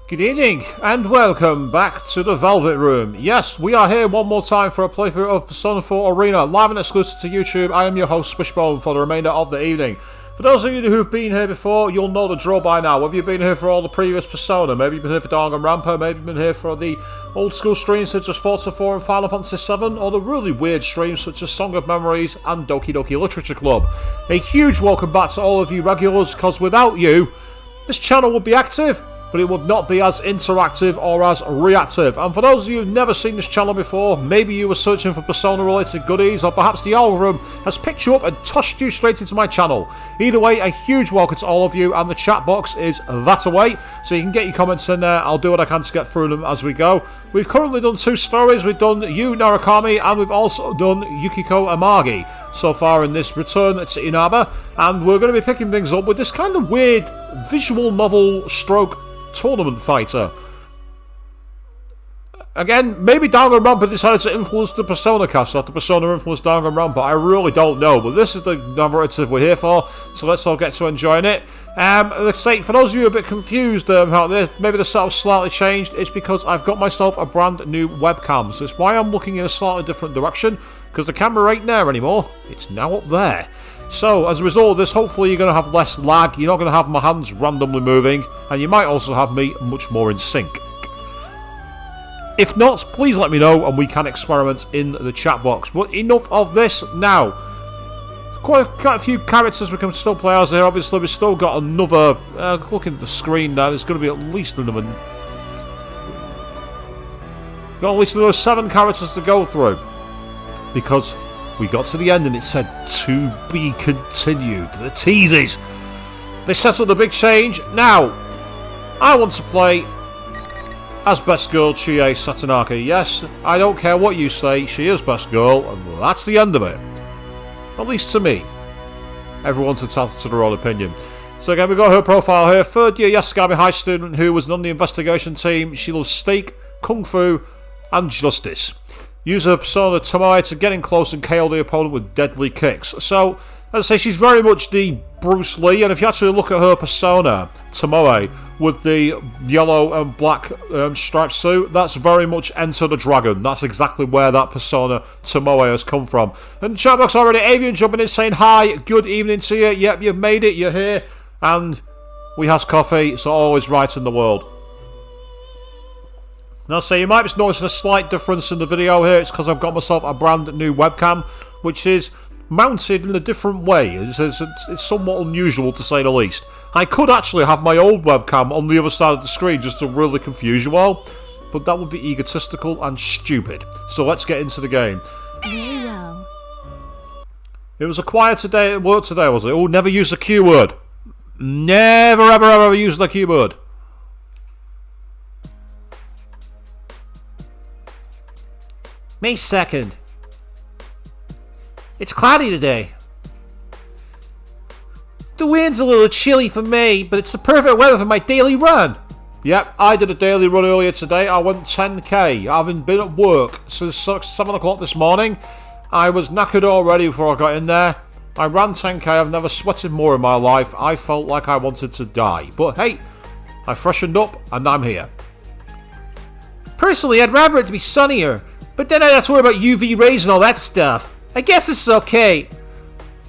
Good evening, and welcome back to the Velvet Room. Yes, we are here one more time for a playthrough of Persona 4 Arena, live and exclusive to YouTube. I am your host, Swishbone, for the remainder of the evening. For those of you who've been here before, you'll know the drill by now. Whether you've been here for all the previous Persona, maybe you've been here for Danganronpa, maybe you've been here for the old school streams such as Forza 4 and Final Fantasy 7, or the really weird streams such as Song of Memories and Doki Doki Literature Club. A huge welcome back to all of you regulars, because without you, this channel would be active, but it would not be as interactive or as reactive. And for those of you who've never seen this channel before, maybe you were searching for Persona related goodies, or perhaps the algorithm has picked you up and tossed you straight into my channel. Either way, a huge welcome to all of you, and the chat box is that away, so you can get your comments in there. I'll do what I can to get through them as we go. We've currently done 2 stories. We've done Yu Narukami, and we've also done Yukiko Amagi so far in this return to Inaba, and we're going to be picking things up with this kind of weird visual novel stroke tournament fighter. Again, maybe Danganronpa decided to influence the Persona cast after Persona influenced Danganronpa. I really don't know, but this is the narrative we're here for, so let's all get to enjoying it. Let's say, for those of you a bit confused how maybe the setup's slightly changed, it's because I've got myself a brand new webcam, so it's why I'm looking in a slightly different direction, because the camera ain't there anymore, it's now up there. So, as a result of this, hopefully you're going to have less lag, you're not going to have my hands randomly moving, and you might also have me much more in sync. If not, please let me know and we can experiment in the chat box. But enough of this now. Quite a few characters we can still play as here. Obviously, we've still got another... looking at the screen now, there's going to be at least another... got at least another 7 characters to go through. Because we got to the end and it said, to be continued. The teases. They settled the big change. Now, I want to play as best girl Chie Satonaki. Yes, I don't care what you say, she is best girl, and that's the end of it. At least to me. Everyone's entitled to their own opinion. So again, we've got her profile here. 3rd year Yasugami High student who was on the investigation team. She loves steak, kung fu, and justice. Use her persona Tomoe to get in close and KO the opponent with deadly kicks. So, as I say, she's very much the Bruce Lee, and if you actually look at her persona, Tomoe, with the yellow and black striped suit, that's very much Enter the Dragon. That's exactly where that persona Tomoe has come from. And the chat box already, Avian jumping in saying hi, good evening to you. Yep, you've made it, you're here, and we has coffee, so always right in the world. Now, so you might be noticing a slight difference in the video here. It's because I've got myself a brand new webcam, which is mounted in a different way. It's somewhat unusual, to say the least. I could actually have my old webcam on the other side of the screen just to really confuse you all, but that would be egotistical and stupid. So let's get into the game. Very well. It was a quiet word today, was it? Oh, never use the Q word. Never, ever, ever use the Q word. May 2nd. It's cloudy today. The wind's a little chilly for me, but it's the perfect weather for my daily run. Yep, I did a daily run earlier today. I went 10k, having been at work since 7 o'clock this morning. I was knackered already before I got in there. I ran 10k, I've never sweated more in my life. I felt like I wanted to die. But hey, I freshened up and I'm here. Personally, I'd rather it to be sunnier, but then I'd have to worry about UV rays and all that stuff. I guess this is okay.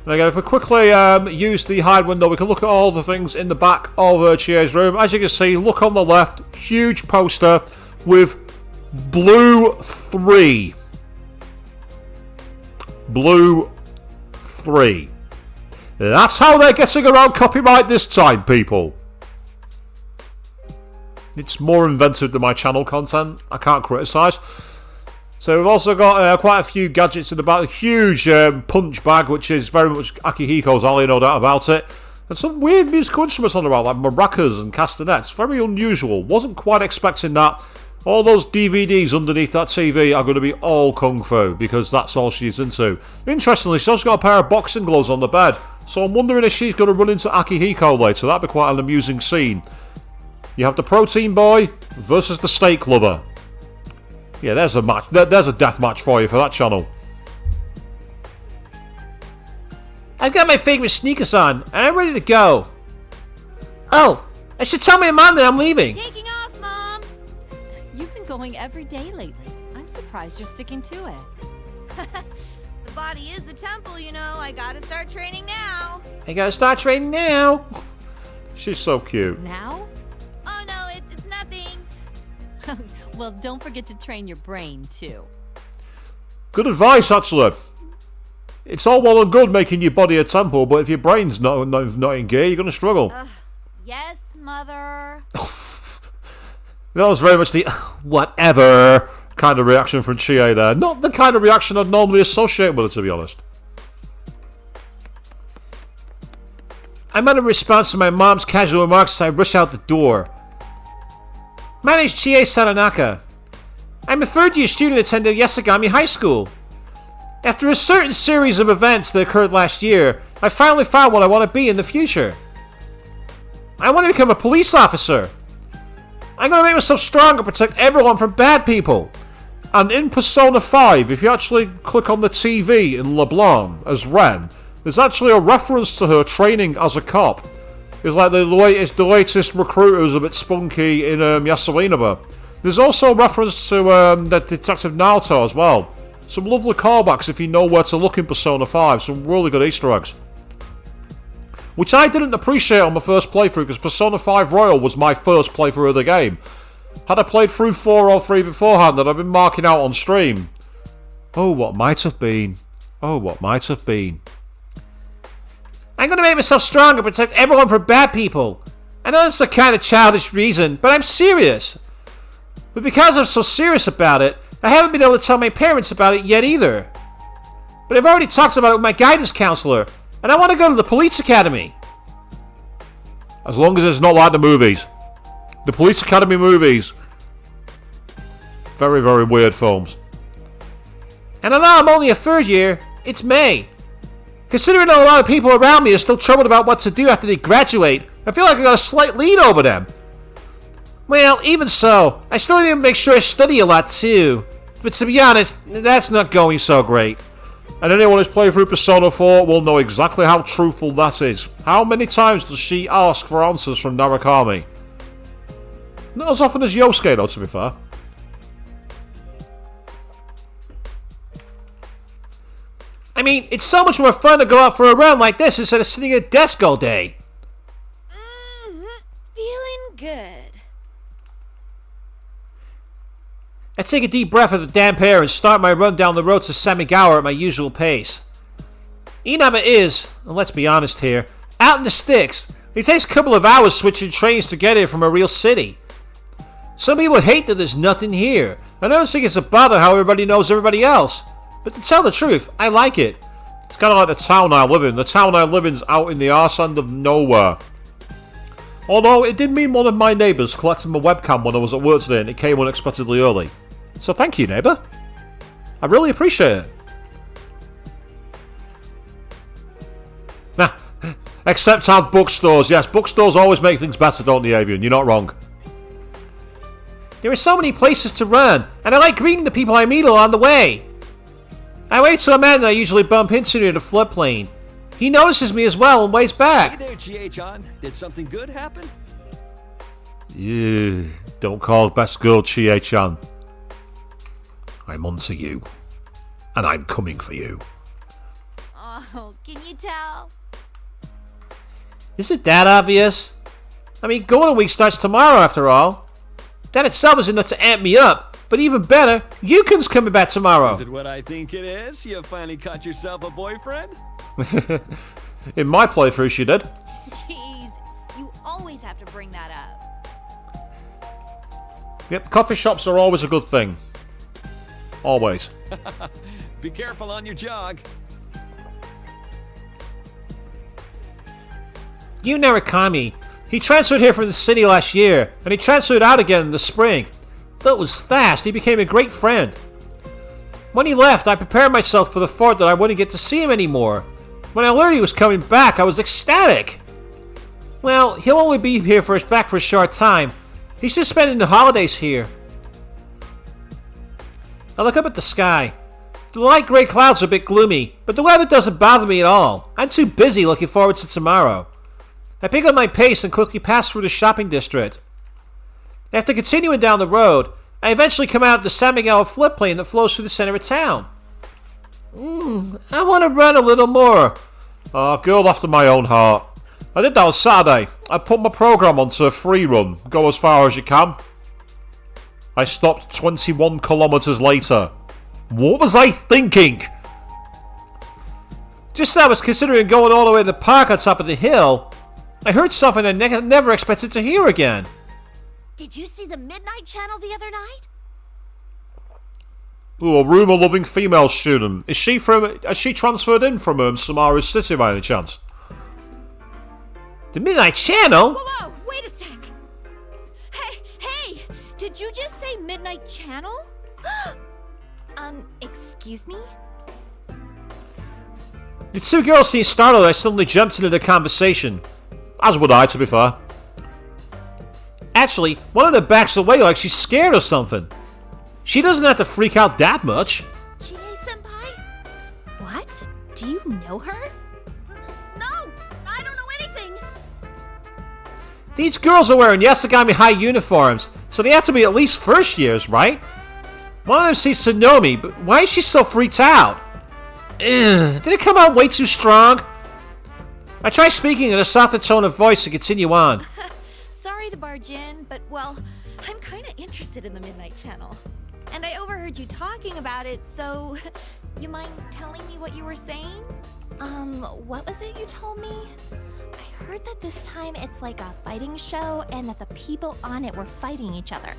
And again, if we quickly use the hide window, we can look at all the things in the back of Chie's room. As you can see, look on the left, huge poster with Blue 3. Blue 3. That's how they're getting around copyright this time, people. It's more inventive than my channel content. I can't criticise. So we've also got quite a few gadgets in the back. A huge punch bag, which is very much Akihiko's alley, no doubt about it. And some weird musical instruments on the round, like maracas and castanets. Very unusual. Wasn't quite expecting that. All those DVDs underneath that TV are going to be all Kung Fu, because that's all she's into. Interestingly, she's also got a pair of boxing gloves on the bed. So I'm wondering if she's going to run into Akihiko later. That'd be quite an amusing scene. You have the protein boy versus the steak lover. Yeah, there's a match. There's a death match for you for that channel. I've got my favorite sneakers on, and I'm ready to go. Oh, I should tell my mom that I'm leaving. Taking off, Mom! going every day lately. I'm surprised you're sticking to it. The body is the temple, you know. I gotta start training now. She's so cute. Now? Oh no, it's nothing. Well, don't forget to train your brain, too. Good advice, actually. It's all well and good making your body a temple, but if your brain's not in gear, you're going to struggle. Yes, Mother. That was very much the whatever kind of reaction from Chie there. Not the kind of reaction I'd normally associate with her, to be honest. I made a response to my mom's casual remarks as I rush out the door. My name's Chie Saranaka. I'm a third-year student attending Yasagami High School. After a certain series of events that occurred last year, I finally found what I want to be in the future. I want to become a police officer. I'm going to make myself strong and protect everyone from bad people. And in Persona 5, if you actually click on the TV in LeBlanc as Ren, there's actually a reference to her training as a cop. It's like the latest recruit who's a bit spunky in Yasuinaba. There's also a reference to the Detective Naruto as well. Some lovely callbacks if you know where to look in Persona 5. Some really good Easter eggs. Which I didn't appreciate on my first playthrough because Persona 5 Royal was my first playthrough of the game. Had I played through 4 or 3 beforehand that I've been marking out on stream. Oh, what might have been. Oh, what might have been. I'm going to make myself strong and protect everyone from bad people. I know that's a kind of childish reason, but I'm serious. But because I'm so serious about it, I haven't been able to tell my parents about it yet either. But I've already talked about it with my guidance counselor, and I want to go to the police academy. As long as it's not like the movies. The police academy movies. Very, very weird films. And although I'm only a third year, it's May. Considering that a lot of people around me are still troubled about what to do after they graduate, I feel like I got a slight lead over them. Well, even so, I still need to make sure I study a lot too. But to be honest, that's not going so great. And anyone who's played through Persona 4 will know exactly how truthful that is. How many times does she ask for answers from Narukami? Not as often as Yosuke though, to be fair. I mean, it's so much more fun to go out for a run like this instead of sitting at a desk all day. Feeling good. I take a deep breath of the damp air and start my run down the road to Samigawa at my usual pace. Inaba is, and let's be honest here, out in the sticks. It takes a couple of hours switching trains to get here from a real city. Some people hate that there's nothing here, and I don't think it's a bother how everybody knows everybody else. But to tell the truth, I like it. It's kind of like the town I live in. The town I live in's out in the arse end of nowhere. Although it did mean one of my neighbours collected my webcam when I was at work today and it came unexpectedly early. So thank you, neighbour. I really appreciate it. Nah, except at bookstores. Yes, bookstores always make things better, don't they, Avian? You're not wrong. There are so many places to run, and I like greeting the people I meet along the way. I wait till a man that I usually bump into near the floodplain. He notices me as well and waves back. Hey there, Chie-chan. Did something good happen? Yeah, don't call best girl Chie-chan. I'm onto you. And I'm coming for you. Oh, can you tell? Is it that obvious? I mean, Golden Week starts tomorrow after all. That itself is enough to amp me up. But even better, Yukon's coming back tomorrow. Is it what I think it is? You finally caught yourself a boyfriend? In my playthrough, she did. Jeez, you always have to bring that up. Yep, coffee shops are always a good thing. Always. Be careful on your jog. Yu Narukami. He transferred here from the city last year, and he transferred out again in the spring. That was fast. He became a great friend. When he left, I prepared myself for the thought that I wouldn't get to see him anymore. When I learned he was coming back, I was ecstatic. Well, he'll only be here back for a short time. He's just spending the holidays here. I look up at the sky. The light grey clouds are a bit gloomy, but the weather doesn't bother me at all. I'm too busy looking forward to tomorrow. I pick up my pace and quickly pass through the shopping district. After continuing down the road, I eventually come out of the San Miguel floodplain that flows through the center of town. I want to run a little more. Girl after my own heart. I did that on Saturday. I put my program onto a free run. Go as far as you can. I stopped 21 kilometers later. What was I thinking? Just as I was considering going all the way to the park on top of the hill, I heard something I never expected to hear again. Did you see the Midnight Channel the other night? Ooh, a rumour-loving female student. Has she transferred in from Samara City by any chance? The Midnight Channel? Whoa, wait a sec. Hey, did you just say Midnight Channel? Excuse me? The two girls seemed startled. I suddenly jumped into the conversation. As would I, to be fair. Actually, one of them backs away like she's scared or something. She doesn't have to freak out that much. Chie-senpai? What? Do you know her? No, I don't know anything. These girls are wearing Yasagami High uniforms, so they have to be at least first years, right? One of them sees Sonomi, but why is she so freaked out? Did it come out way too strong? I try speaking in a softer tone of voice to continue on. Sorry to barge in, but well, I'm kind of interested in the Midnight Channel. And I overheard you talking about it, so you mind telling me what you were saying? What was it you told me? I heard that this time it's like a fighting show and that the people on it were fighting each other.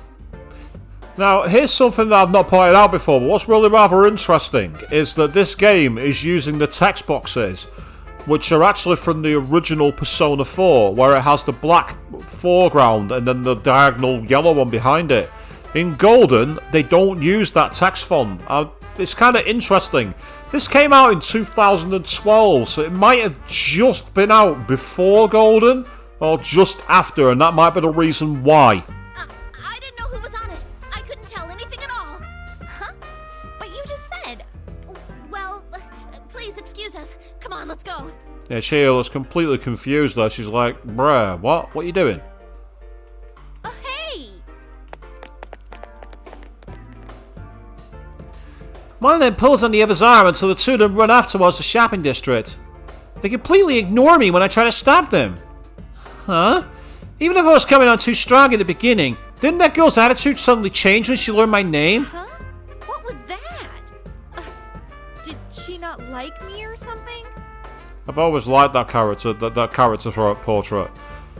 Now, here's something that I've not pointed out before, but what's really rather interesting is that this game is using the text boxes, which are actually from the original Persona 4, where it has the black foreground and then the diagonal yellow one behind it. In Golden, they don't use that text font. It's kind of interesting. This came out in 2012, so it might have just been out before Golden, or just after, and that might be the reason why. I didn't know who was on it. I couldn't tell anything at all. Huh? But you just said. Well, please excuse us. Come on, let's go. Yeah, she looks completely confused there. She's like, bruh, what? What are you doing? Hey! One of them pulls on the other's arm until the two of them run off towards the shopping district. They completely ignore me when I try to stop them. Huh? Even if I was coming on too strong in the beginning, didn't that girl's attitude suddenly change when she learned my name? Huh? What was that? Did she not like me or something? I've always liked that character, that character portrait.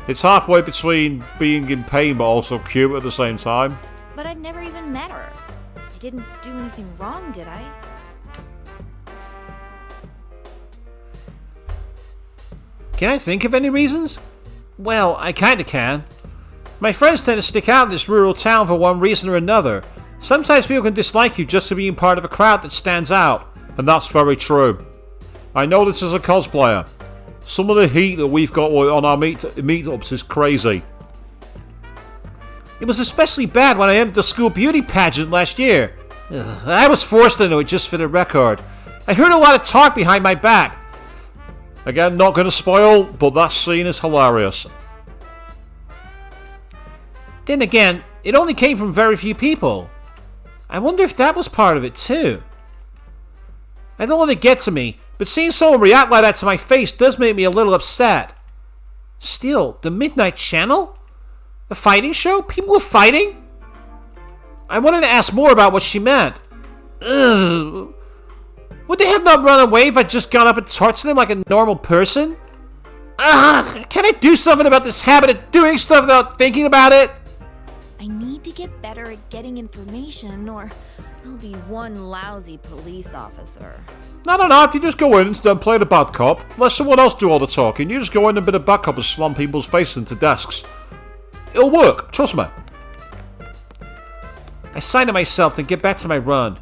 It's halfway between being in pain but also cute at the same time. But I've never even met her. I didn't do anything wrong, did I? Can I think of any reasons? Well, I kinda can. My friends tend to stick out in this rural town for one reason or another. Sometimes people can dislike you just for being part of a crowd that stands out. And that's very true. I know this as a cosplayer. Some of the heat that we've got on our meetups is crazy. It was especially bad when I entered the school beauty pageant last year. I was forced into it just for the record. I heard a lot of talk behind my back. Again, not going to spoil, but that scene is hilarious. Then again, it only came from very few people. I wonder if that was part of it too. I don't let it get to me, but seeing someone react like that to my face does make me a little upset. Still, the Midnight Channel? A fighting show? People were fighting? I wanted to ask more about what she meant. Ugh. Would they have not run away if I'd just gone up and talked to them like a normal person? Ugh, can I do something about this habit of doing stuff without thinking about it? I need to get better at getting information, or I'll be one lousy police officer. No, if you just go in and play the bad cop, let someone else do all the talking, you just go in and be the bad cop and slam people's faces into desks. It'll work, trust me. I sign to myself to get back to my run.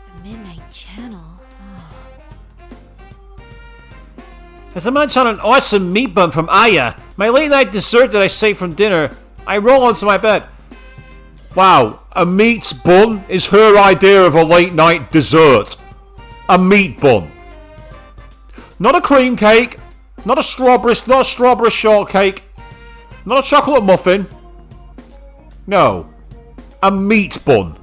The Midnight Channel. As I munch on an awesome meat bun from Aya, my late night dessert that I saved from dinner, I roll onto my bed. Wow, a meat bun is her idea of a late night dessert. A meat bun. Not a cream cake. Not a strawberry shortcake. Not a chocolate muffin. No. A meat bun.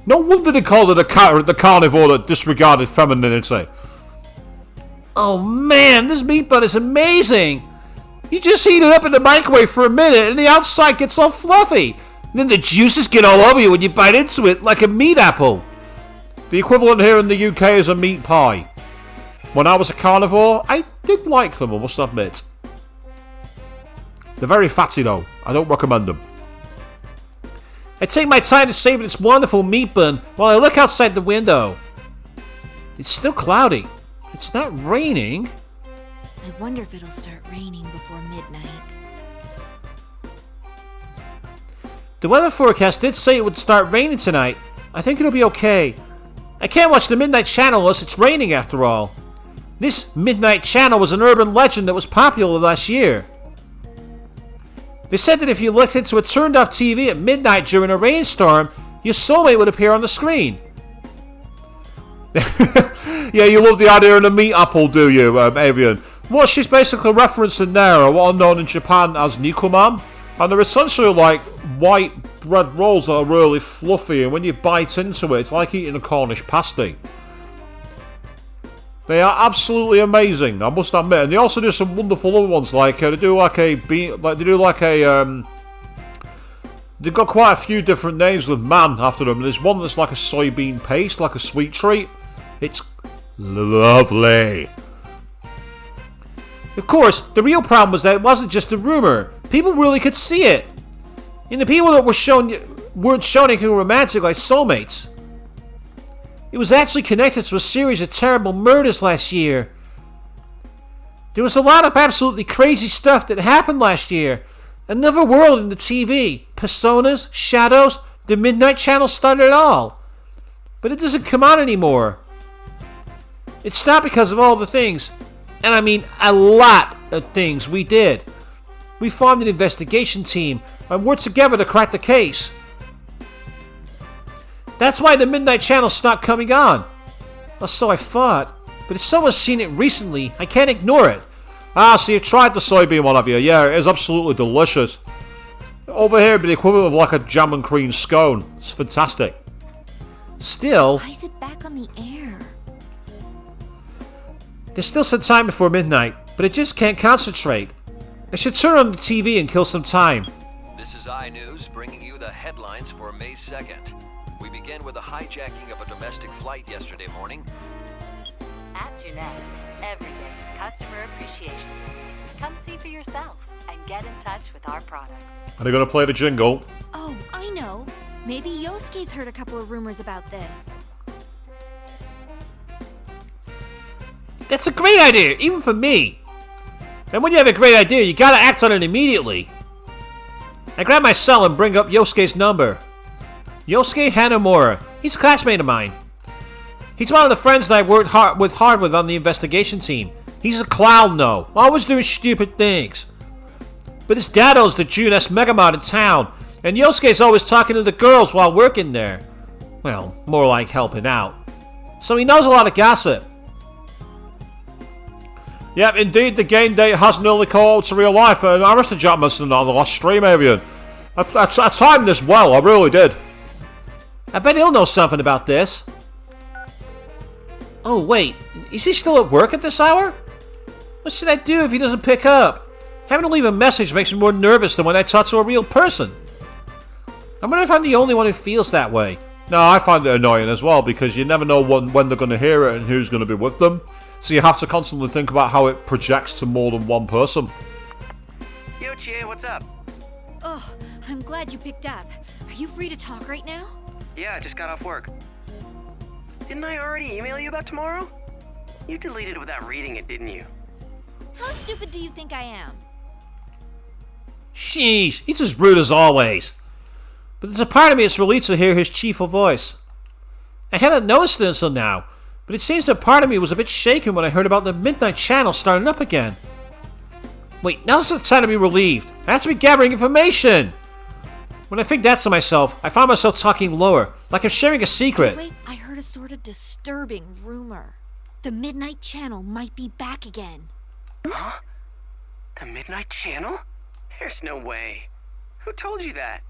No wonder they called it the carnivore that disregarded femininity. Oh man, this meat bun is amazing! You just heat it up in the microwave for a minute and the outside gets all fluffy. And then the juices get all over you when you bite into it like a meat apple. The equivalent here in the UK is a meat pie. When I was a carnivore, I did like them, I must admit. They're very fatty though. I don't recommend them. I take my time to savor this wonderful meat bun while I look outside the window. It's still cloudy. It's not raining. I wonder if it'll start raining before midnight. The weather forecast did say it would start raining tonight. I think it'll be okay. I can't watch the Midnight Channel unless it's raining after all. This Midnight Channel was an urban legend that was popular last year. They said that if you listened to a turned-off TV at midnight during a rainstorm, your soulmate would appear on the screen. Yeah, you love the idea of the meat apple, do you, Avian? What she's basically referencing there are what are known in Japan as nikuman, and they're essentially like white bread rolls that are really fluffy, and when you bite into it, it's like eating a Cornish pasty. They are absolutely amazing, I must admit. And they also do some wonderful other ones, like they've got quite a few different names with man after them. There's one that's like a soybean paste, like a sweet treat. It's lovely. Of course, the real problem was that it wasn't just a rumor. People really could see it. And the people that weren't shown anything romantic like soulmates. It was actually connected to a series of terrible murders last year. There was a lot of absolutely crazy stuff that happened last year. Another world in the TV. Personas, shadows, the Midnight Channel started it all. But it doesn't come on anymore. It stopped because of all the things, and I mean a lot of things we did. We formed an investigation team and worked together to crack the case. That's why the Midnight Channel stopped coming on. Or so I thought. But if someone's seen it recently, I can't ignore it. Ah, so you've tried the soybean one, have you? Yeah, it is absolutely delicious. Over here it'd be the equivalent of like a jam and cream scone. It's fantastic. Still, Why is it back on the air? there's still some time before midnight, but I just can't concentrate. I should turn on the TV and kill some time. This is iNews bringing you the headlines for May 2nd. We begin with the hijacking of a domestic flight yesterday morning. At Jeanette, every day is Customer Appreciation Day. Come see for yourself and get in touch with our products. Are they going to play the jingle? Oh, I know. Maybe Yosuke's heard a couple of rumors about this. That's a great idea, even for me. And when you have a great idea, you gotta act on it immediately. I grab my cell and bring up Yosuke's number. Yosuke Hanamura. He's a classmate of mine. He's one of the friends that I worked hard with on the investigation team. He's a clown though, always doing stupid things. But his dad owns the June-S Megamart in town, and Yosuke's always talking to the girls while working there. Well, more like helping out. So he knows a lot of gossip. Yep, indeed, the game date has nearly caught out to real life. I must have jumped missing on the last stream, Avian. I timed this well, I really did. I bet he'll know something about this. Oh, wait. Is he still at work at this hour? What should I do if he doesn't pick up? Having to leave a message makes me more nervous than when I talk to a real person. I wonder if I'm the only one who feels that way. No, I find it annoying as well, because you never know when they're going to hear it and who's going to be with them. So you have to constantly think about how it projects to more than one person. Yo, Chie, what's up? Oh, I'm glad you picked up. Are you free to talk right now? Yeah, I just got off work. Didn't I already email you about tomorrow? You deleted it without reading it, didn't you? How stupid do you think I am? Sheesh, he's as rude as always. But there's a part of me that's relieved to hear his cheerful voice. I hadn't noticed it until now, but it seems that part of me was a bit shaken when I heard about the Midnight Channel starting up again. Wait, now's the time to be relieved. I have to be gathering information! When I think that to myself, I find myself talking lower, like I'm sharing a secret. Wait, I heard a sort of disturbing rumor. The Midnight Channel might be back again. Huh? The Midnight Channel? There's no way. Who told you that?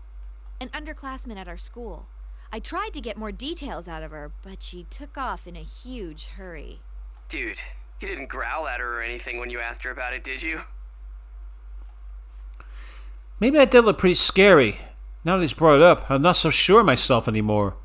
An underclassman at our school. I tried to get more details out of her, but she took off in a huge hurry. Dude, you didn't growl at her or anything when you asked her about it, did you? Maybe I did look pretty scary. Now that he's brought it up, I'm not so sure of myself anymore.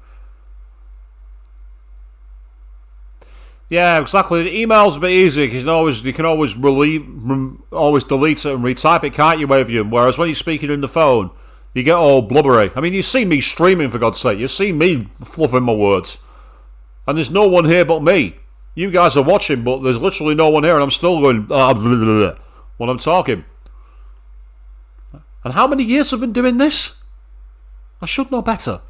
Yeah, exactly. The email's a bit easy because you can always always delete it and retype it, can't you, Wavian? Whereas when you're speaking in the phone, you get all blubbery. I mean, you see me streaming, for God's sake. You see me fluffing my words. And there's no one here but me. You guys are watching, but there's literally no one here, and I'm still going blah, blah, blah, blah, when I'm talking. And how many years have I been doing this? I should know better.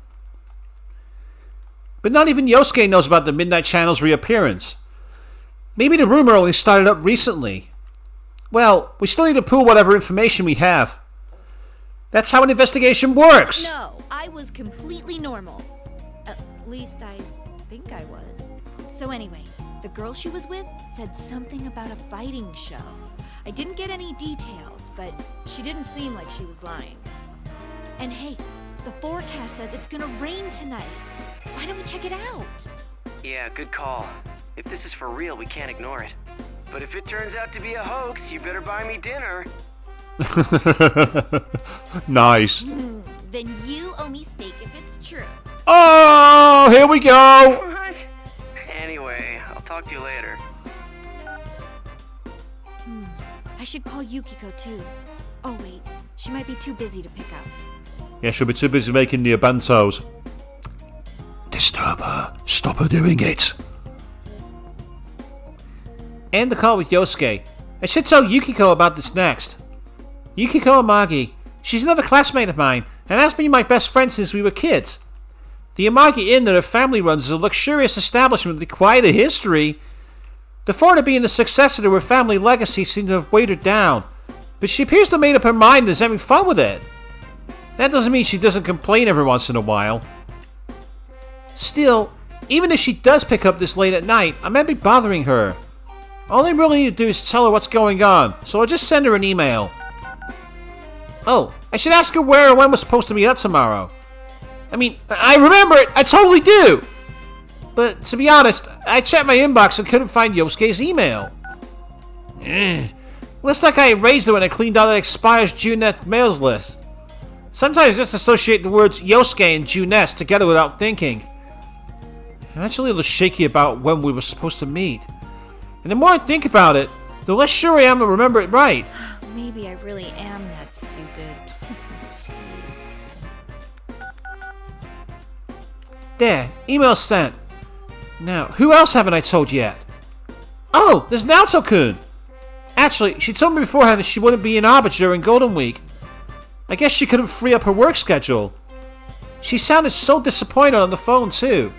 But not even Yosuke knows about the Midnight Channel's reappearance. Maybe the rumor only started up recently. Well, we still need to pool whatever information we have. That's how an investigation works! No, I was completely normal. At least I think I was. So anyway, the girl she was with said something about a fighting show. I didn't get any details, but she didn't seem like she was lying. And hey, the forecast says it's gonna rain tonight. Why don't we check it out? Yeah, good call. If this is for real, we can't ignore it. But if it turns out to be a hoax, you better buy me dinner. Nice. Then you owe me steak if it's true. Oh, here we go! What? Anyway, I'll talk to you later. I should call Yukiko too. Oh wait, she might be too busy to pick up. Yeah, she'll be too busy making the bentos. Disturb her. Stop her doing it. And the call with Yosuke. I should tell Yukiko about this next. Yukiko Amagi. She's another classmate of mine, and has been my best friend since we were kids. The Amagi Inn that her family runs is a luxurious establishment with quite a history. The thought of being the successor to her family legacy seemed to have weighed her down, but she appears to have made up her mind and is having fun with it. That doesn't mean she doesn't complain every once in a while. Still, even if she does pick up this late at night, I might be bothering her. All I really need to do is tell her what's going on, so I'll just send her an email. Oh, I should ask her where or when we're supposed to meet up tomorrow. I mean, I remember it! I totally do! But, to be honest, I checked my inbox and couldn't find Yosuke's email. Looks like I erased it when I cleaned out that expires Junette mails list. Sometimes I just associate the words Yosuke and Junette together without thinking. I'm actually a little shaky about when we were supposed to meet. And the more I think about it, the less sure I am to remember it right. Maybe I really am that stupid. There, email sent. Now, who else haven't I told yet? Oh, there's Naoto-kun! Actually, she told me beforehand that she wouldn't be in Arbor during Golden Week. I guess she couldn't free up her work schedule. She sounded so disappointed on the phone, too.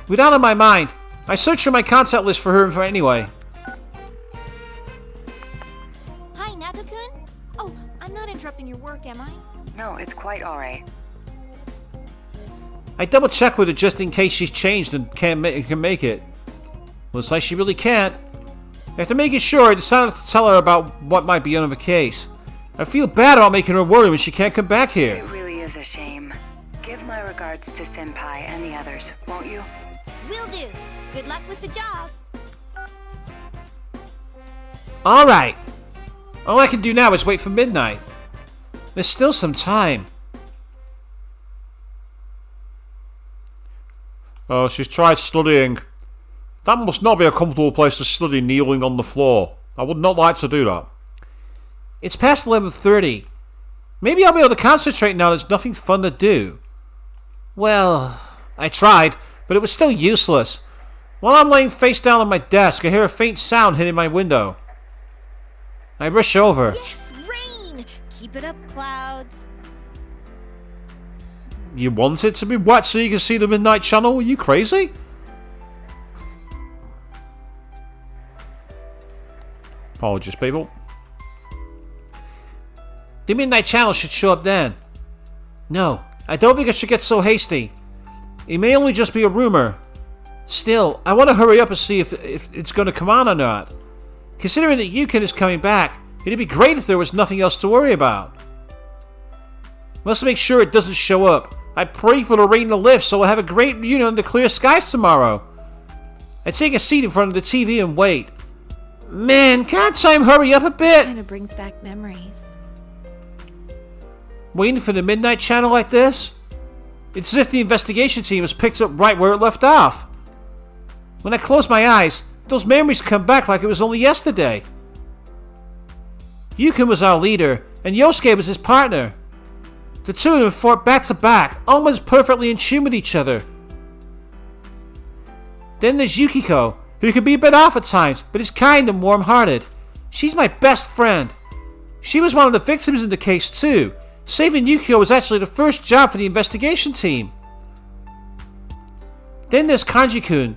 With that on my mind, I searched through my contact list for her info anyway. Hi, Nato-kun? Oh, I'm not interrupting your work, am I? No, it's quite alright. I double-checked with her just in case she's changed and can make it. Looks like she really can't. After making sure, I decided to tell her about what might be under the case. I feel bad about making her worry when she can't come back here. It really is a shame. Give my regards to Senpai and the others, won't you? Will do. Good luck with the job. Alright. All I can do now is wait for midnight. There's still some time. Oh, she's tried studying. That must not be a comfortable place to study kneeling on the floor. I would not like to do that. It's past 11:30. Maybe I'll be able to concentrate now there's nothing fun to do. Well, I tried, but it was still useless. While I'm laying face down on my desk, I hear a faint sound hitting my window. I rush over. Yes, rain! Keep it up, clouds. You want it to be wet so you can see the Midnight Channel? Are you crazy? Apologies, people. The Midnight Channel should show up then. No, I don't think I should get so hasty. It may only just be a rumor. Still, I want to hurry up and see if it's going to come on or not. Considering that Yukon is coming back, it'd be great if there was nothing else to worry about. Let's make sure it doesn't show up. I pray for the rain to lift so we'll have a great reunion under clear skies tomorrow. I take a seat in front of the TV and wait. Man, can't time hurry up a bit? Kind of brings back memories. Waiting for the midnight channel like this? It's as if the investigation team has picked up right where it left off. When I close my eyes, those memories come back like it was only yesterday. Yukon was our leader, and Yosuke was his partner. The two of them fought back to back, almost perfectly in tune with each other. Then there's Yukiko, who can be a bit off at times, but is kind and warm-hearted. She's my best friend. She was one of the victims in the case too. Saving Yukiko was actually the first job for the investigation team. Then there's Kanji-kun.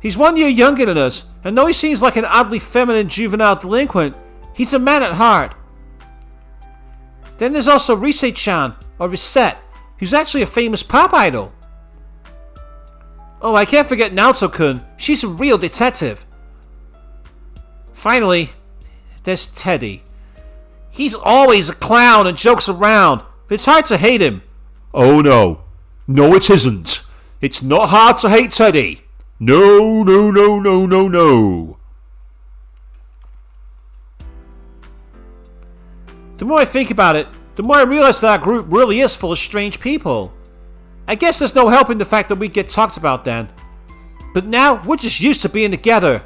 He's 1 year younger than us, and though he seems like an oddly feminine juvenile delinquent, he's a man at heart. Then there's also Rise-chan, or Risette, who's actually a famous pop idol. Oh, I can't forget Naoto-kun. She's a real detective. Finally, there's Teddy. He's always a clown and jokes around, but it's hard to hate him. Oh no. No, it isn't. It's not hard to hate Teddy. No, no, no, no, no, no. The more I think about it, the more I realize that our group really is full of strange people. I guess there's no helping the fact that we get talked about then. But now, we're just used to being together.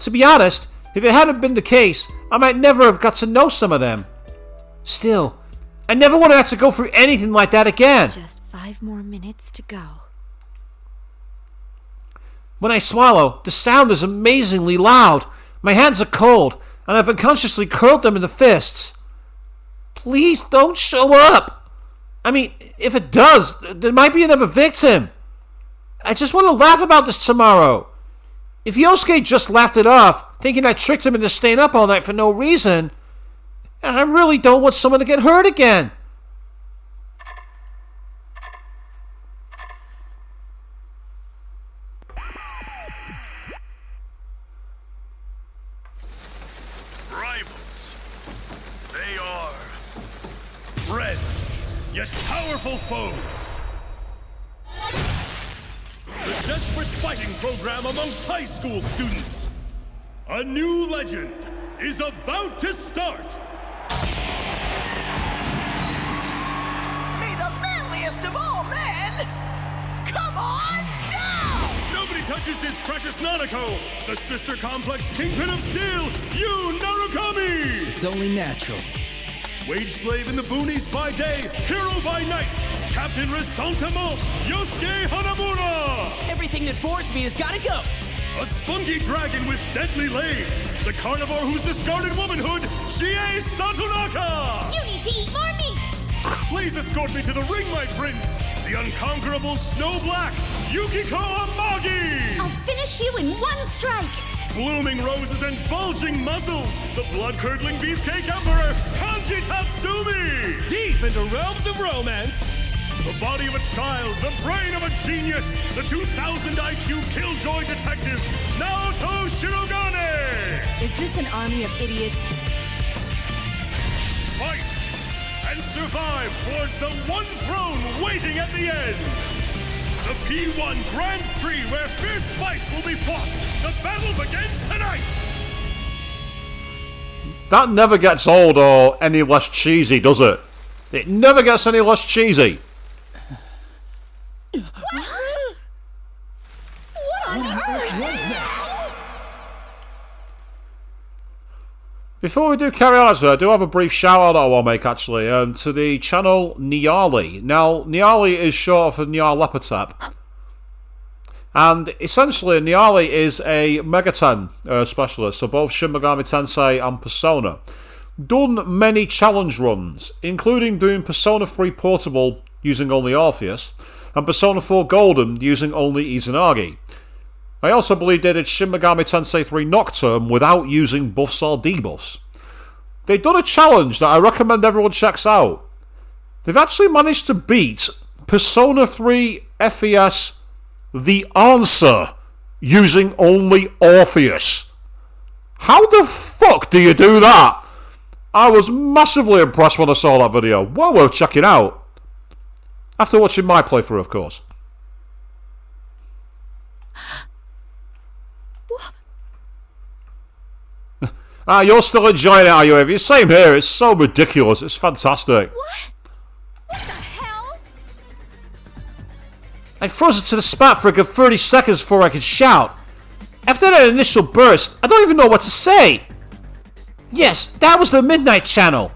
To be honest, if it hadn't been the case, I might never have got to know some of them. Still, I never want to have to go through anything like that again. Just 5 more minutes to go. When I swallow, the sound is amazingly loud. My hands are cold, and I've unconsciously curled them into fists. Please don't show up. I mean, if it does, there might be another victim. I just want to laugh about this tomorrow. If Yosuke just laughed it off, thinking I tricked him into staying up all night for no reason, I really don't want someone to get hurt again. Rivals. They are friends, yet powerful foes. The desperate fighting program amongst high school students. A new legend is about to start. May the manliest of all men come on down! Nobody touches his precious Nanako, the sister complex kingpin of steel, Yu Narukami! It's only natural. Wage slave in the boonies by day, hero by night, Captain Resentiment, Yosuke Hanamura! Everything that bores me has gotta go! A spunky dragon with deadly legs, the carnivore who's discarded womanhood, Chie Satonaka! You need to eat more meat! Please escort me to the ring, my prince, the unconquerable Snow Black, Yukiko Amagi! I'll finish you in one strike! Blooming roses and bulging muzzles, the blood-curdling beefcake emperor, Kanji Tatsumi! Deep into realms of romance. The body of a child, the brain of a genius, the 2,000 IQ killjoy detective, Naoto Shirogane! Is this an army of idiots? Fight and survive towards the one throne waiting at the end! The P1 Grand Prix where fierce fights will be fought! The battle begins tonight! That never gets old or any less cheesy, does it? It never gets any less cheesy. Before we do carry on, I do have a brief shout out I want to make actually to the channel Nyali. Now, Nyali is short for Nyarlathotep. And essentially, Nyali is a Megaten specialist, so both Shin Megami Tensei and Persona. Done many challenge runs, including doing Persona 3 Portable using only Orpheus, and Persona 4 Golden using only Izanagi. I also believe they did Shin Megami Tensei 3 Nocturne without using buffs or debuffs. They've done a challenge that I recommend everyone checks out. They've actually managed to beat Persona 3 FES The Answer using only Orpheus. How the fuck do you do that? I was massively impressed when I saw that video. Well worth checking out. After watching my playthrough, of course. You're still enjoying it, are you, Evie? Same here. It's so ridiculous. It's fantastic. What? What the hell? I froze it to the spot for a good 30 seconds before I could shout. After that initial burst, I don't even know what to say. Yes, that was the Midnight Channel.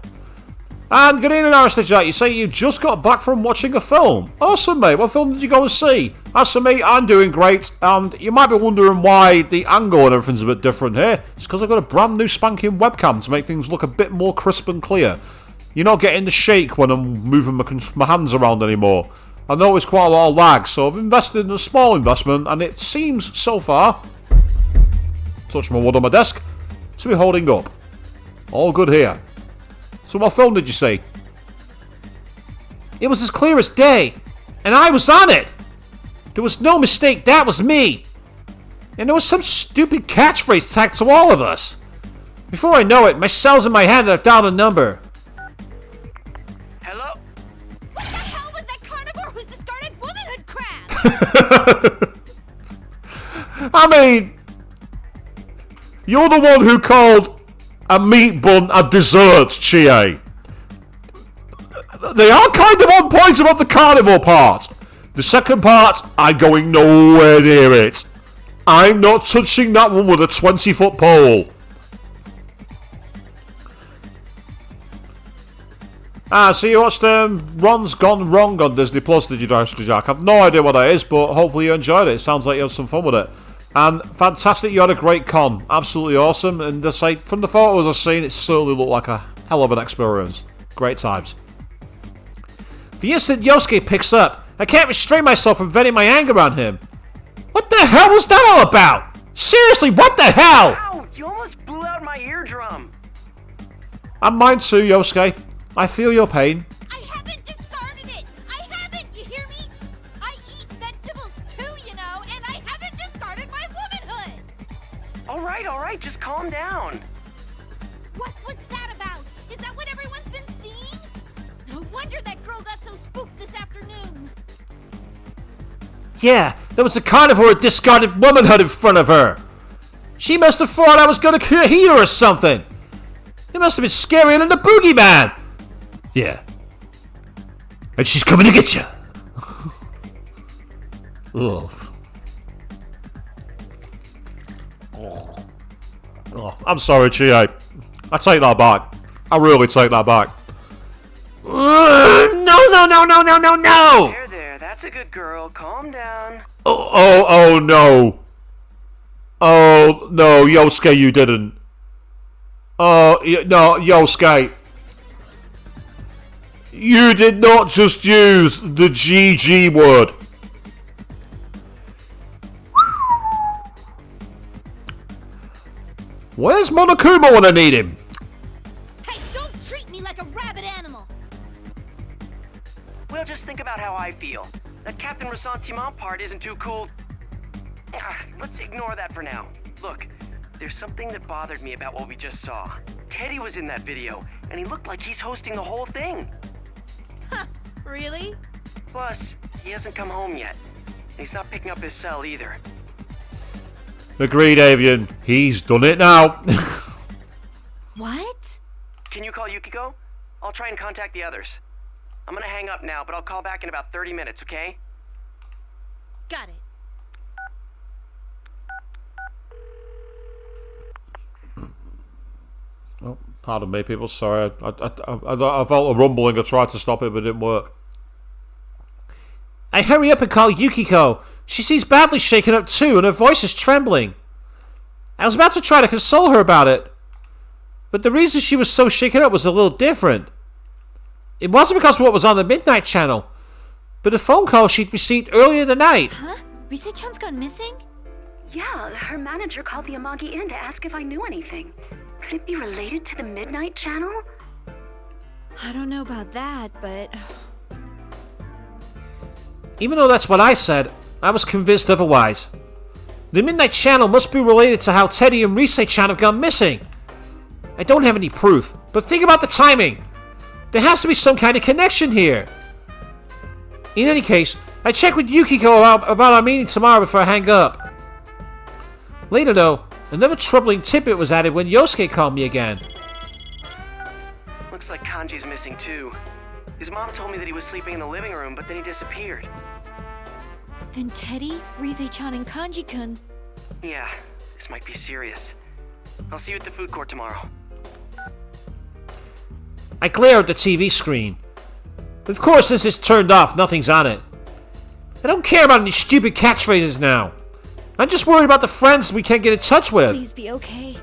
And good evening, Aristotle. You say you just got back from watching a film. Awesome, mate. What film did you go and see? As for me, I'm doing great. And you might be wondering why the angle and everything's a bit different here. It's because I've got a brand new spanking webcam to make things look a bit more crisp and clear. You're not getting the shake when I'm moving my hands around anymore. I know it's quite a lot of lag, so I've invested in a small investment, and it seems, so far, touch my wood on my desk, to be holding up. All good here. So what film did you see? It was as clear as day, and I was on it. There was no mistake, that was me. And there was some stupid catchphrase tagged to all of us. Before I know it, my cells in my head are down a number. Hello? What the hell was that carnivore who's discarded womanhood crap? I mean, you're the one who called a meat bun a dessert, Chie. They are kind of on point about the carnivore part. The second part, I'm going nowhere near it. I'm not touching that one with a 20-foot pole. So you watched Ron's Gone Wrong on Disney Plus, did you, Jack? I've no idea what that is, but hopefully you enjoyed it. It sounds like you had some fun with it. And fantastic, you had a great con. Absolutely awesome. And just like, from the photos I've seen, it certainly looked like a hell of an experience. Great times. The instant Yosuke picks up, I can't restrain myself from venting my anger on him. What the hell was that all about? Seriously, what the hell? Ow! You almost blew out my eardrum. And mine too, Yosuke. I feel your pain. I haven't discarded it! I haven't, you hear me? I eat vegetables too, you know, and I haven't discarded my womanhood! Alright, just calm down. What was that about? Is that what everyone's been seeing? No wonder that girl got so spooked this afternoon. Yeah, there was a carnivore with discarded womanhood in front of her. She must have thought I was going to eat her or something. It must have been scarier than the boogeyman. Yeah. And she's coming to get you. Ugh. Oh, I'm sorry, Chie. I take that back. I really take that back. No! There, that's a good girl. Calm down. Oh, no. Oh, no, Yosuke, you didn't. Oh, no, Yosuke. You did not just use the GG word. Where's Monokuma when I need him? Hey, don't treat me like a rabid animal! Well, just think about how I feel. That Captain Ressentiment part isn't too cool. Let's ignore that for now. Look, there's something that bothered me about what we just saw. Teddy was in that video, and he looked like he's hosting the whole thing. Huh, really? Plus, he hasn't come home yet. And he's not picking up his cell either. Agreed, Avian. He's done it now. What? Can you call Yukiko? I'll try and contact the others. I'm gonna hang up now, but I'll call back in about 30 minutes, okay? Got it. Oh, pardon me, people. Sorry. I felt a rumbling. I tried to stop it, but it didn't work. I hurry up and call Yukiko. She seems badly shaken up too, and her voice is trembling. I was about to try to console her about it, but the reason she was so shaken up was a little different. It wasn't because of what was on the Midnight Channel, but a phone call she'd received earlier in the night. Huh? Rise-chan's gone missing? Yeah, her manager called the Amagi Inn to ask if I knew anything. Could it be related to the Midnight Channel? I don't know about that, but... Even though that's what I said, I was convinced otherwise. The Midnight Channel must be related to how Teddy and Rise-chan have gone missing. I don't have any proof, but think about the timing. There has to be some kind of connection here. In any case, I checked with Yukiko about our meeting tomorrow before I hang up. Later though, another troubling tidbit was added when Yosuke called me again. Looks like Kanji's missing too. His mom told me that he was sleeping in the living room, but then he disappeared. Then Teddy, Rise-chan, and Kanji-kun. Yeah, this might be serious. I'll see you at the food court tomorrow. I glare at the TV screen. Of course, since it's turned off, nothing's on it. I don't care about any stupid catchphrases now. I'm just worried about the friends we can't get in touch with. Please be okay.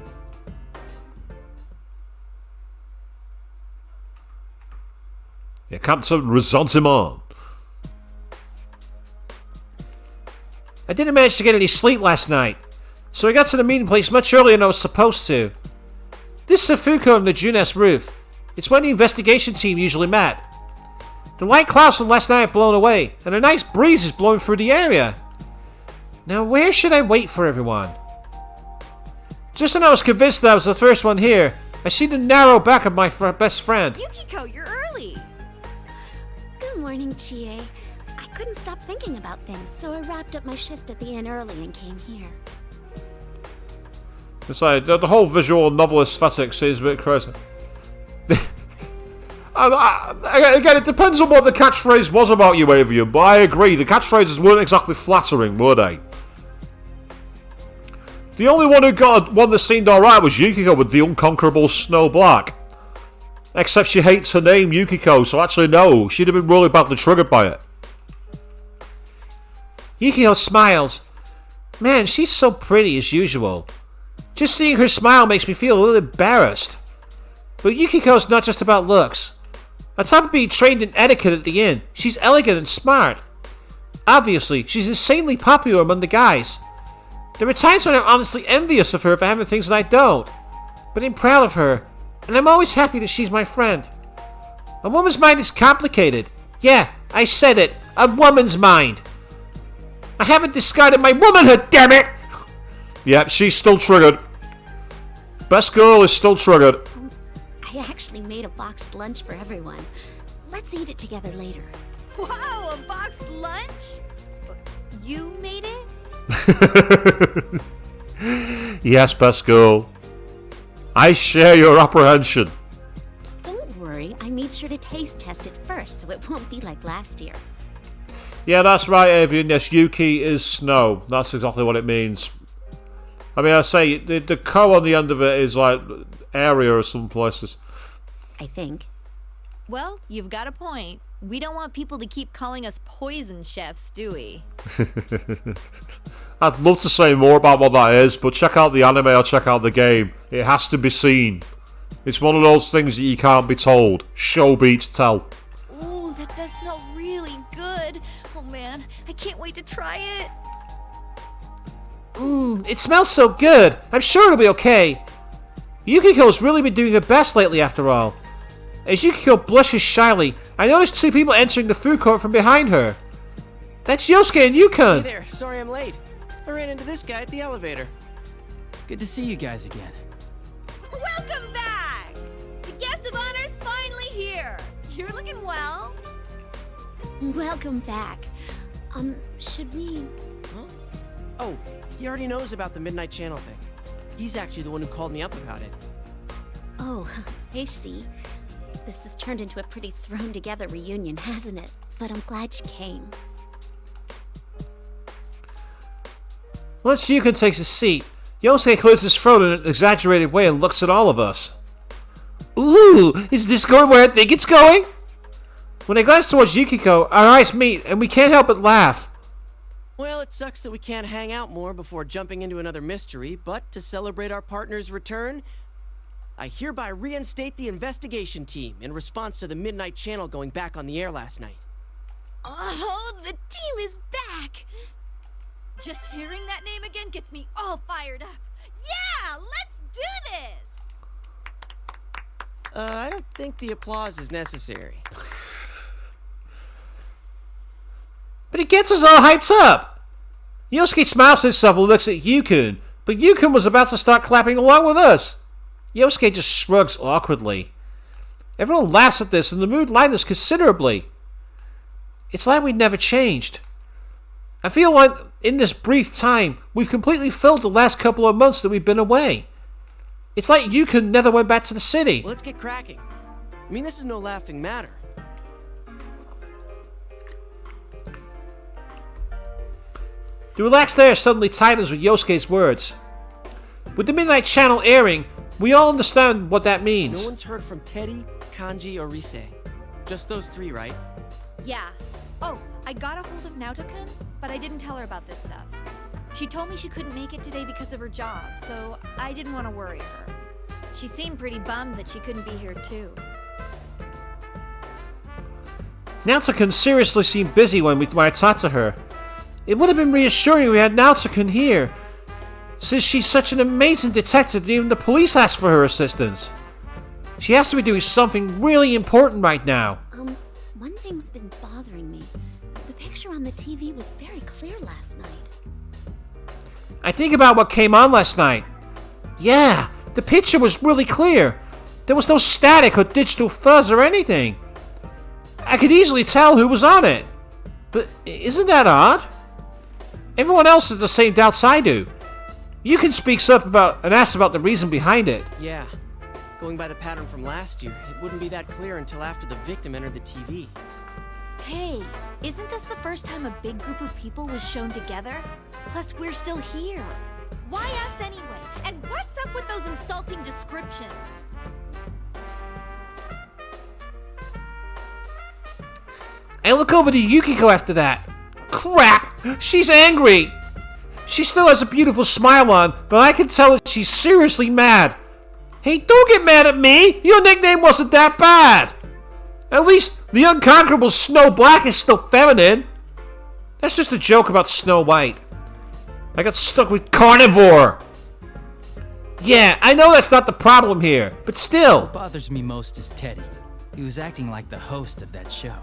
Here comes some ressentiment. I didn't manage to get any sleep last night, so I got to the meeting place much earlier than I was supposed to. This is the food court on the Junes roof. It's when the investigation team usually met. The light clouds from last night have blown away, and a nice breeze is blowing through the area. Now where should I wait for everyone? Just when I was convinced that I was the first one here, I see the narrow back of my best friend. Yukiko, you're early. Good morning, Chie. I couldn't stop thinking about things, so I wrapped up my shift at the inn early and came here. It's like the whole visual novel aesthetic seems a bit crazy. Again, it depends on what the catchphrase was about you, Avian, but I agree, the catchphrases weren't exactly flattering, were they? The only one who won that seemed alright was Yukiko with the unconquerable Snow Black. Except she hates her name, Yukiko, so actually no, she'd have been really badly triggered by it. Yukiko smiles. Man, she's so pretty as usual. Just seeing her smile makes me feel a little embarrassed. But Yukiko's not just about looks. On top of being trained in etiquette at the inn, she's elegant and smart. Obviously, she's insanely popular among the guys. There are times when I'm honestly envious of her for having things that I don't. But I'm proud of her, and I'm always happy that she's my friend. A woman's mind is complicated. Yeah, I said it. A woman's mind. I haven't discarded my womanhood, damn it! Yep, she's still triggered. Best girl is still triggered. I actually made a boxed lunch for everyone. Let's eat it together later. Wow, a boxed lunch? You made it? Yes, best girl. I share your apprehension. Don't worry, I made sure to taste test it first, so it won't be like last year. Yeah, that's right, Avian. Yes, Yuki is snow. That's exactly what it means. I mean, I say, the co on the end of it is like area or some places. I think. Well, you've got a point. We don't want people to keep calling us poison chefs, do we? I'd love to say more about what that is, but check out the anime or check out the game. It has to be seen. It's one of those things that you can't be told. Show beats tell. Ooh, that does smell really good. Oh man, I can't wait to try it. It smells so good. I'm sure it'll be okay. Yukiko's really been doing her best lately after all. As Yukiko blushes shyly, I notice two people entering the food court from behind her. That's Yosuke and Yukon. Hey there, sorry I'm late. I ran into this guy at the elevator. Good to see you guys again. Welcome back! The guest of honor's finally here. You're looking well. Welcome back. Should we... Huh? Oh, he already knows about the Midnight Channel thing. He's actually the one who called me up about it. Oh, I see. This has turned into a pretty thrown-together reunion, hasn't it? But I'm glad you came. Once Yukon takes a seat, Yosuke clears his throat in an exaggerated way and looks at all of us. Ooh, is this going where I think it's going? When I glance towards Yukiko, our eyes meet and we can't help but laugh. Well, it sucks that we can't hang out more before jumping into another mystery, but to celebrate our partner's return, I hereby reinstate the investigation team in response to the Midnight Channel going back on the air last night. Oh, the team is back! Just hearing that name again gets me all fired up. Yeah, let's do this! I don't think the applause is necessary. But it gets us all hyped up. Yosuke smiles to himself and looks at Yukun, but Yukun was about to start clapping along with us. Yosuke just shrugs awkwardly. Everyone laughs at this and the mood lightens considerably. It's like we never changed. I feel like in this brief time, we've completely filled the last couple of months that we've been away. It's like Yukun never went back to the city. Well, let's get cracking. I mean, this is no laughing matter. The relaxed air suddenly tightens with Yosuke's words. With the Midnight Channel airing, we all understand what that means. No one's heard from Teddy, Kanji, or Rise. Just those three, right? Yeah. Oh, I got a hold of Naoto-kun, but I didn't tell her about this stuff. She told me she couldn't make it today because of her job, so I didn't want to worry her. She seemed pretty bummed that she couldn't be here too. Naoto-kun seriously seemed busy when I talked to her. It would have been reassuring if we had Naoto-kun here, since she's such an amazing detective that even the police asked for her assistance. She has to be doing something really important right now. One thing's been bothering me. The picture on the TV was very clear last night. I think about what came on last night. Yeah, the picture was really clear. There was no static or digital fuzz or anything. I could easily tell who was on it. But isn't that odd? Everyone else has the same doubts I do. Yukon speaks up about and asks about the reason behind it. Yeah. Going by the pattern from last year, it wouldn't be that clear until after the victim entered the TV. Hey, isn't this the first time a big group of people was shown together? Plus, we're still here. Why us anyway? And what's up with those insulting descriptions? I look over to Yukiko after that. Crap! She's angry! She still has a beautiful smile on, but I can tell that she's seriously mad. Hey, don't get mad at me! Your nickname wasn't that bad! At least the unconquerable Snow Black is still feminine. That's just a joke about Snow White. I got stuck with Carnivore. Yeah, I know that's not the problem here, but still. What bothers me most is Teddy. He was acting like the host of that show.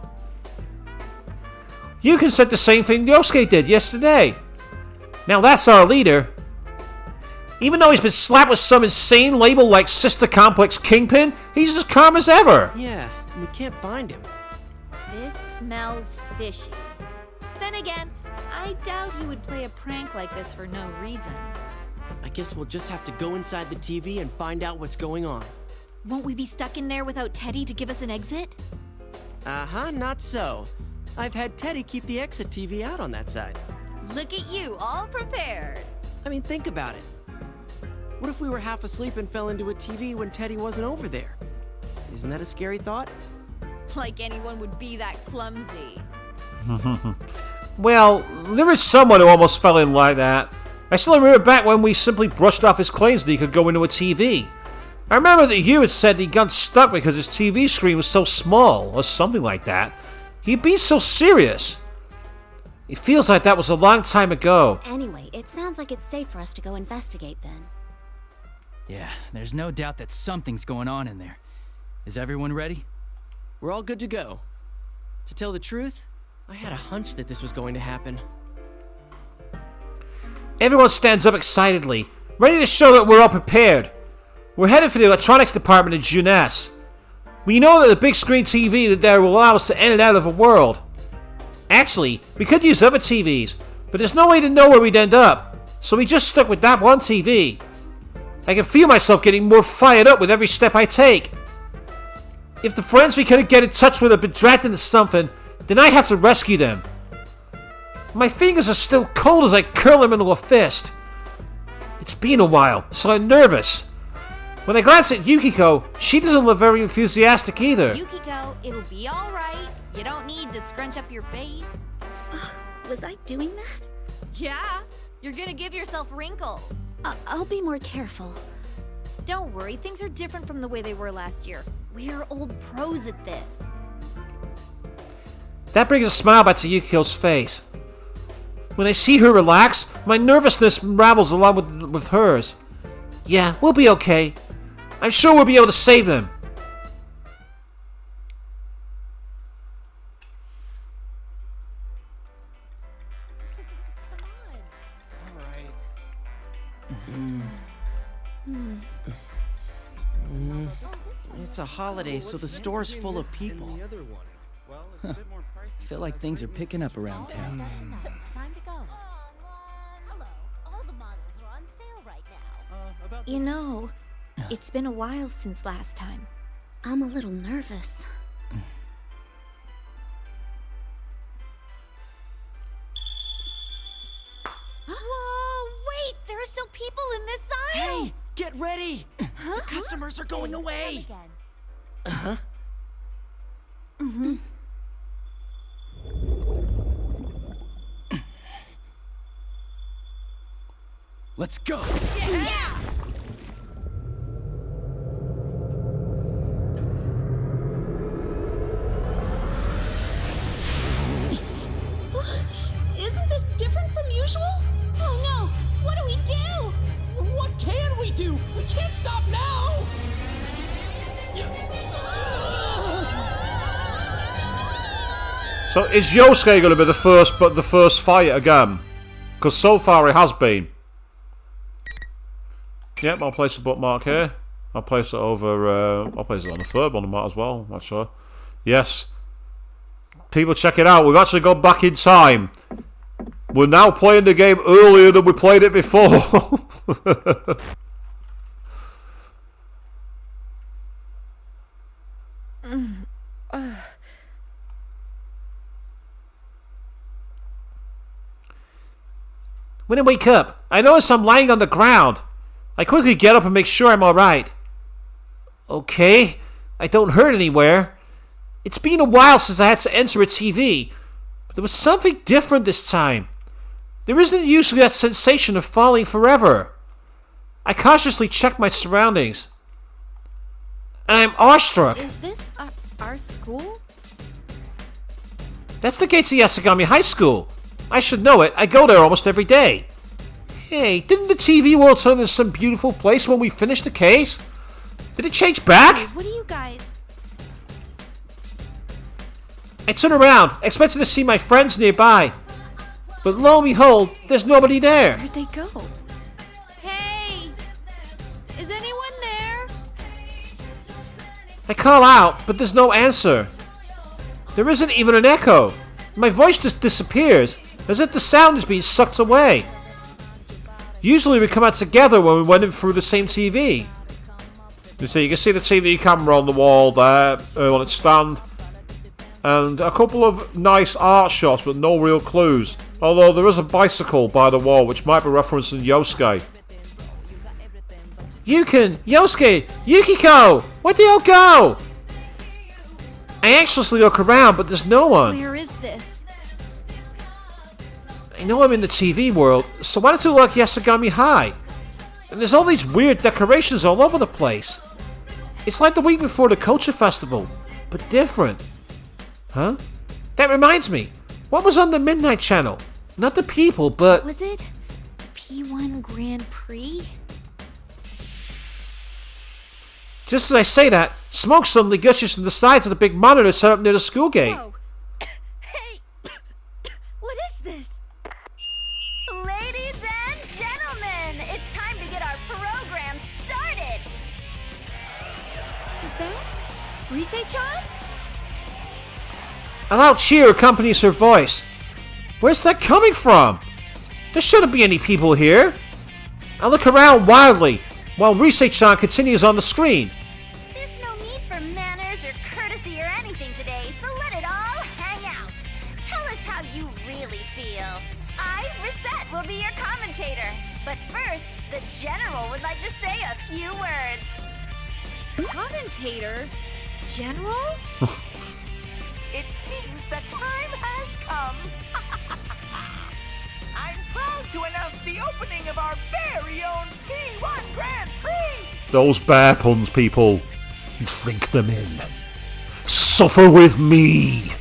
Yukon said the same thing Yosuke did yesterday. Now that's our leader. Even though he's been slapped with some insane label like Sister Complex Kingpin, he's as calm as ever. Yeah, we can't find him. This smells fishy. Then again, I doubt he would play a prank like this for no reason. I guess we'll just have to go inside the TV and find out what's going on. Won't we be stuck in there without Teddy to give us an exit? Uh-huh, not so. I've had Teddy keep the exit TV out on that side. Look at you, all prepared. I mean, think about it. What if we were half asleep and fell into a TV when Teddy wasn't over there? Isn't that a scary thought? Like anyone would be that clumsy. Well, there is someone who almost fell in like that. I still remember back when we simply brushed off his claims that he could go into a TV. I remember that Hugh had said he got stuck because his TV screen was so small, or something like that. He'd be so serious. It feels like that was a long time ago. Anyway, it sounds like it's safe for us to go investigate then. Yeah, there's no doubt that something's going on in there. Is everyone ready? We're all good to go. To tell the truth, I had a hunch that this was going to happen. Everyone stands up excitedly, ready to show that we're all prepared. We're headed for the electronics department in Jeunesse. We know that the big screen TV that there will allow us to in and out of the world. Actually, we could use other TVs, but there's no way to know where we'd end up, so we just stuck with that one TV. I can feel myself getting more fired up with every step I take. If the friends we couldn't get in touch with have been dragged into something, then I have to rescue them. My fingers are still cold as I curl them into a fist. It's been a while, so I'm nervous. When I glance at Yukiko, she doesn't look very enthusiastic either. Yukiko, it'll be alright. You don't need to scrunch up your face. Was I doing that? Yeah, you're gonna give yourself wrinkles. I'll be more careful. Don't worry, things are different from the way they were last year. We're old pros at this. That brings a smile back to Yukiko's face. When I see her relax, my nervousness unravels along with hers. Yeah, we'll be okay. I'm sure we'll be able to save them. It's a holiday, so the store's full of people. I feel like things are picking up around town. It's time to go. Hello. All the models are on sale right now. You know, it's been a while since last time. I'm a little nervous. Whoa, wait! There are still people in this aisle! Hey, get ready! The customers are going away! Again. Let's go! Yeah! Isn't this different from usual? Oh no! What do we do? What can we do? We can't stop now! So is Yosuke going to be the first fight again? Because so far it has been. Yep, I'll place a bookmark here. I'll place it over. I'll place it on the third one, I might as well. Not sure. Yes. People, check it out. We've actually gone back in time. We're now playing the game earlier than we played it before. When I wake up, I notice I'm lying on the ground. I quickly get up and make sure I'm alright. Okay, I don't hurt anywhere. It's been a while since I had to enter a TV, but there was something different this time. There isn't usually that sensation of falling forever. I cautiously check my surroundings, and I'm awestruck. Is this our school? That's the gates of Yasagami High School. I should know it. I go there almost every day. Hey, didn't the TV world turn into some beautiful place when we finished the case? Did it change back? Hey, what are you guys? I turn around, expecting to see my friends nearby. But lo and behold, there's nobody there. Where'd they go? Hey! Is anyone there? I call out, but there's no answer. There isn't even an echo. My voice just disappears, as if the sound is being sucked away. Usually we come out together when we went in through the same TV. You can see the TV camera on the wall there, on its stand. And a couple of nice art shots, but no real clues. Although there is a bicycle by the wall, which might be referencing Yosuke. Yosuke, Yukiko, where'd they all go? I anxiously look around, but there's no one. Where is this? I know I'm in the TV world, so why don't you look Yasagami High? And there's all these weird decorations all over the place. It's like the week before the Culture Festival, but different. Huh? That reminds me. What was on the Midnight Channel? Not the people, but... Was it the P1 Grand Prix? Just as I say that, smoke suddenly gushes from the sides of the big monitor set up near the school gate. Whoa. Hey! What is this? Ladies and gentlemen, it's time to get our program started. Is that Rise-chan? A loud cheer accompanies her voice. Where's that coming from? There shouldn't be any people here. I look around wildly while Rise-chan continues on the screen. There's no need for manners or courtesy or anything today, so let it all hang out. Tell us how you really feel. I, Reset, will be your commentator. But first, the General would like to say a few words. Commentator? General? It seems the time has come. I'm proud to announce the opening of our very own P1 Grand Prix. Those bear puns, people. Drink them in. Suffer with me.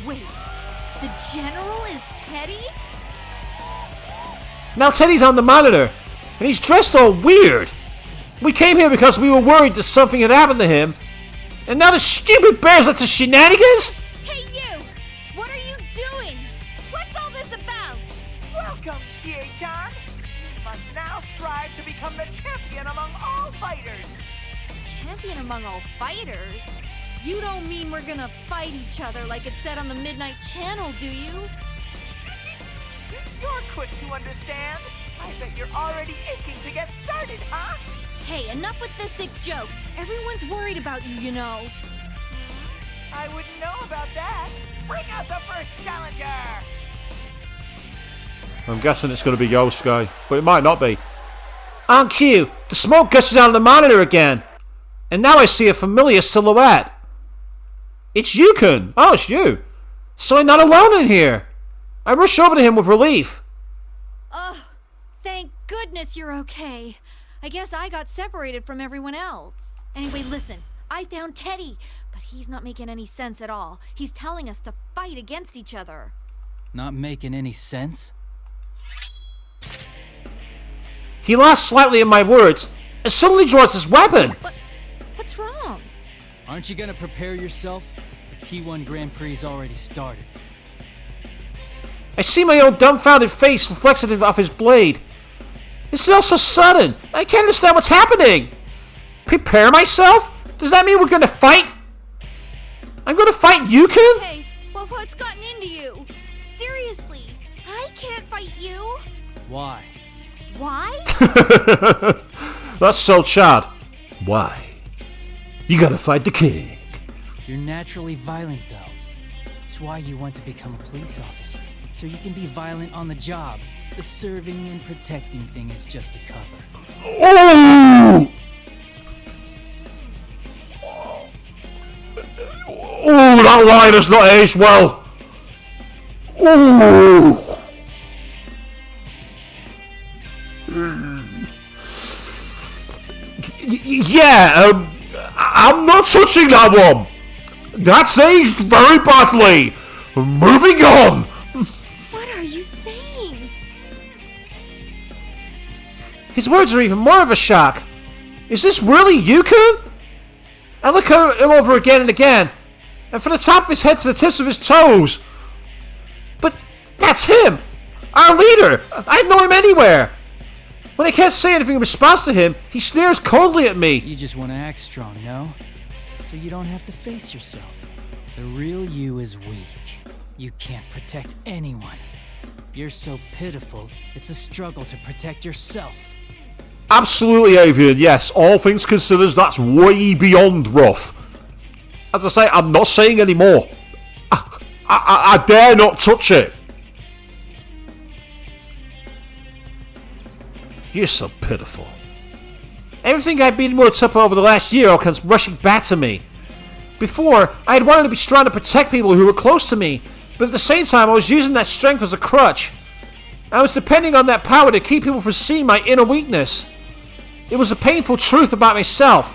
Wait, the General is Teddy? Now Teddy's on the monitor, and he's dressed all weird. We came here because we were worried that something had happened to him, and now the stupid bear's up to shenanigans? Hey you! What are you doing? What's all this about? Welcome, Chie-chan. You must now strive to become the champion among all fighters. champion among all fighters. You don't mean we're gonna fight each other like it said on the Midnight Channel, do you? You're quick to understand. I bet you're already aching to get started, huh? Hey, enough with the sick joke. Everyone's worried about you, you know. I wouldn't know about that. Bring out the first challenger! I'm guessing it's going to be Ghost Guy, but it might not be. On cue, the smoke gushes out of the monitor again. And now I see a familiar silhouette. It's Yukon. Oh, it's you. So I'm not alone in here. I rush over to him with relief. Oh, thank goodness you're okay. I guess I got separated from everyone else. Anyway, listen, I found Teddy, but he's not making any sense at all. He's telling us to fight against each other. Not making any sense? He laughs slightly at my words and suddenly draws his weapon. What's wrong? Aren't you gonna prepare yourself? The P1 Grand Prix's already started. I see my own dumbfounded face reflected off his blade. This is all so sudden. I can't understand what's happening. Prepare myself? Does that mean we're gonna fight? I'm gonna fight Yukon? Hey, well, what's gotten into you? Seriously, I can't fight you. Why? Why? That's so Chad. Why? You gotta fight the king. You're naturally violent, though. It's why you want to become a police officer. So you can be violent on the job. The serving and protecting thing is just a cover. Oh! Oh, that line has not aged well. Oh! Yeah, I'm not touching that one. That's aged very badly. Moving on. What are you saying? His words are even more of a shock. Is this really Yukon? I look at him over again and again, and from the top of his head to the tips of his toes. But that's him! Our leader! I'd know him anywhere! When I can't say anything in response to him, he sneers coldly at me. You just want to act strong, no? So you don't have to face yourself. The real you is weak. You can't protect anyone. You're so pitiful, it's a struggle to protect yourself. Absolutely, Avian. Yes, all things considered, that's way beyond rough. As I say, I'm not saying any more. I dare not touch it. You're so pitiful. Everything I've been worked up over the last year all comes rushing back to me. Before, I had wanted to be strong to protect people who were close to me, but at the same time I was using that strength as a crutch. I was depending on that power to keep people from seeing my inner weakness. It was a painful truth about myself,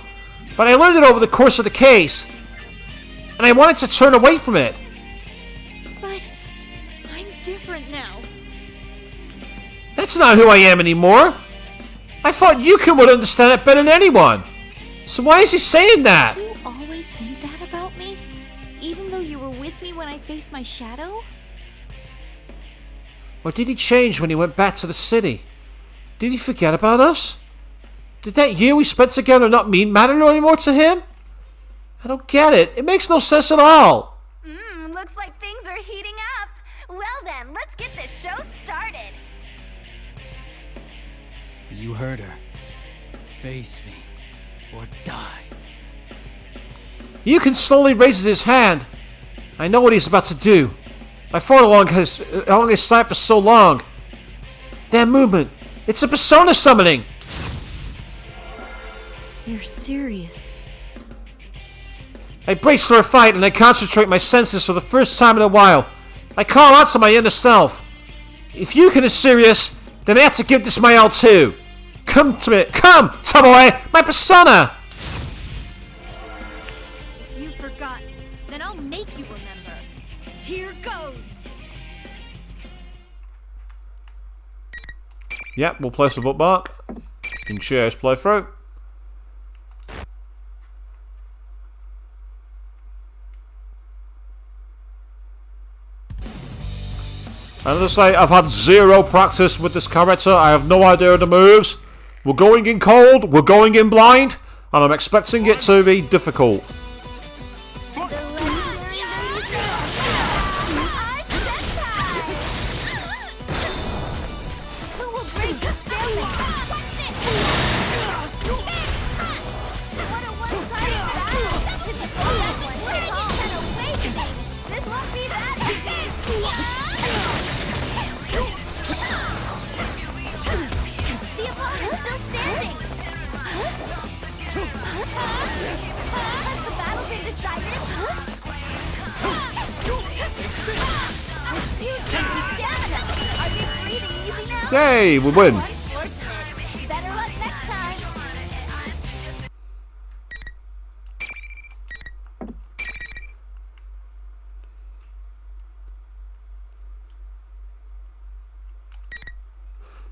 but I learned it over the course of the case, and I wanted to turn away from it. But I'm different now. That's not who I am anymore. I thought Yukon would understand it better than anyone. So why is he saying that? You always think that about me? Even though you were with me when I faced my shadow? Or did he change when he went back to the city? Did he forget about us? Did that year we spent together not mean matter anymore to him? I don't get it. It makes no sense at all. Looks like things are heating up. Well then, let's get this show started. You heard her. Face me, or die. Yukon slowly raises his hand. I know what he's about to do. I fought along his side for so long. That movement. It's a persona summoning. You're serious. I brace for a fight and I concentrate my senses for the first time in a while. I call out to my inner self. If Yukon is serious, then I have to give this my all too. Come to me. Come, Tomoe, my persona. If you forgot, then I'll make you remember. Here goes. Yep, we'll place the bookmark. In Cheers playthrough. And as I say, I've had zero practice with this character. I have no idea of the moves. We're going in cold. We're going in blind. and I'm expecting it to be difficult. Yay, we win. Better luck next time.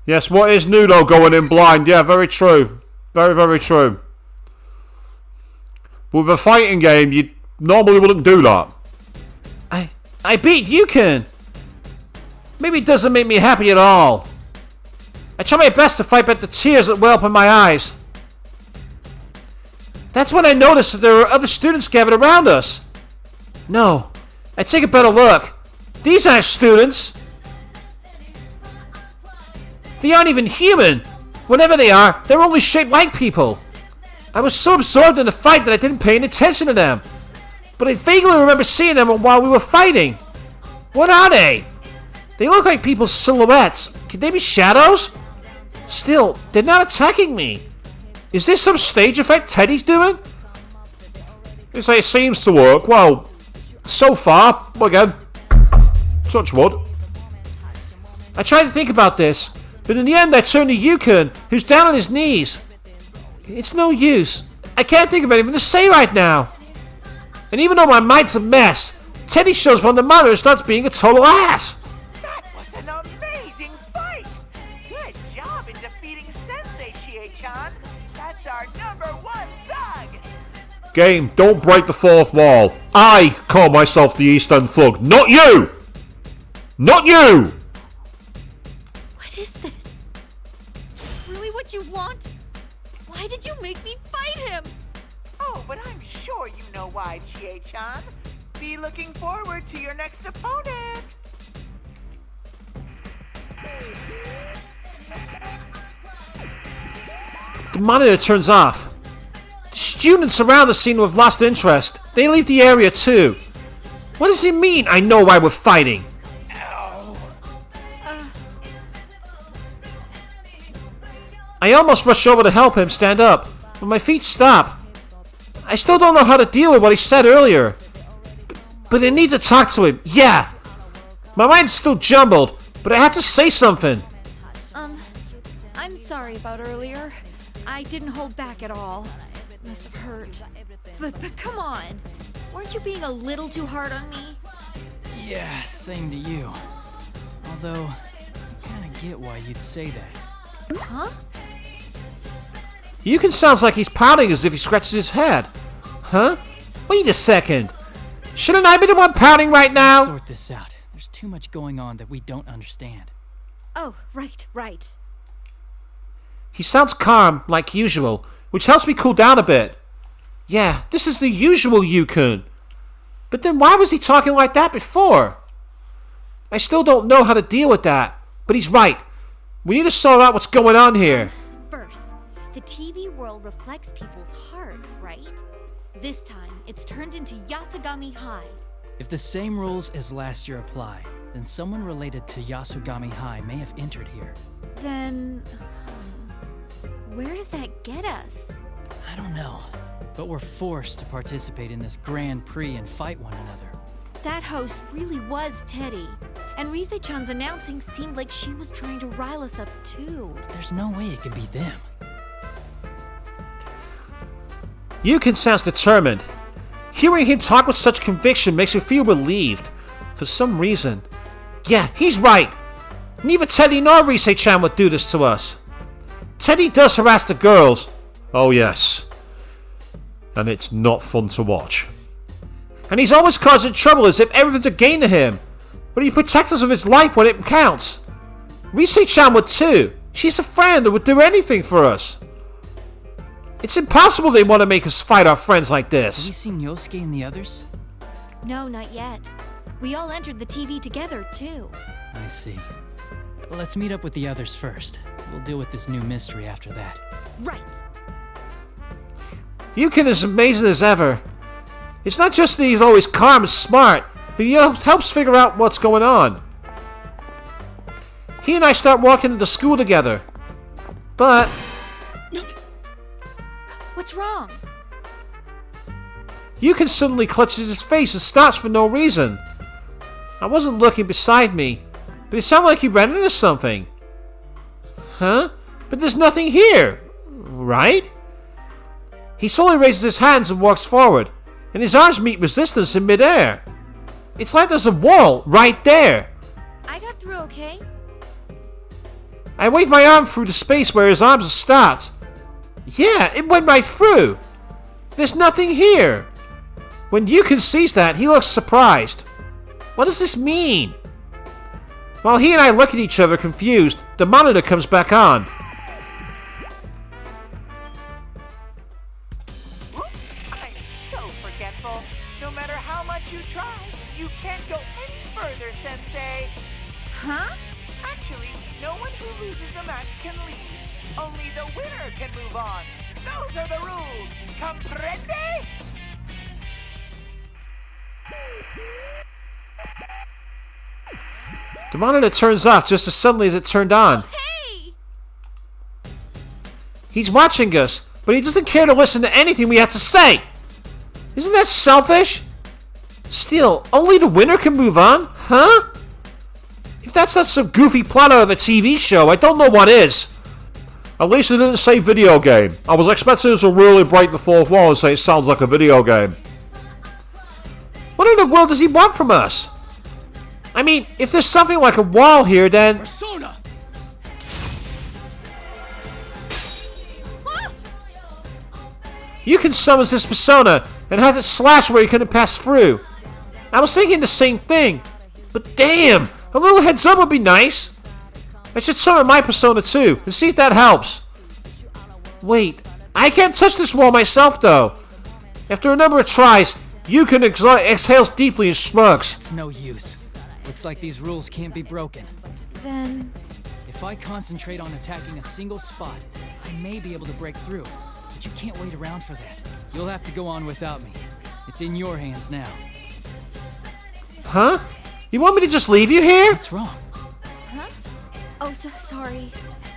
Yes, what is new though, going in blind? Yeah, very true. Very, very true. With a fighting game, you normally wouldn't do that. I beat Yukon. Maybe it doesn't make me happy at all. I try my best to fight back the tears that well up in my eyes. That's when I noticed that there were other students gathered around us. No, I take a better look. These aren't students. They aren't even human. Whatever they are, they're only shaped like people. I was so absorbed in the fight that I didn't pay any attention to them. But I vaguely remember seeing them while we were fighting. What are they? They look like people's silhouettes. Could they be shadows? Still, they're not attacking me. Is this some stage effect Teddy's doing? It seems to work. Well, so far, again, touch wood. I tried to think about this, but in the end I turned to Yukon, who's down on his knees. It's no use. I can't think of anything to say right now. And even though my mind's a mess, Teddy shows up on the monitor and starts being a total ass. That was an amazing fight! Good job in defeating Sensei, Chie-chan. That's our #1 thug! Game, don't break the fourth wall. I call myself the East End Thug, not you! Not you! What is this? Really what you want? Why did you make me fight him? Oh, but I'm sure you know why, Chie-chan. Be looking forward to your next opponent. The monitor turns off. The students around us seem to have lost interest. They leave the area too. What does it mean, I know why we're fighting? I almost rush over to help him stand up, but my feet stop. I still don't know how to deal with what he said earlier. But I need to talk to him, yeah! My mind's still jumbled, but I have to say something. I'm sorry about earlier. I didn't hold back at all. Must have hurt. But come on. Weren't you being a little too hard on me? Yeah, same to you. Although, I kinda get why you'd say that. Huh? Yukon sounds like he's pouting as if he scratches his head. Huh? Wait a second. Shouldn't I be the one pouting right now? Sort this out. There's too much going on that we don't understand. Oh, right. He sounds calm, like usual, which helps me cool down a bit. Yeah, this is the usual Yukon. But then why was he talking like that before? I still don't know how to deal with that, but he's right. We need to sort out what's going on here. First, the TV world reflects people's hearts, right? This time, it's turned into Yasugami High. If the same rules as last year apply, then someone related to Yasugami High may have entered here. Then... where does that get us? I don't know, but we're forced to participate in this Grand Prix and fight one another. That host really was Teddy. And Rise-chan's announcing seemed like she was trying to rile us up too. There's no way it could be them. Yukon sounds determined. Hearing him talk with such conviction makes me feel relieved. For some reason. Yeah, he's right. Neither Teddy nor Rise-chan would do this to us. Teddy does harass the girls. Oh yes. And it's not fun to watch. And he's always causing trouble as if everything's a gain to him. But he protects us with his life when it counts. Rise-chan would too. She's a friend that would do anything for us. It's impossible they want to make us fight our friends like Have this. you seen Yosuke and the others? No, not yet. We all entered the TV together, too. I see. Let's meet up with the others first. We'll deal with this new mystery after that. Right. Yukon is amazing as ever. It's not just that he's always calm and smart, but he helps figure out what's going on. He and I start walking into school together. But What's wrong? Yukon suddenly clutches his face and stops for no reason. I wasn't looking beside me, but it sounded like he ran into something. Huh? But there's nothing here, right? He slowly raises his hands and walks forward, and his arms meet resistance in midair. It's like there's a wall right there. I got through okay. I wave my arm through the space where his arms are stopped. Yeah, it went right through. There's nothing here. When Yukon sees that, he looks surprised. What does this mean? While he and I look at each other confused, the monitor comes back on. I'm so forgetful. No matter how much you try, you can't go any further, Sensei. Huh? Actually, no one who loses a match can leave. Only the winner can move on. Those are the rules. Comprende? The monitor turns off just as suddenly as it turned on. Hey! He's watching us, but he doesn't care to listen to anything we have to say. Isn't that selfish? Still, only the winner can move on? Huh? If that's not some goofy plot out of a TV show, I don't know what is. At least it didn't say video game. I was expecting it to really break the fourth wall and say it sounds like a video game. What in the world does he want from us? I mean, if there's something like a wall here, then... Persona! Yukon summons this persona and has it slash where he couldn't pass through. I was thinking the same thing. But damn, a little heads up would be nice. I should summon my persona too, and see if that helps. Wait, I can't touch this wall myself though. After a number of tries, Yukon exhales deeply and shrugs. It's no use. Looks like these rules can't be broken. Then... If I concentrate on attacking a single spot, I may be able to break through. But you can't wait around for that. You'll have to go on without me. It's in your hands now. Huh? You want me to just leave you here? What's wrong? Huh? Oh, so sorry.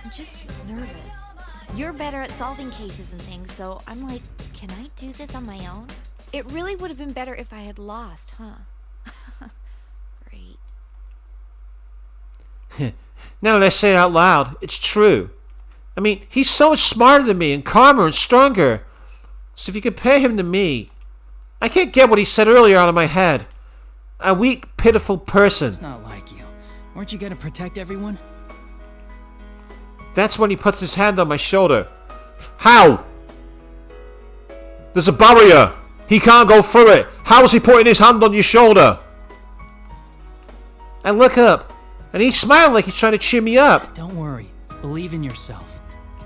I'm just nervous. You're better at solving cases and things, so I'm like, can I do this on my own? It really would have been better if I had lost, huh? Great. Now that I say it out loud, it's true. I mean, he's so much smarter than me and calmer and stronger. So if you compare him to me, I can't get what he said earlier out of my head. A weak, pitiful person. It's not like you. Weren't you gonna protect everyone? That's when he puts his hand on my shoulder. How? There's a barrier. He can't go through it. How is he putting his hand on your shoulder? I look up, and he's smiling like he's trying to cheer me up. Don't worry. Believe in yourself.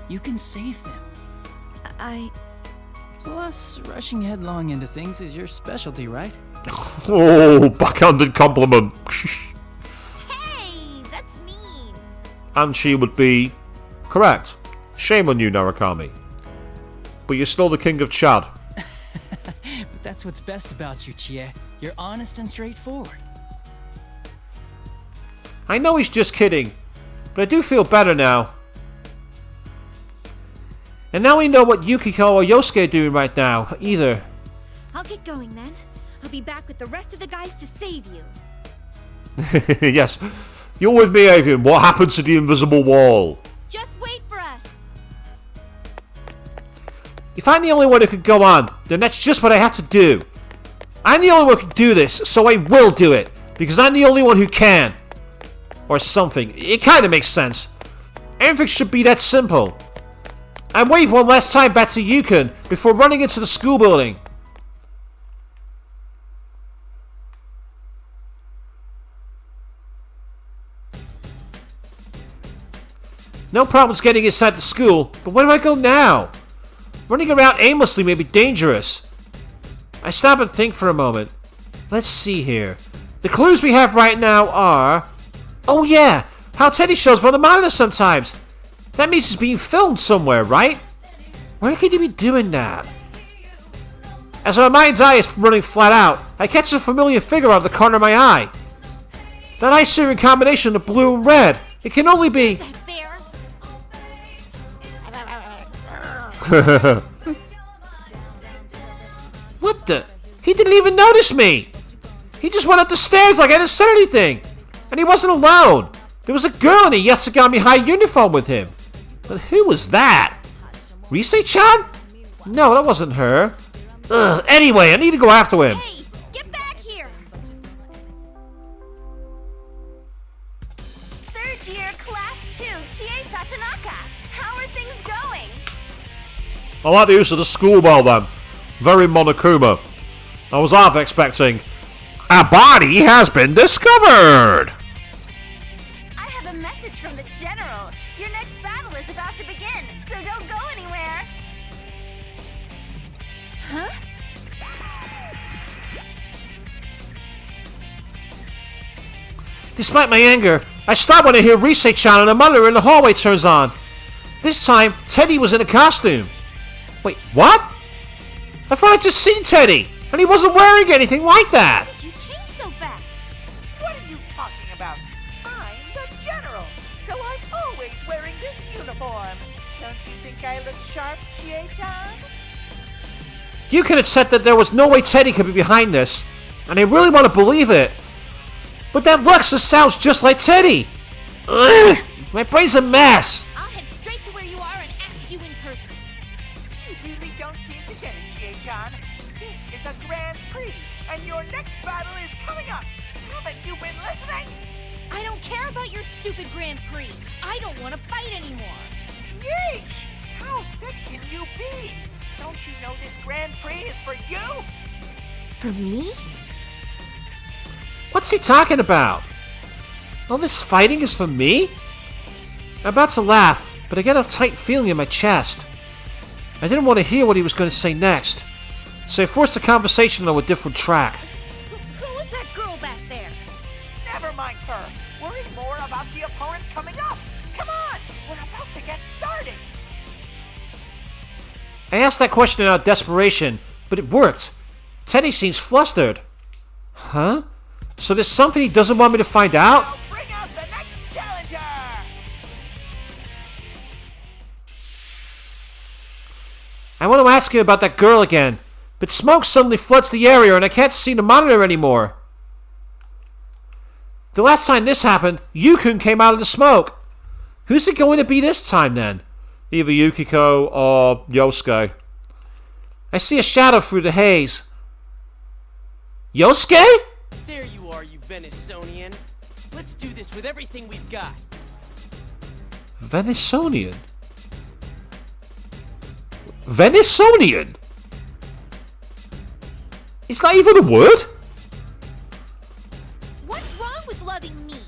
You can save them. Plus, rushing headlong into things is your specialty, right? Oh, backhanded compliment. Hey, that's mean. And she would be correct. Shame on you, Narukami. But you're still the king of Chad. But that's what's best about you, Chie. You're honest and straightforward. I know he's just kidding, but I do feel better now. And now we know what Yukiko or Yosuke are doing right now, either. I'll get going then. I'll be back with the rest of the guys to save you. Yes. You're with me, Avian. What happened to the invisible wall? Just wait for us. If I'm the only one who could go on, then that's just what I have to do. I'm the only one who can do this, so I will do it. Because I'm the only one who can. Or something. It kind of makes sense. Everything should be that simple. I wave one last time back to Yukon before running into the school building. No problems getting inside the school, but where do I go now? Running around aimlessly may be dangerous. I stop and think for a moment. Let's see here. The clues we have right now are... Oh yeah, how Teddy shows on the monitor sometimes. That means he's being filmed somewhere, right? Where could he be doing that? As my mind's eye is running flat out, I catch a familiar figure out of the corner of my eye. That eye searing combination of blue and red. It can only be... That bear. What the? He didn't even notice me! He just went up the stairs like I didn't say anything! And he wasn't alone! There was a girl in a Yasugami High uniform with him! But who was that? Rise-chan? No, that wasn't her. Ugh, anyway, I need to go after him. Hey, get back here! Third year, class 2, Chie Satanaka. How are things going? I like the use of the school bell then. Very Monokuma. I was half expecting, a body has been discovered! I have a message from the General. Your next battle is about to begin, so don't go anywhere. Huh? Despite my anger, I stop when I hear Rise-chan and a monitor in the hallway turns on. This time, Teddy was in a costume. Wait, what? I thought I'd just seen Teddy, and he wasn't wearing anything like that. How did you change so fast? What are you talking about? I'm the General, so I'm always wearing this uniform. Don't you think I look sharp, Chie-chan? You could have said that there was no way Teddy could be behind this, and I really want to believe it. But that looks and sounds just like Teddy. Ugh, my brain's a mess. I'll head straight to where you are and ask you in person. You really don't seem to get it, Chie-chan. This is a Grand Prix, and your next battle is coming up. Haven't you been listening? I don't care about your stupid Grand Prix. I don't want to fight anymore. Yeesh! How thick can you be? Don't you know this Grand Prix is for you? For me? What's he talking about? All this fighting is for me? I'm about to laugh, but I get a tight feeling in my chest. I didn't want to hear what he was going to say next, so I forced the conversation on a different track. Who was that girl back there? Never mind her. Worry more about the opponent coming up. Come on, we're about to get started. I asked that question out of desperation, but it worked. Teddy seems flustered. Huh? So there's something he doesn't want me to find out? Now bring out the next challenger! I want to ask him about that girl again, but smoke suddenly floods the area and I can't see the monitor anymore. The last time this happened, Yukon came out of the smoke. Who's it going to be this time then? Either Yukiko or Yosuke. I see a shadow through the haze. Yosuke? There you are, you Venisonian. Let's do this with everything we've got. Venisonian? Venisonian? Is that even a word? What's wrong with loving meat?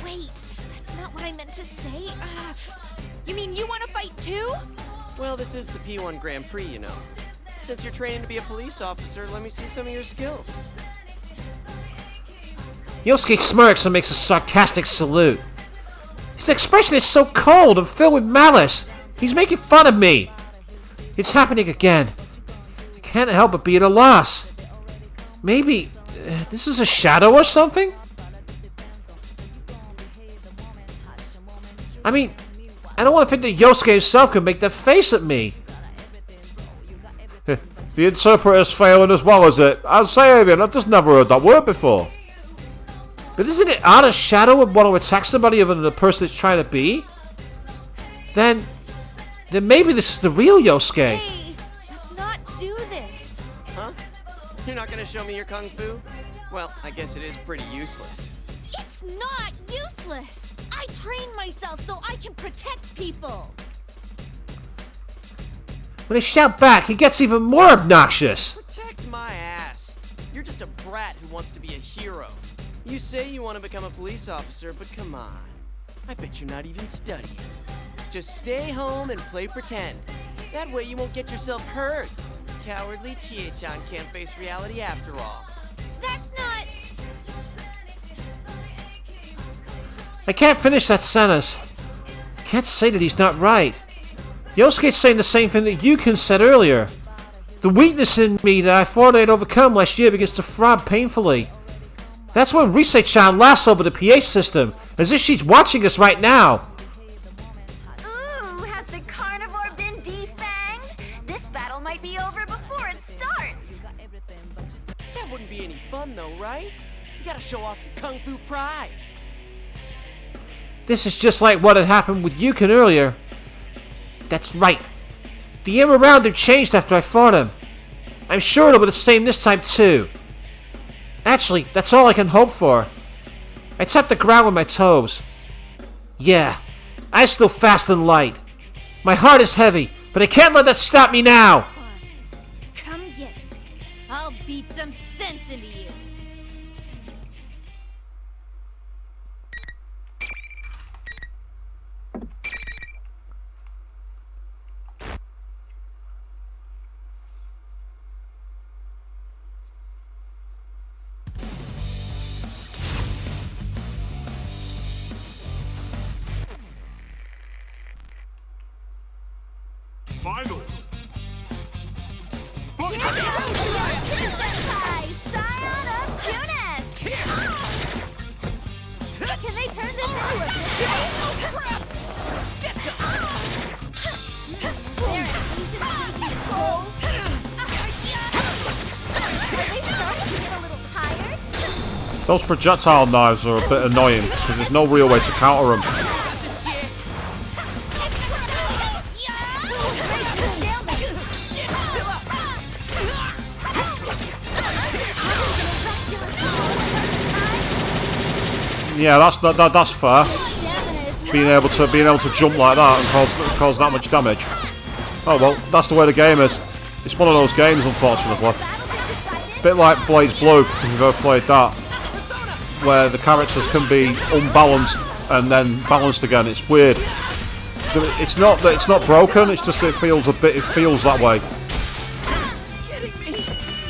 Wait, that's not what I meant to say. You mean you want to fight too? Well, this is the P1 Grand Prix, you know. Since you're training to be a police officer, let me see some of your skills. Yosuke smirks and makes a sarcastic salute. His expression is so cold and filled with malice. He's making fun of me. It's happening again. I can't help but be at a loss. Maybe this is a shadow or something? I mean, I don't want to think that Yosuke himself could make that face at me. The interpreter's failing as well, is it? I'll say again, I've just never heard that word before. But isn't it odd a shadow would want to attack somebody other than the person it's trying to be? Then maybe this is the real Yosuke. Hey, let's not do this. Huh? You're not gonna show me your kung fu? Well, I guess it is pretty useless. It's not useless. I train myself so I can protect people. When I shout back, he gets even more obnoxious. Protect my ass. You're just a brat who wants to be a hero. You say you want to become a police officer, but come on. I bet you're not even studying. Just stay home and play pretend. That way you won't get yourself hurt. Cowardly Chie-chan can't face reality after all. That's not... I can't finish that sentence. I can't say that he's not right. Yosuke's saying the same thing that Yukon said earlier. The weakness in me that I thought I'd overcome last year begins to throb painfully. That's when Rise-chan laughs over the PA system, as if she's watching us right now. Ooh, has the carnivore been defanged? This battle might be over before it starts. That wouldn't be any fun though, right? You gotta show off your kung fu pride. This is just like what had happened with Yukon earlier. That's right. The air around him changed after I fought him. I'm sure it'll be the same this time too. Actually, that's all I can hope for. I tapped the ground with my toes. Yeah, I'm still fast and light. My heart is heavy, but I can't let that stop me now. Come get me. I'll beat some sense into you. Finals. Can they turn this into a display? Their Asian baby troll. Are they starting to get a little tired? Those projectile knives are a bit annoying because there's no real way to counter them. Yeah, that's fair. Being able to jump like that and cause that much damage. Oh well, that's the way the game is. It's one of those games, unfortunately. Bit like Blaze Blue, if you've ever played that, where the characters can be unbalanced and then balanced again. It's weird. It's not that it's not broken. It's just it feels that way.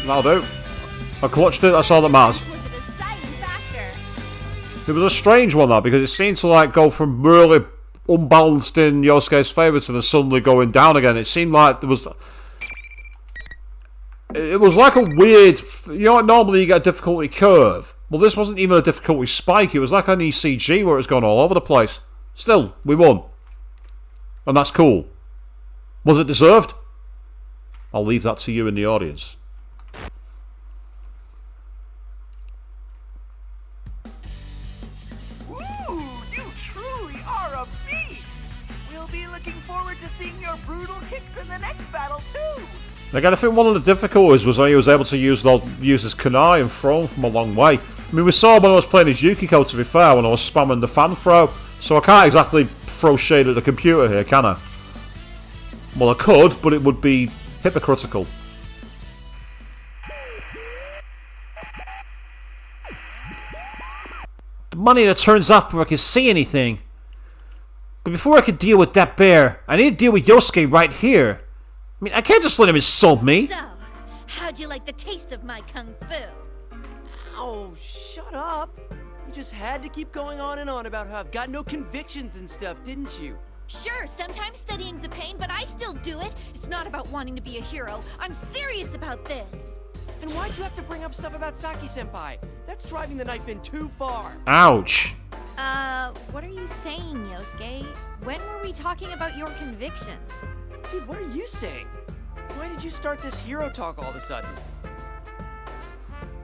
That'll do. I clutched it. That's all that matters. It was a strange one, that, because it seemed to like go from really unbalanced in Yosuke's favour to then suddenly going down again. It seemed like there was... It was like a weird... You know, normally you get a difficulty curve. Well, this wasn't even a difficulty spike. It was like an ECG where it was going all over the place. Still, we won. And that's cool. Was it deserved? I'll leave that to you in the audience. In the next battle too. Again, I think one of the difficulties was when he was able to use his kunai and throw him from a long way. I mean, we saw when I was playing as Yukiko, to be fair, when I was spamming the fan throw, so I can't exactly throw shade at the computer here, can I? Well, I could, but it would be hypocritical. The money that turns up before I can see anything. But before I can deal with that bear, I need to deal with Yosuke right here. I mean, I can't just let him insult me. So, how'd you like the taste of my kung fu? Oh, shut up. You just had to keep going on and on about how I've got no convictions and stuff, didn't you? Sure, sometimes studying's a pain, but I still do it. It's not about wanting to be a hero. I'm serious about this. And why'd you have to bring up stuff about Saki-senpai? That's driving the knife in too far. Ouch. What are you saying, Yosuke? When were we talking about your convictions? Dude, what are you saying? Why did you start this hero talk all of a sudden?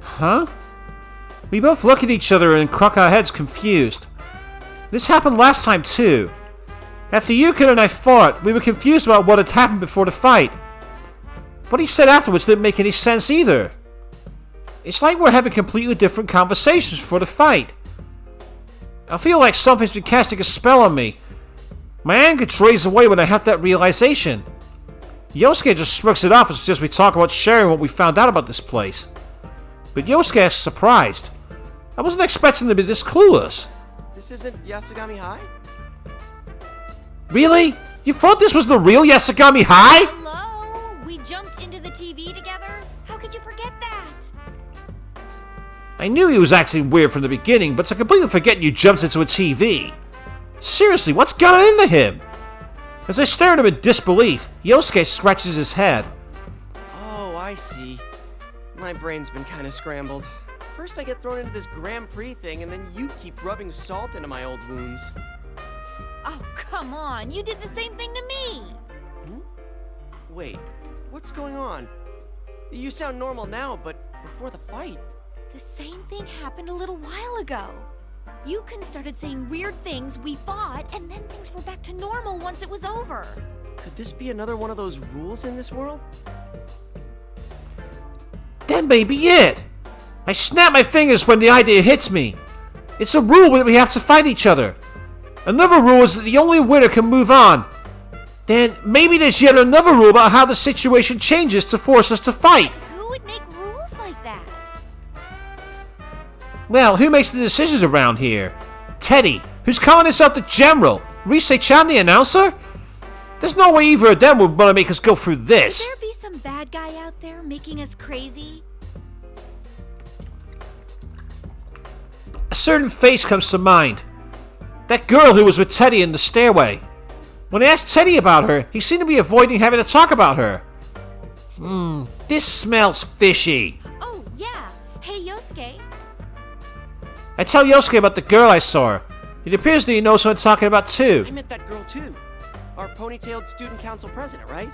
Huh? We both look at each other and crack our heads confused. This happened last time too. After Yukon and I fought, we were confused about what had happened before the fight. What he said afterwards didn't make any sense either. It's like we're having completely different conversations before the fight. I feel like something's been casting a spell on me. My anger drays away when I have that realization. Yosuke just shrugs it off and suggests we talk about sharing what we found out about this place. But Yosuke is surprised. I wasn't expecting to be this clueless. This isn't Yasugami High? Really? You thought this was the real Yasagami High? Hello? We jumped into the TV together? How could you forget that? I knew he was acting weird from the beginning, but to completely forget you jumped into a TV. Seriously, what's gotten into him? As I stare at him in disbelief, Yosuke scratches his head. Oh, I see. My brain's been kind of scrambled. First I get thrown into this Grand Prix thing, and then you keep rubbing salt into my old wounds. Oh, come on. You did the same thing to me. Wait, what's going on? You sound normal now, but before the fight... The same thing happened a little while ago. Yukon started saying weird things, we fought, and then things were back to normal once it was over. Could this be another one of those rules in this world? That may be it. I snap my fingers when the idea hits me. It's a rule that we have to fight each other. Another rule is that the only winner can move on. Then maybe there's yet another rule about how the situation changes to force us to fight. Who would make rules like that? Well, who makes the decisions around here? Teddy, who's calling himself the General. Rise-chan, the announcer? There's no way either of them would want to make us go through this. Could there be some bad guy out there making us crazy? A certain face comes to mind. That girl who was with Teddy in the stairway. When I asked Teddy about her, he seemed to be avoiding having to talk about her. This smells fishy. Oh, yeah. Hey, Yosuke. I tell Yosuke about the girl I saw. It appears that he knows who I'm talking about too. I met that girl too. Our ponytailed student council president, right?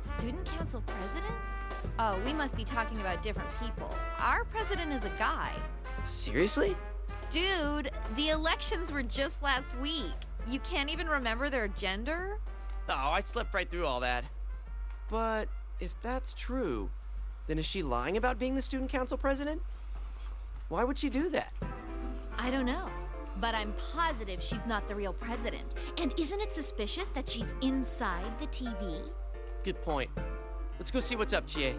Student council president? Oh, we must be talking about different people. Our president is a guy. Seriously? Dude, the elections were just last week. You can't even remember their gender? Oh, I slept right through all that. But if that's true, then is she lying about being the student council president? Why would she do that? I don't know. But I'm positive she's not the real president. And isn't it suspicious that she's inside the TV? Good point. Let's go see what's up, Chie.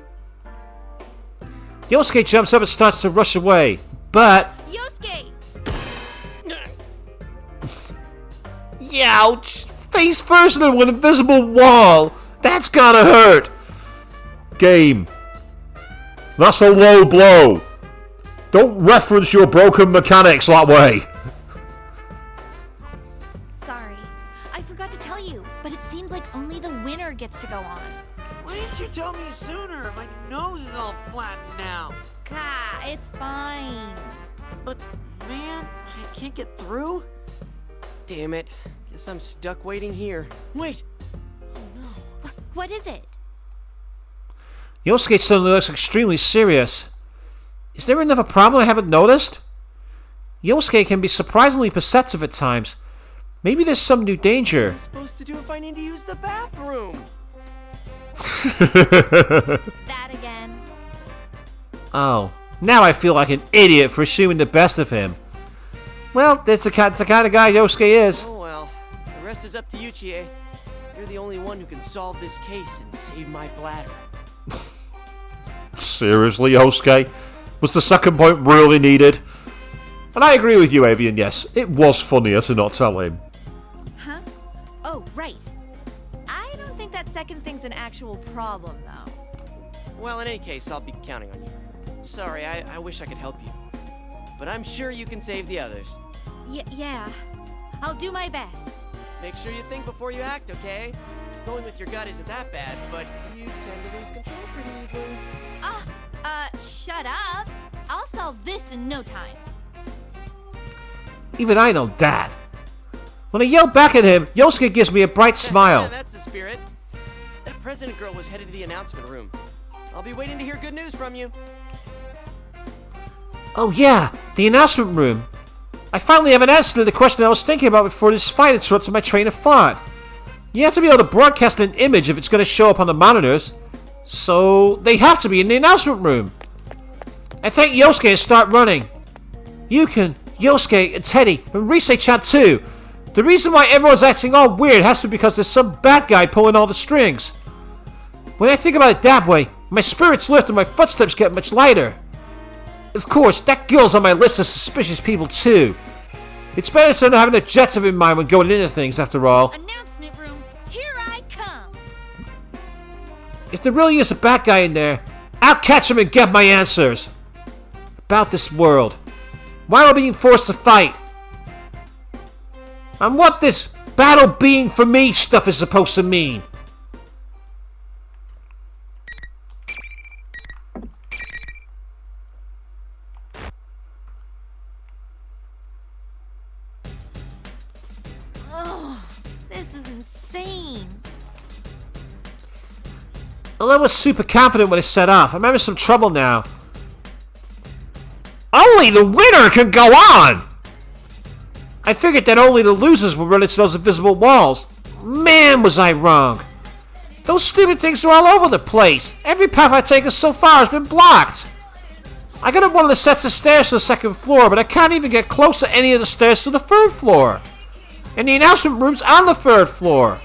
Yosuke jumps up and starts to rush away, but... Yosuke! Youch! Face first into an invisible wall! That's gotta hurt! Game. That's a low blow. Don't reference your broken mechanics that way. Sorry. I forgot to tell you, but it seems like only the winner gets to go on. Why didn't you tell me sooner? My nose is all flattened now. Gah, it's fine. But, man, I can't get through. Damn it. Guess I'm stuck waiting here. Wait! Oh no. What is it? Yosuke suddenly looks extremely serious. Is there another problem I haven't noticed? Yosuke can be surprisingly perceptive at times. Maybe there's some new danger. What am I supposed to do if I need to use the bathroom? That again. Oh, now I feel like an idiot for assuming the best of him. Well, that's the kind of guy Yosuke is. Oh well, the rest is up to you, Chie. You're the only one who can solve this case and save my bladder. Seriously, Yosuke? Was the second point really needed? And I agree with you, Avian, yes. It was funnier to not tell him. Huh? Oh, right. I don't think that second thing's an actual problem, though. Well, in any case, I'll be counting on you. Sorry, I wish I could help you. But I'm sure you can save the others. Yeah. I'll do my best. Make sure you think before you act, okay? Going with your gut isn't that bad, but you tend to lose control pretty easily. Shut up. I'll solve this in no time. Even I know that. When I yell back at him, Yosuke gives me a bright smile. That's the spirit. That president girl was headed to the announcement room. I'll be waiting to hear good news from you. Oh yeah, the announcement room. I finally have an answer to the question I was thinking about before this fight interrupted my train of thought. You have to be able to broadcast an image if it's going to show up on the monitors. So, they have to be in the announcement room. I thank Yosuke and start running. Yukon, Yosuke, and Teddy, and Rise-chan too. The reason why everyone's acting all weird has to be because there's some bad guy pulling all the strings. When I think about it that way, my spirits lift and my footsteps get much lighter. Of course, that girl's on my list of suspicious people too. It's better than having a jet in mind when going into things, after all. Announcement room, here If there really is a bad guy in there, I'll catch him and get my answers. About this world. Why am I being forced to fight? And what this battle being for me stuff is supposed to mean. Oh, this is insane. Well, I was super confident when it set off. I'm having some trouble now. Only the winner can go on! I figured that only the losers would run into those invisible walls. Man, was I wrong. Those stupid things are all over the place. Every path I've taken so far has been blocked. I got up one of the sets of stairs to the second floor, but I can't even get close to any of the stairs to the third floor. And the announcement room's on the third floor.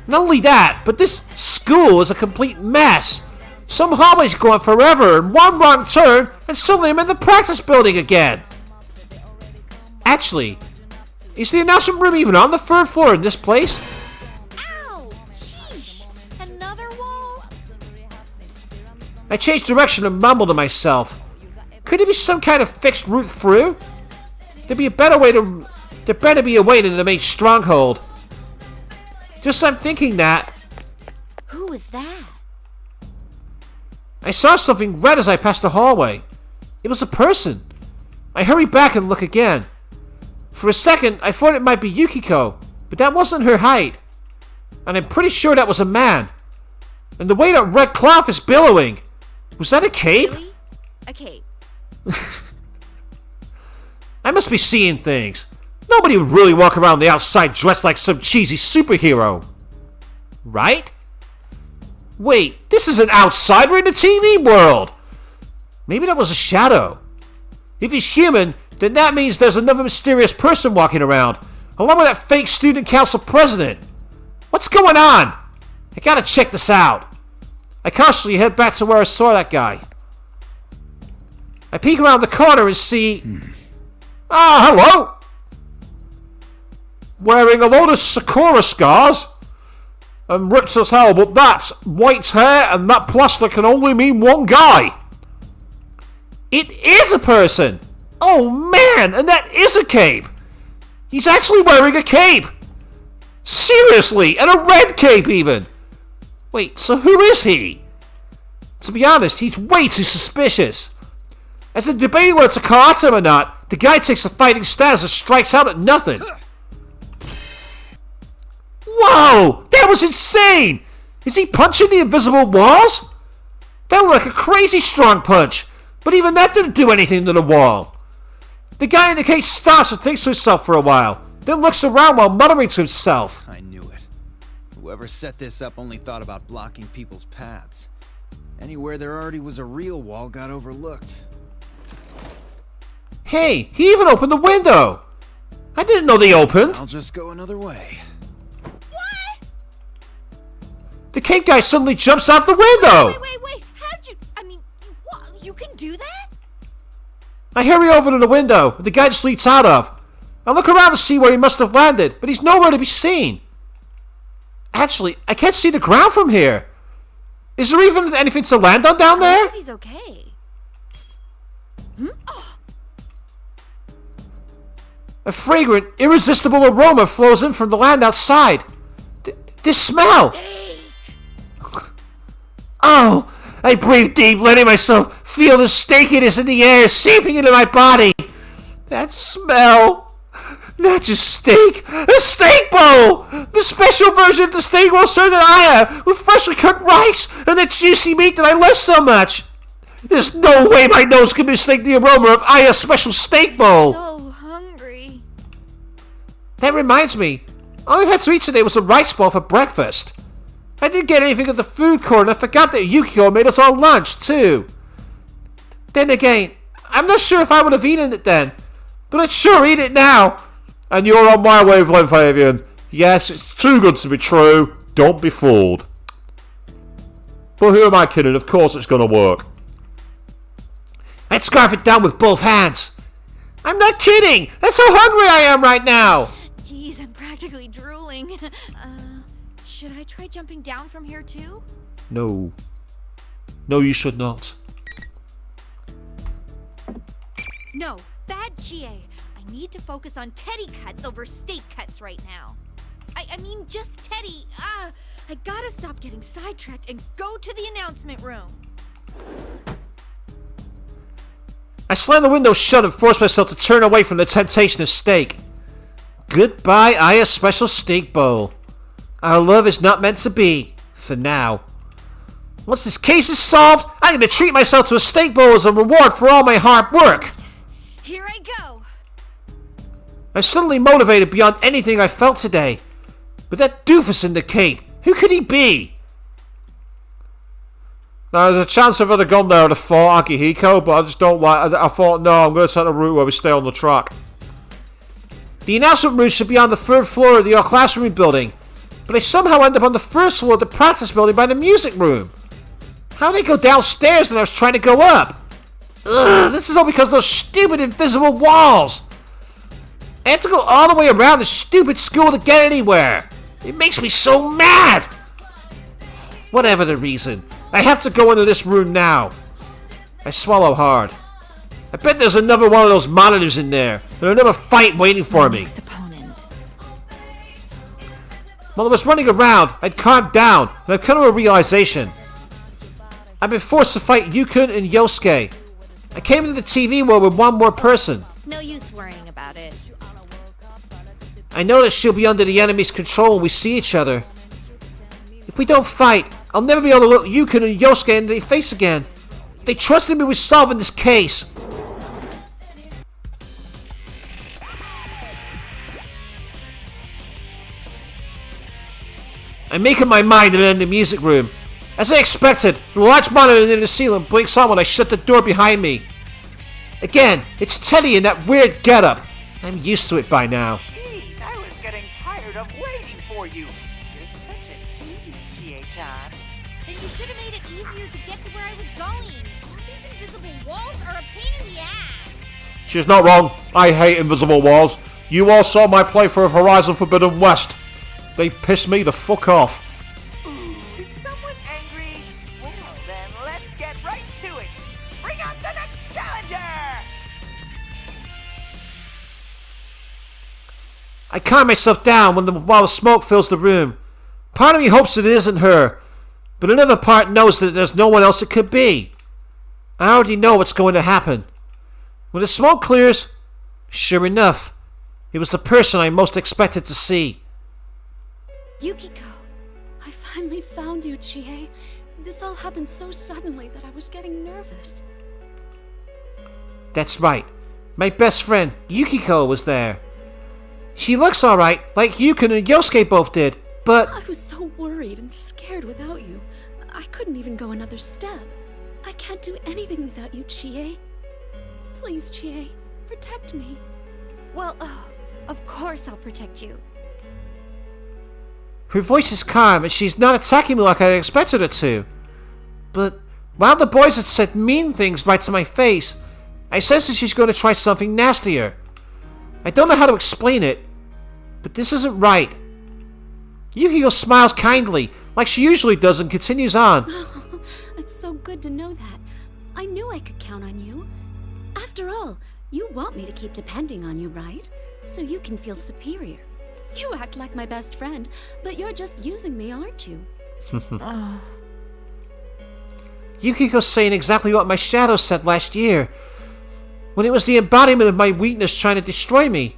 Not only that, but this school is a complete mess. Some hallways go on forever, and one wrong turn, and suddenly I'm in the practice building again. Actually, is the announcement room even on the third floor in this place? Ow! Sheesh! Another wall? I changed direction and mumbled to myself. Could there be some kind of fixed route through? There better be a way to the main stronghold. Just as I'm thinking that, Who was that? I saw something red as I passed the hallway. It was a person. I hurried back and looked again. For a second, I thought it might be Yukiko, but that wasn't her height. And I'm pretty sure that was a man. And the way that red cloth is billowing. Was that a cape? Really? A cape. I must be seeing things. Nobody would really walk around the outside dressed like some cheesy superhero. Right? Wait, this isn't outside, we're in the TV world. Maybe that was a shadow. If he's human, then that means there's another mysterious person walking around, along with that fake student council president. What's going on? I gotta check this out. I cautiously head back to where I saw that guy. I peek around the corner and see... hello! Wearing a load of Sakura scars. And ripped as hell, but that's white hair and that plaster can only mean one guy. It is a person! Oh man, and that is a cape! He's actually wearing a cape! Seriously, and a red cape even! Wait, so who is he? To be honest, he's way too suspicious. As they're debating whether to call out him or not, the guy takes a fighting stance and strikes out at nothing. Whoa! That was insane! Is he punching the invisible walls? That looked like a crazy strong punch, but even that didn't do anything to the wall. The guy in the case stops and thinks to himself for a while, then looks around while muttering to himself. I knew it. Whoever set this up only thought about blocking people's paths. Anywhere there already was a real wall got overlooked. Hey, he even opened the window! I didn't know they opened! I'll just go another way. The cape guy suddenly jumps out the window! Wait, how'd you... I mean, what? You can do that? I hurry over to the window the guy just leaps out of. I look around to see where he must have landed, but he's nowhere to be seen. Actually, I can't see the ground from here. Is there even anything to land on down there? If he's okay. A fragrant, irresistible aroma flows in from the land outside. This smell! Oh, I breathe deep, letting myself feel the steakiness in the air seeping into my body. That smell. Not just steak. A steak bowl! The special version of the steak bowl served at Aya with freshly cooked rice and the juicy meat that I love so much. There's no way my nose can mistake the aroma of Aya's special steak bowl. So hungry. That reminds me, all I had to eat today was a rice bowl for breakfast. I didn't get anything at the food court, and I forgot that Yukiko made us all lunch, too. Then again, I'm not sure if I would have eaten it then, but I'd sure eat it now. And you're on my wavelength, Avian. Yes, it's too good to be true. Don't be fooled. But who am I kidding? Of course it's going to work. I'd scarf it down with both hands. I'm not kidding. That's how hungry I am right now. Jeez, I'm practically drooling. Should I try jumping down from here too? No. No, you should not. No, bad Chie. I need to focus on Teddy cuts over steak cuts right now. I mean, just Teddy. I gotta stop getting sidetracked and go to the announcement room. I slammed the window shut and forced myself to turn away from the temptation of steak. Goodbye, Aya's special steak bowl. Our love is not meant to be, for now. Once this case is solved, I'm going to treat myself to a steak bowl as a reward for all my hard work. Here I go. I'm suddenly motivated beyond anything I felt today. But that doofus in the cape, who could he be? Now, there's a chance I've had gone there to fought Yukiko, but I just don't like. I thought, no, I'm going to take a route where we stay on the track. The announcement room should be on the 3rd floor of the classroom building, but I somehow end up on the 1st floor of the practice building by the music room. How did I go downstairs when I was trying to go up? Ugh, this is all because of those stupid invisible walls. I have to go all the way around the stupid school to get anywhere. It makes me so mad. Whatever the reason, I have to go into this room now. I swallow hard. I bet there's another one of those monitors in there, and another fight waiting for me. While I was running around, I'd calmed down, and I'd come to a realization. I've been forced to fight Yukon and Yosuke. I came into the TV world with one more person. No use worrying about it. I know that she'll be under the enemy's control when we see each other. If we don't fight, I'll never be able to look Yukon and Yosuke in the face again. They trusted me with solving this case. I'm making my mind and in the music room. As I expected, the large monitor near the ceiling blinks on when I shut the door behind me. Again, it's Teddy in that weird getup. I'm used to it by now. Jeez, I was getting tired of waiting for you. You're such a tease, Chie-chan. Then you should have made it easier to get to where I was going. All these invisible walls are a pain in the ass. She's not wrong. I hate invisible walls. You all saw my playthrough of Horizon Forbidden West. They pissed me the fuck off. Ooh, is someone angry? Well then, let's get right to it. Bring out the next challenger! I calm myself down while the smoke fills the room. Part of me hopes that it isn't her, but another part knows that there's no one else it could be. I already know what's going to happen. When the smoke clears, sure enough, it was the person I most expected to see. Yukiko, I finally found you, Chie. This all happened so suddenly that I was getting nervous. That's right. My best friend, Yukiko, was there. She looks alright, like Yukon and Yosuke both did, but... I was so worried and scared without you. I couldn't even go another step. I can't do anything without you, Chie. Please, Chie, protect me. Well, of course I'll protect you. Her voice is calm, and she's not attacking me like I expected her to. But while the boys had said mean things right to my face, I sense that she's going to try something nastier. I don't know how to explain it, but this isn't right. Yukiko smiles kindly, like she usually does, and continues on. It's so good to know that. I knew I could count on you. After all, you want me to keep depending on you, right? So you can feel superior. You act like my best friend, but you're just using me, aren't you? Yukiko's saying exactly what my shadow said last year, when it was the embodiment of my weakness trying to destroy me.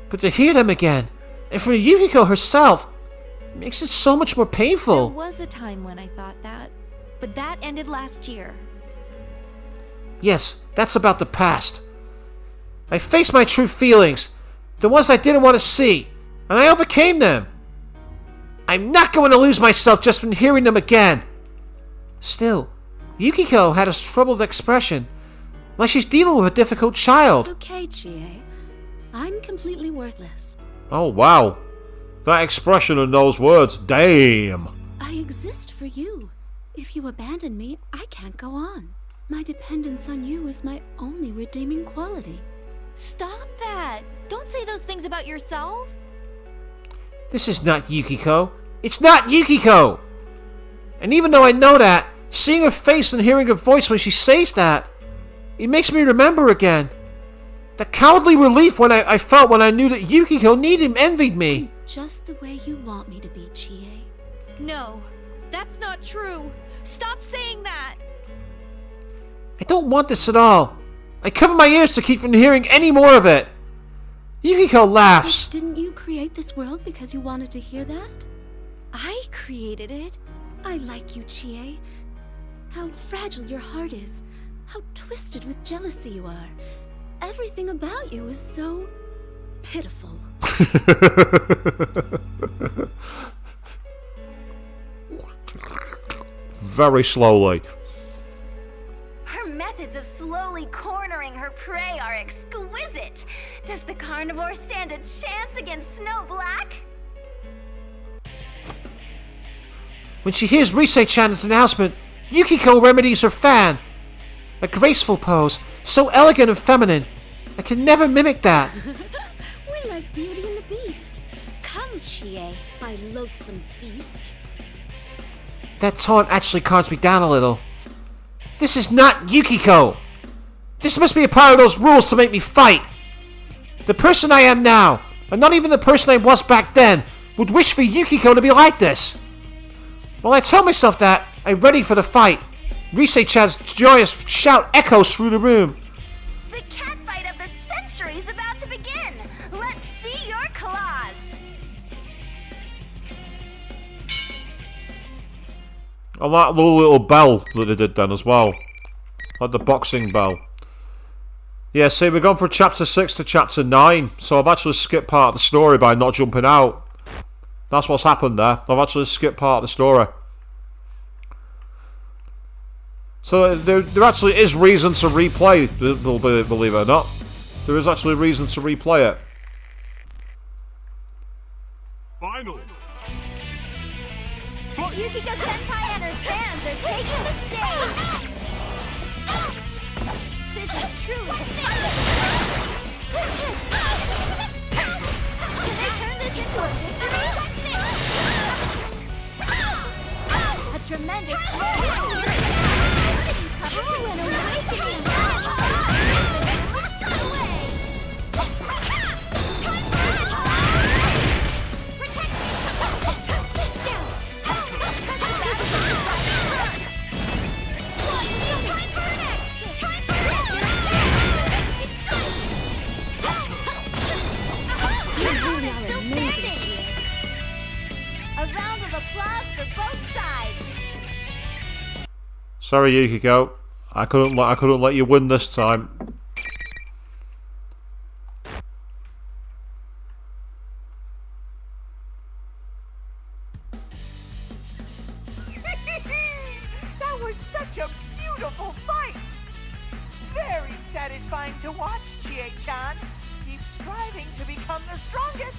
But to hear them again, and from Yukiko herself, makes it so much more painful. There was a time when I thought that, but that ended last year. Yes, that's about the past. I faced my true feelings, the ones I didn't want to see, and I overcame them. I'm not going to lose myself just from hearing them again. Still, Yukiko had a troubled expression, like she's dealing with a difficult child. It's okay, Chie. I'm completely worthless. Oh, wow. That expression and those words, damn. I exist for you. If you abandon me, I can't go on. My dependence on you is my only redeeming quality. Stop that! Don't say those things about yourself. This is not Yukiko. It's not Yukiko! And even though I know that, seeing her face and hearing her voice when she says that, it makes me remember again. The cowardly relief I felt when I knew that Yukiko needed and envied me. Just the way you want me to be, Chie. No, that's not true. Stop saying that. I don't want this at all. I cover my ears to keep from hearing any more of it. Yukiko laughs. Didn't you create this world because you wanted to hear that? I created it. I like you, Chie. How fragile your heart is. How twisted with jealousy you are. Everything about you is so pitiful. Very slowly. Her methods of slowly cornering her prey are exquisite. Does the carnivore stand a chance against Snow Black? When she hears Rise-chan's announcement, Yukiko remedies her fan. A graceful pose, so elegant and feminine. I can never mimic that. We're like Beauty and the Beast. Come, Chie, my loathsome beast. That taunt actually calms me down a little. This is not Yukiko. This must be a part of those rules to make me fight. The person I am now, and not even the person I was back then, would wish for Yukiko to be like this. While I tell myself that, I'm ready for the fight. Rise-chan's joyous shout echoes through the room. The catfight of the century is about to begin. Let's see your claws. I like the little bell that they did then as well. Like the boxing bell. Yeah, see, we've gone from chapter 6 to chapter 9. So I've actually skipped part of the story by not jumping out. That's what's happened there. I've actually skipped part of the story. So there actually is reason to replay, believe it or not. There is actually reason to replay it. Finally! Yukiko Senpai and her fans are taking the stage. This is truly pathetic. Can they turn this into a mystery? A tremendous blow. Ooh, an awakening. A round of applause for both sides. Sorry, Yukiko. I couldn't let you win this time. That was such a beautiful fight! Very satisfying to watch, Chie-chan. Keep striving to become the strongest.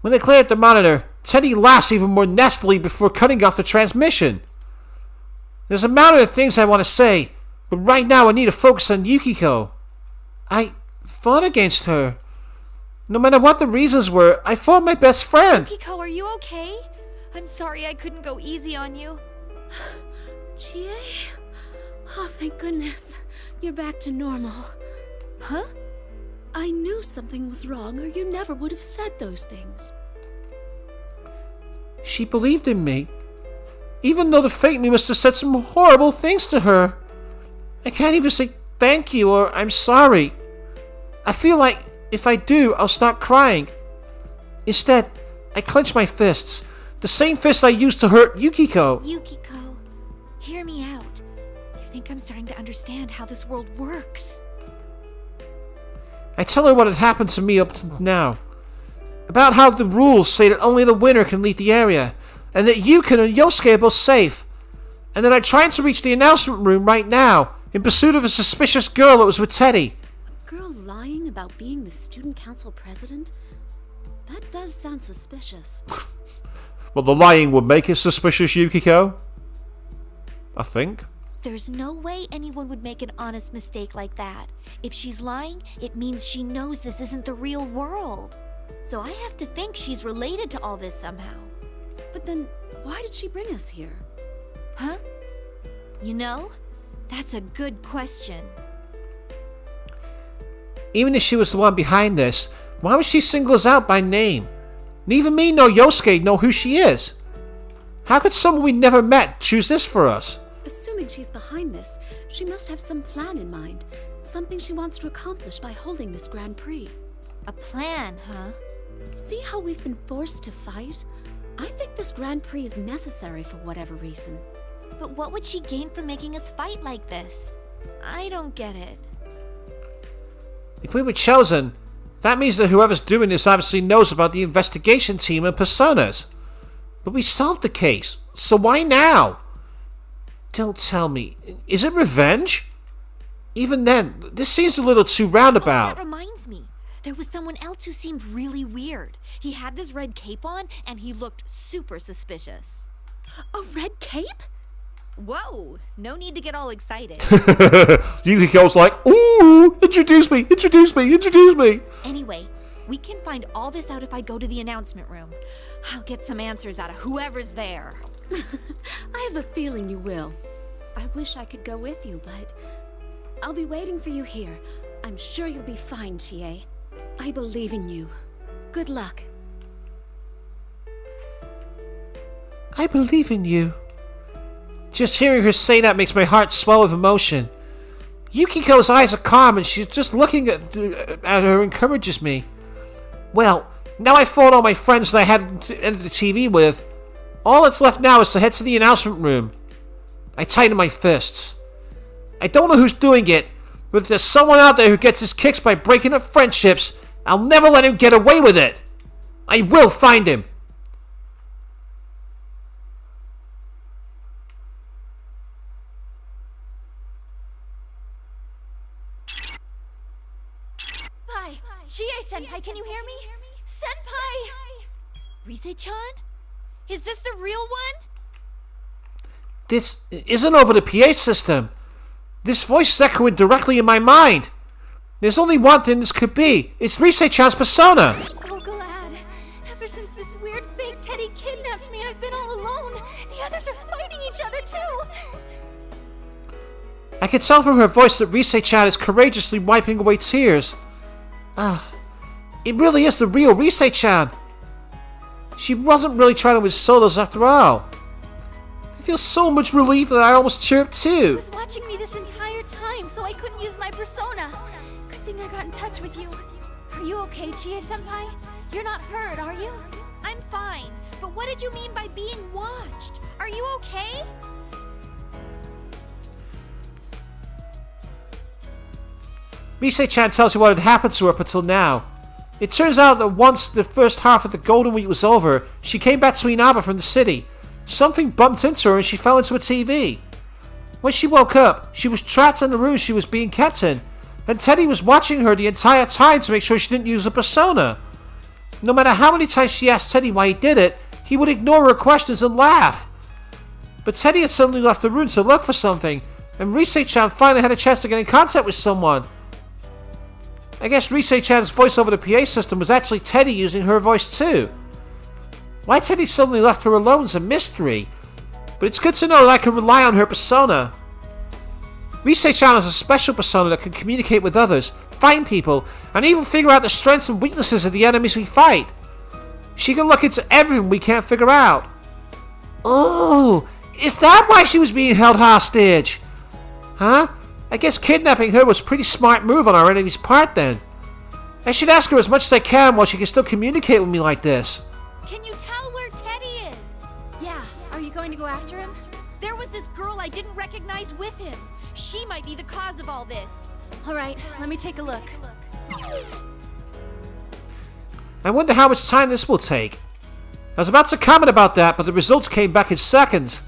When they clear up the monitor, Teddy laughs even more nastily before cutting off the transmission. There's a mountain of things I want to say, but right now I need to focus on Yukiko. I fought against her. No matter what the reasons were, I fought my best friend. Yukiko, are you okay? I'm sorry I couldn't go easy on you. Chie? Oh, thank goodness. You're back to normal. Huh? I knew something was wrong, or you never would have said those things. She believed in me. Even though the fate me must have said some horrible things to her. I can't even say thank you or I'm sorry. I feel like if I do, I'll start crying. Instead, I clench my fists. The same fist I used to hurt Yukiko. Yukiko, hear me out. I think I'm starting to understand how this world works. I tell her what had happened to me up to now. About how the rules say that only the winner can leave the area, and that Yukon and Yosuke are both safe, and that I'm trying to reach the announcement room right now in pursuit of a suspicious girl that was with Teddy. A girl lying about being the student council president? That does sound suspicious. Well, the lying would make it suspicious, Yukiko. I think. There's no way anyone would make an honest mistake like that. If she's lying, it means she knows this isn't the real world. So I have to think she's related to all this somehow. But then, why did she bring us here? Huh? You know, that's a good question. Even if she was the one behind this, why would she single us out by name? Neither me nor Yosuke know who she is. How could someone we never met choose this for us? Assuming she's behind this, she must have some plan in mind. Something she wants to accomplish by holding this Grand Prix. A plan, huh? See how we've been forced to fight? I think this Grand Prix is necessary for whatever reason. But what would she gain from making us fight like this? I don't get it. If we were chosen, that means that whoever's doing this obviously knows about the investigation team and personas. But we solved the case, so why now? Don't tell me, is it revenge? Even then, this seems a little too roundabout. Oh, that reminds me. There was someone else who seemed really weird. He had this red cape on, and he looked super suspicious. A red cape? Whoa, no need to get all excited. Yukiko's like, ooh, introduce me, introduce me, introduce me. Anyway, we can find all this out if I go to the announcement room. I'll get some answers out of whoever's there. I have a feeling you will. I wish I could go with you, but I'll be waiting for you here. I'm sure you'll be fine, Chie. I believe in you. Good luck. I believe in you. Just hearing her say that makes my heart swell with emotion. Yukiko's eyes are calm and she's just looking at her encourages me. Well, now I've fought all my friends that I had to enter the TV with. All that's left now is to head to the announcement room. I tighten my fists. I don't know who's doing it, but if there's someone out there who gets his kicks by breaking up friendships, I'll never let him get away with it. I will find him. Chie-senpai, can you hear me? Senpai! Rise-chan? Is this the real one? This isn't over the PA system. This voice is echoing directly in my mind. There's only one thing this could be. It's Rise-chan's persona. I'm so glad. Ever since this weird fake Teddy kidnapped me, I've been all alone. The others are fighting each other too. I can tell from her voice that Rise-chan is courageously wiping away tears. It really is the real Rise-chan. She wasn't really trying to win solos after all. I feel so much relief that I almost chirped He too. was watching me this entire time, so I couldn't use my persona. Good thing I got in touch with you. Are you okay, Chie-senpai? You're not hurt, are you? I'm fine, but what did you mean by being watched? Are you okay? Rise-chan tells you what had happened to her up until now. It turns out that once the first half of the Golden Week was over, she came back to Inaba from the city. Something bumped into her and she fell into a TV. When she woke up, she was trapped in the room she was being kept in, and Teddy was watching her the entire time to make sure she didn't use the persona. No matter how many times she asked Teddy why he did it, he would ignore her questions and laugh. But Teddy had suddenly left the room to look for something, and Rise-chan finally had a chance to get in contact with someone. I guess Rise-chan's voice over the PA system was actually Teddy using her voice too. Why Teddy suddenly left her alone is a mystery, but it's good to know that I can rely on her persona. Rise-chan has a special persona that can communicate with others, find people, and even figure out the strengths and weaknesses of the enemies we fight. She can look into everything we can't figure out. Oh, is that why she was being held hostage? Huh? I guess kidnapping her was a pretty smart move on our enemy's part then. I should ask her as much as I can while she can still communicate with me like this. Can you tell where Teddy is? Yeah. Are you going to go after him? There was this girl I didn't recognize with him. She might be the cause of all this. All right, let me take a look. I wonder how much time this will take. I was about to comment about that, but the results came back in seconds.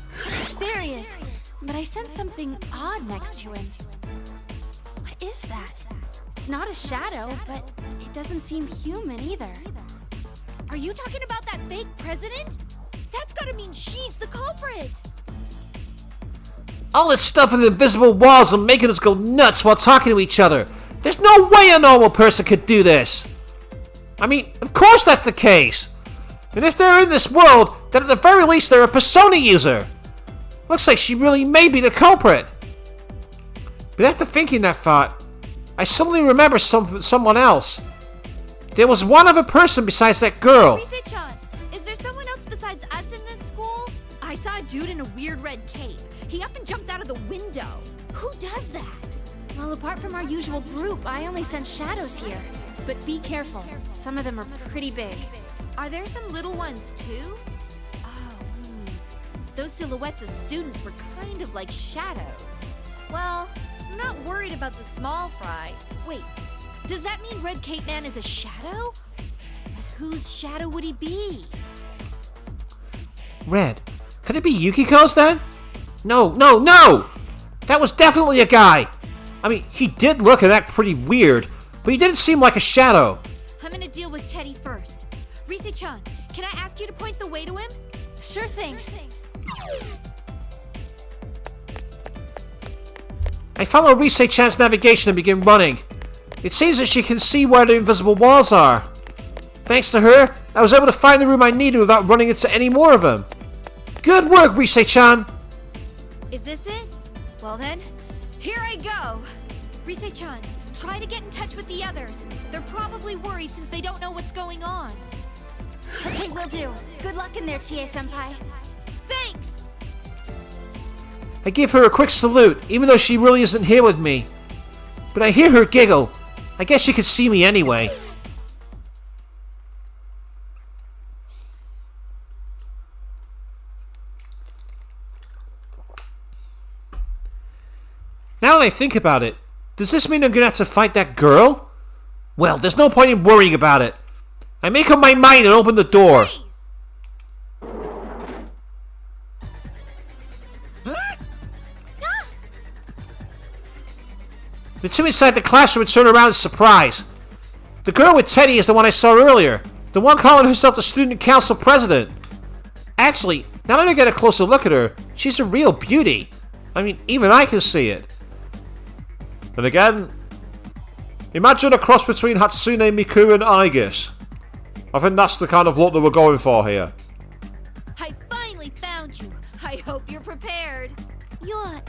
There he is. But I sense something odd next to him. What is that? It's not a shadow, but it doesn't seem human either. Are you talking about that fake president? That's gotta mean she's the culprit. All this stuff with invisible walls and making us go nuts while talking to each other. There's no way a normal person could do this. I mean, of course that's the case. And if they're in this world, then at the very least they're a persona user. Looks like she really may be the culprit. But after thinking that thought, I suddenly remember someone else. There was one other person besides that girl. Rise-chan, is there someone else besides us in this school? I saw a dude in a weird red cape. He up and jumped out of the window. Who does that? Well, apart from our usual group, I only sent shadows here. But be careful. Some of them are pretty big. Are there some little ones too? Those silhouettes of students were kind of like shadows. Well, I'm not worried about the small fry. Wait, does that mean Red Cape Man is a shadow? But whose shadow would he be? Red. Could it be Yukiko's then? No! That was definitely a guy! I mean, he did look and act pretty weird, but he didn't seem like a shadow. I'm gonna deal with Teddy first. Rise-chan, can I ask you to point the way to him? Sure thing. I follow Rise-chan's navigation and begin running. It seems that she can see where the invisible walls are. Thanks to her, I was able to find the room I needed without running into any more of them. Good work, Rise-chan! Is this it? Well then, here I go! Rise-chan, try to get in touch with the others. They're probably worried since they don't know what's going on. Okay, will do. Good luck in there, Chie-senpai. Thanks! I give her a quick salute, even though she really isn't here with me. But I hear her giggle. I guess she could see me anyway. Now that I think about it, does this mean I'm gonna have to fight that girl? Well, there's no point in worrying about it. I make up my mind and open the door. The two inside the classroom turn around in surprise. The girl with Teddy is the one I saw earlier. The one calling herself the student council president. Actually, now that I get a closer look at her, she's a real beauty. I mean, even I can see it. And again, imagine a cross between Hatsune Miku and Aigis. I think that's the kind of look that we're going for here. I finally found you. I hope you're prepared. You're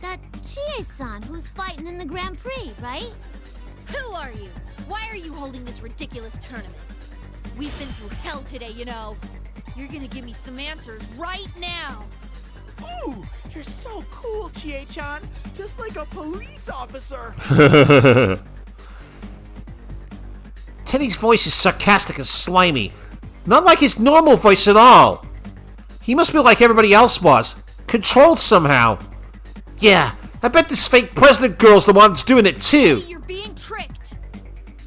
that Chie-san who's fighting in the Grand Prix, right? Who are you? Why are you holding this ridiculous tournament? We've been through hell today, you know. You're gonna give me some answers right now. Ooh, you're so cool, Chie-chan. Just like a police officer. Teddy's voice is sarcastic and slimy. Not like his normal voice at all. He must be like everybody else was. Controlled somehow. Yeah, I bet this fake president girl's the one that's doing it too. You're being tricked.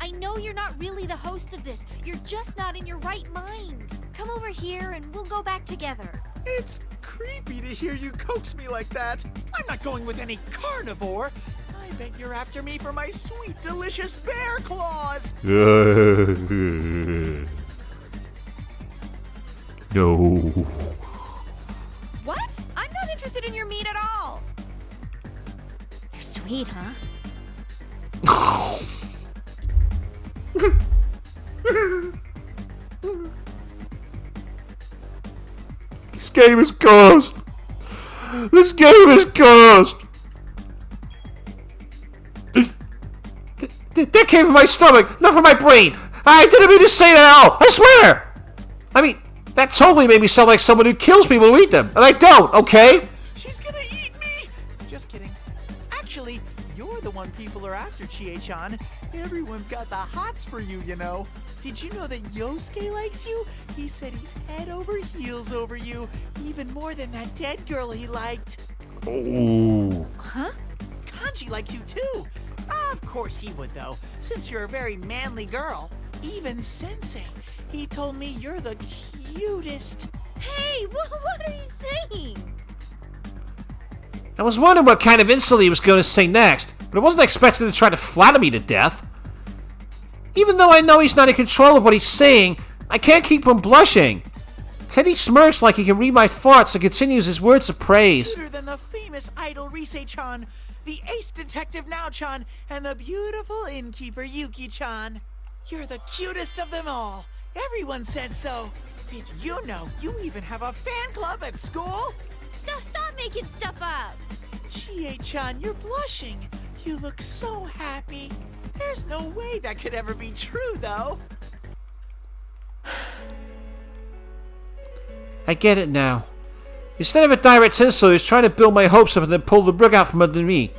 I know you're not really the host of this. You're just not in your right mind. Come over here and we'll go back together. It's creepy to hear you coax me like that. I'm not going with any carnivore. I bet you're after me for my sweet, delicious bear claws. No. What? I'm not interested in your meat at all. They're sweet, huh? This game is cursed. This game is cursed. That came from my stomach, not from my brain. I didn't mean to say that at all. I swear. I mean, that totally made me sound like someone who kills people to eat them, and I don't. Okay? She's gonna eat me. Just kidding. Actually, you're the one people are after, Chie-chan. Everyone's got the hots for you, you know. Did you know that Yosuke likes you? He said he's head over heels over you, even more than that dead girl he liked. Oh. Huh? Kanji likes you too. Of course he would, though, since you're a very manly girl. Even Sensei, he told me you're the cutest. Hey, what are you saying? I was wondering what kind of insult he was going to say next, but I wasn't expecting him to try to flatter me to death. Even though I know he's not in control of what he's saying, I can't keep from blushing. Teddy smirks like he can read my thoughts and continues his words of praise. Cuter than the famous idol Rise-chan, the ace detective Now-chan, and the beautiful innkeeper Yuki-chan. You're the cutest of them all. Everyone said so. Did you know you even have a fan club at school? Stop making stuff up. Chie-chan, you're blushing. You look so happy. There's no way that could ever be true, though. I get it now. Instead of a direct insult, he was trying to build my hopes up and then pull the rug out from under me.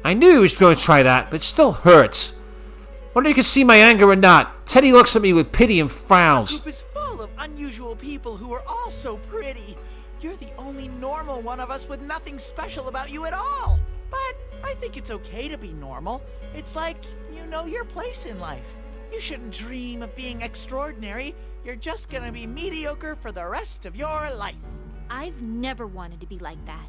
I knew he was going to try that, but it still hurts. Whether you can see my anger or not, Teddy looks at me with pity and frowns. The group is full of unusual people who are all so pretty. You're the only normal one of us with nothing special about you at all. But I think it's okay to be normal. It's like you know your place in life. You shouldn't dream of being extraordinary. You're just gonna be mediocre for the rest of your life. I've never wanted to be like that.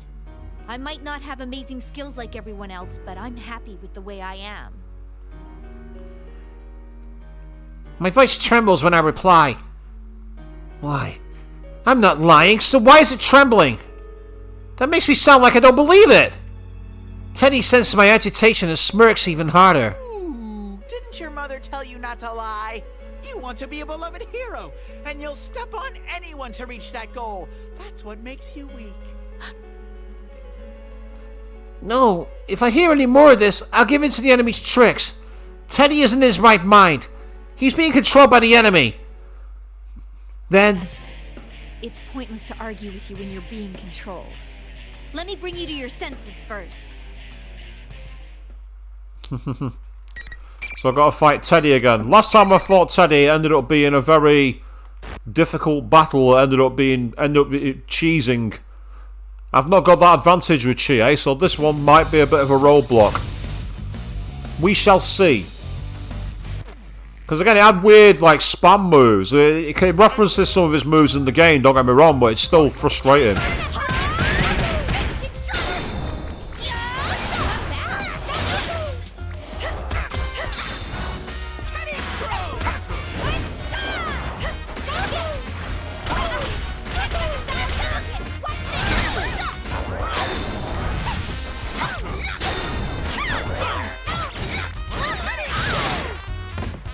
I might not have amazing skills like everyone else, but I'm happy with the way I am. My voice trembles when I reply. Why? I'm not lying, so why is it trembling? That makes me sound like I don't believe it. Teddy senses my agitation and smirks even harder. Ooh, didn't your mother tell you not to lie? You want to be a beloved hero, and you'll step on anyone to reach that goal. That's what makes you weak. No, if I hear any more of this, I'll give in to the enemy's tricks. Teddy isn't in his right mind. He's being controlled by the enemy. Then... That's right. It's pointless to argue with you when you're being controlled. Let me bring you to your senses first. So I've got to fight Teddy again. Last time I fought Teddy, it ended up being a very difficult battle. It ended up cheesing. I've not got that advantage with Chie, so this one might be a bit of a roadblock. We shall see. Because again, it had weird, like, spam moves. It references some of his moves in the game, don't get me wrong, but it's still frustrating.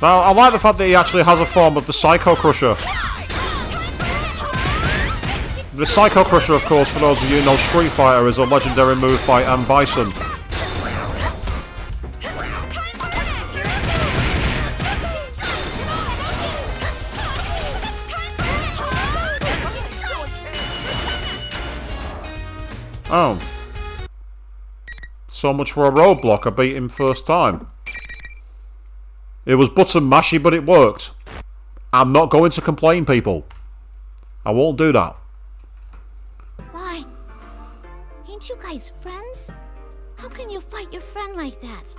Now, I like the fact that he actually has a form of the Psycho Crusher. The Psycho Crusher, of course, for those of you who know Street Fighter, is a legendary move by M. Bison. Oh. So much for a roadblock. I beat him first time. It was button mashy, but it worked. I'm not going to complain, people. I won't do that. Why? Ain't you guys friends? How can you fight your friend like that?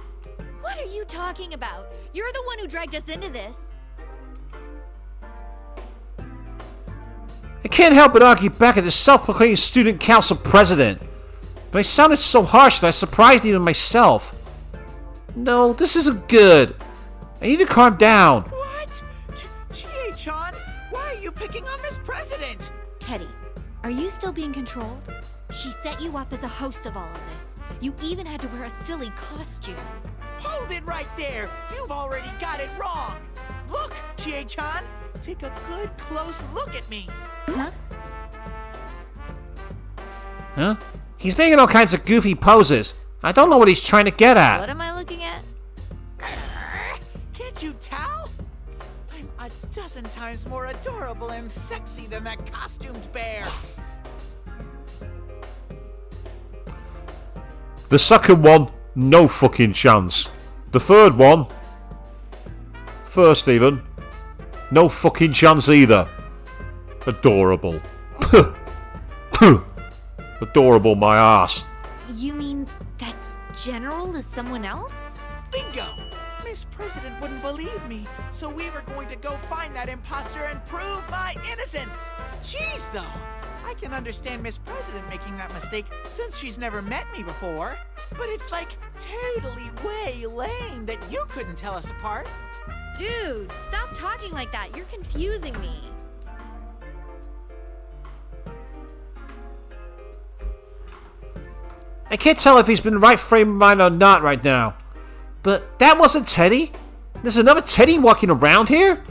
What are you talking about? You're the one who dragged us into this. I can't help but argue back at the self-proclaimed student council president. But I sounded so harsh that I surprised even myself. No, this isn't good. I need to calm down. What? Chie-chan, why are you picking on Miss President? Teddy, are you still being controlled? She set you up as a host of all of this. You even had to wear a silly costume. Hold it right there. You've already got it wrong. Look, Chie-chan, take a good close look at me. Huh? Huh? He's making all kinds of goofy poses. I don't know what he's trying to get at. What am I looking at? Can't you tell? I'm a dozen times more adorable and sexy than that costumed bear. The second one, no fucking chance. The third one, first even, no fucking chance either. Adorable. Adorable, my ass. You mean that General is someone else? Bingo! Miss President wouldn't believe me, so we were going to go find that imposter and prove my innocence. Jeez, though, I can understand Miss President making that mistake since she's never met me before. But it's like totally way lame that you couldn't tell us apart. Dude, stop talking like that. You're confusing me. I can't tell if he's been in the right frame of mind or not right now. But that wasn't Teddy. There's another Teddy walking around here?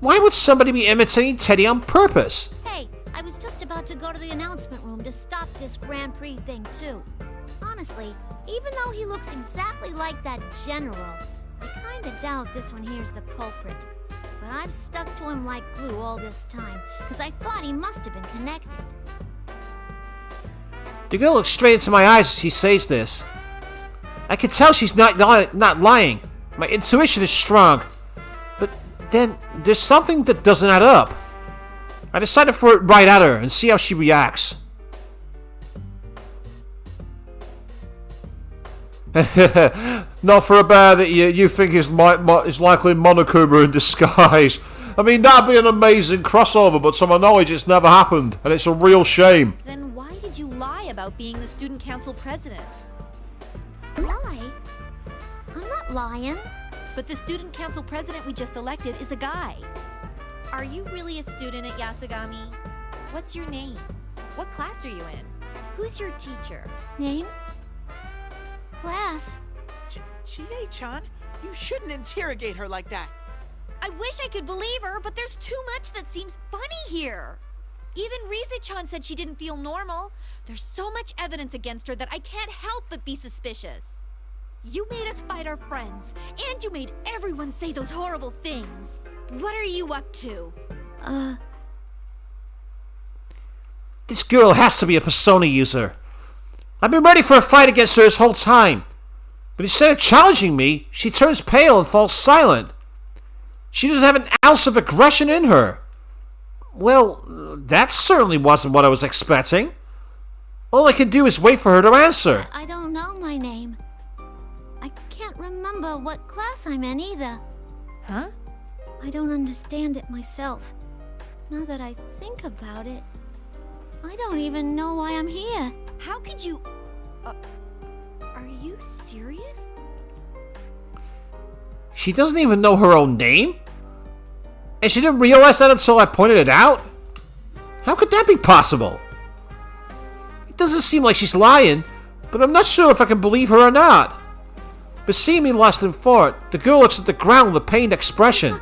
Why would somebody be imitating Teddy on purpose? Hey, I was just about to go to the announcement room to stop this Grand Prix thing, too. Honestly, even though he looks exactly like that general, I kinda doubt this one here's the culprit. But I've stuck to him like glue all this time, because I thought he must have been connected. The girl looks straight into my eyes as she says this. I can tell she's not lying. My intuition is strong. But then, there's something that doesn't add up. I decided to throw it right at her and see how she reacts. Not for a bear that you think is likely Monokuma in disguise. I mean, that'd be an amazing crossover, but to my knowledge it's never happened, and it's a real shame. Then why did you lie about being the student council president? Lie? I'm not lying. But the student council president we just elected is a guy. Are you really a student at Yasugami? What's your name? What class are you in? Who's your teacher? Name? Class? Chie-chan, you shouldn't interrogate her like that. I wish I could believe her, but there's too much that seems funny here. Even Rise-chan said she didn't feel normal. There's so much evidence against her that I can't help but be suspicious. You made us fight our friends, and you made everyone say those horrible things. What are you up to? This girl has to be a persona user. I've been ready for a fight against her this whole time. But instead of challenging me, she turns pale and falls silent. She doesn't have an ounce of aggression in her. Well, that certainly wasn't what I was expecting. All I can do is wait for her to answer. I don't know my name. I can't remember what class I'm in either. Huh? I don't understand it myself. Now that I think about it, I don't even know why I'm here. How could you... are you serious? She doesn't even know her own name? And she didn't realize that until I pointed it out? How could that be possible? It doesn't seem like she's lying, but I'm not sure if I can believe her or not. But seeing me lost in thought, the girl looks at the ground with a pained expression.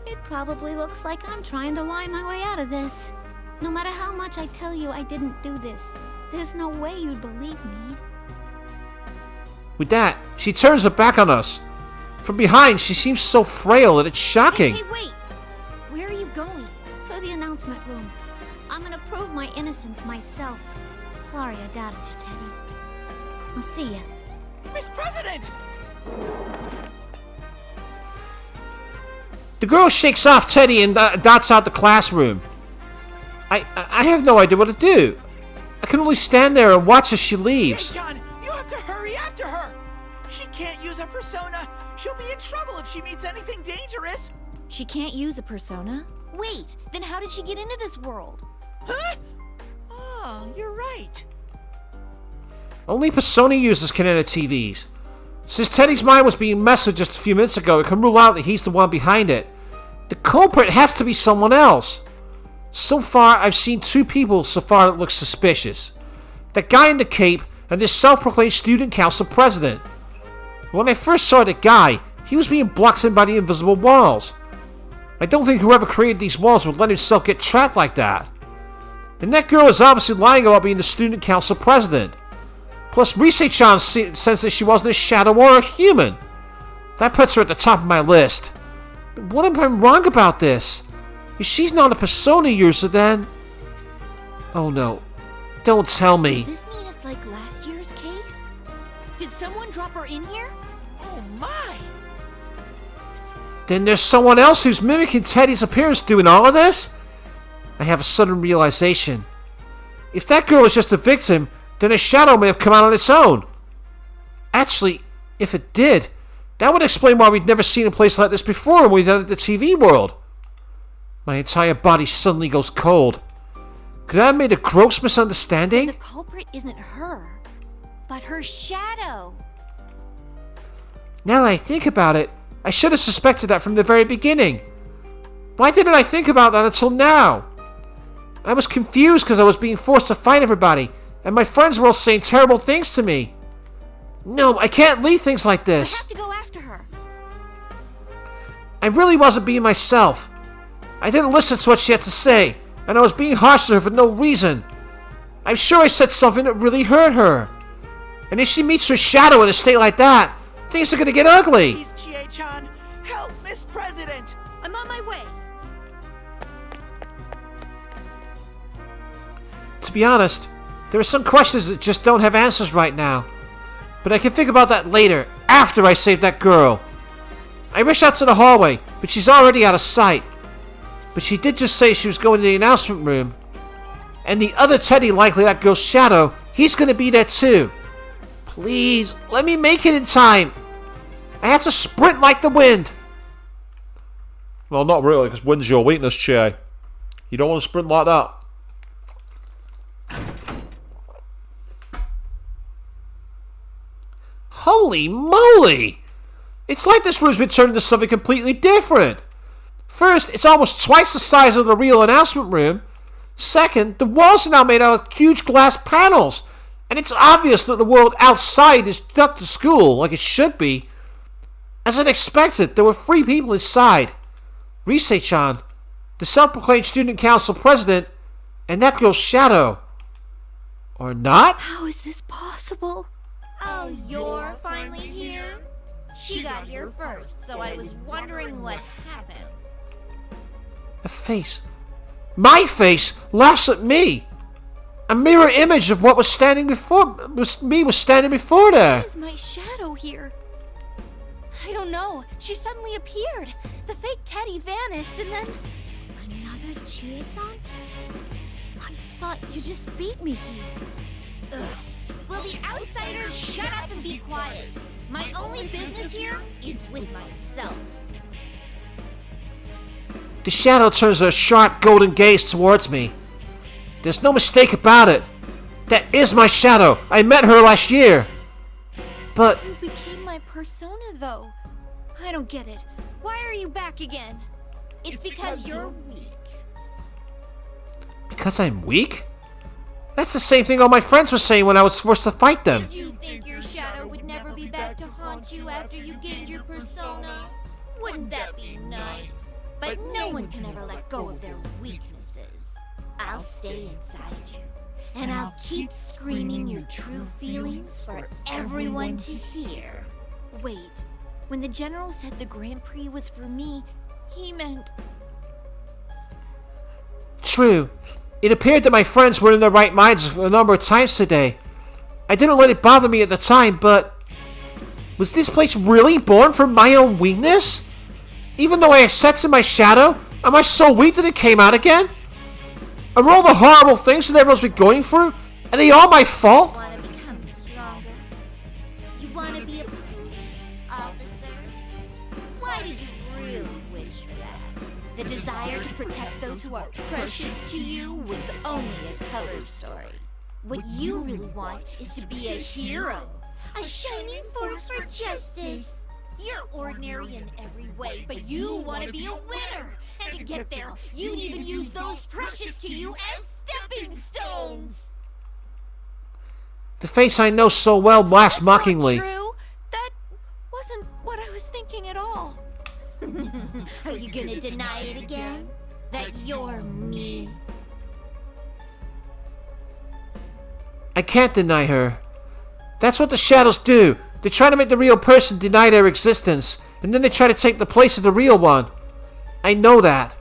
It probably looks like I'm trying to lie my way out of this. No matter how much I tell you I didn't do this, there's no way you'd believe me. With that, she turns her back on us. From behind, she seems so frail that it's shocking. Hey, wait! Where are you going? To the announcement room. I'm gonna prove my innocence myself. Sorry I doubted you, Teddy. I'll see ya. Miss President! The girl shakes off Teddy and darts out the classroom. I have no idea what to do. I can only stand there and watch as she leaves. John, you have to hurry after her. She can't use a persona. She'll be in trouble if she meets anything dangerous. She can't use a persona? Wait, then how did she get into this world? Huh? Oh, you're right. Only persona users can enter TVs. Since Teddy's mind was being messed with just a few minutes ago, it can rule out that he's the one behind it. The culprit has to be someone else. So far, I've seen two people so far that look suspicious. That guy in the cape and this self-proclaimed student council president. When I first saw the guy, he was being blocked in by the invisible walls. I don't think whoever created these walls would let himself get trapped like that. And that girl is obviously lying about being the student council president. Plus, Rise-chan says that she wasn't a shadow or a human. That puts her at the top of my list. But what if I'm wrong about this? If she's not a persona user, then... Oh no. Don't tell me. Does this mean it's like last year's case? Did someone drop her in here? Oh my! Then there's someone else who's mimicking Teddy's appearance doing all of this? I have a sudden realization. If that girl is just a victim, then a shadow may have come out on its own. Actually, if it did, that would explain why we'd never seen a place like this before when we entered the TV world. My entire body suddenly goes cold. Could I have made a gross misunderstanding? The culprit isn't her, but her shadow. Now that I think about it, I should have suspected that from the very beginning. Why didn't I think about that until now? I was confused because I was being forced to fight everybody, and my friends were all saying terrible things to me. No, I can't leave things like I this. have to go after her. I really wasn't being myself. I didn't listen to what she had to say, and I was being harsh to her for no reason. I'm sure I said something that really hurt her. And if she meets her shadow in a state like that, things are gonna get ugly. Please, Chie-chan, help Miss President. I'm on my way. To be honest, there are some questions that just don't have answers right now. But I can think about that later, after I save that girl. I rush out to the hallway, but she's already out of sight. But she did just say she was going to the announcement room. And the other Teddy, likely that girl's shadow, he's gonna be there too. Please, let me make it in time. I have to sprint like the wind. Well, not really, because wind's your weakness, Che. You don't want to sprint like that. Holy moly! It's like this room's been turned into something completely different. First, it's almost twice the size of the real announcement room. Second, the walls are now made out of huge glass panels. And it's obvious that the world outside is not the school like it should be. As I'd expected, there were 3 people inside. Rise-chan, the self-proclaimed student council president, and that girl's shadow. Or not? How is this possible? Oh, you're finally here? She got here first, so I was wondering what happened. A face. My face laughs at me. A mirror image of what was standing before was standing before there. Why is my shadow here? I don't know. She suddenly appeared. The fake Teddy vanished and then... Another Chie-san? I thought you just beat me here. Ugh. Will the outsiders shut up and be quiet? My only business here is with myself. The shadow turns a sharp golden gaze towards me. There's no mistake about it. That is my shadow. I met her last year. But... You became my persona, though. I don't get it. Why are you back again? It's because you're weak. Because I'm weak? That's the same thing all my friends were saying when I was forced to fight them. Did you think your shadow would never be back to haunt you after you gained your persona? Wouldn't that be nice? But no one can ever let go of their weaknesses. I'll stay inside you, and I'll keep screaming your true feelings for everyone to hear. Wait. When the general said the Grand Prix was for me, he meant... True. It appeared that my friends were in their right minds a number of times today. I didn't let it bother me at the time, but... Was this place really born from my own weakness? Even though I accepted my shadow, am I so weak that it came out again? Are all the horrible things that everyone's been going through, are they all my fault? You want to become stronger? You want to be a police officer? Why did you really wish for that? The desire to protect those who are precious to you was only a cover story. What you really want is to be a hero, a shining force for justice. You're ordinary in every way, but you want to be a winner. And to get there, you'd even use those precious to you as stepping stones. The face I know so well laughs mockingly. True. That wasn't what I was thinking at all. Are you gonna deny it again? That you're me? I can't deny her. That's what the shadows do. They try to make the real person deny their existence, and then they try to take the place of the real one. I know that,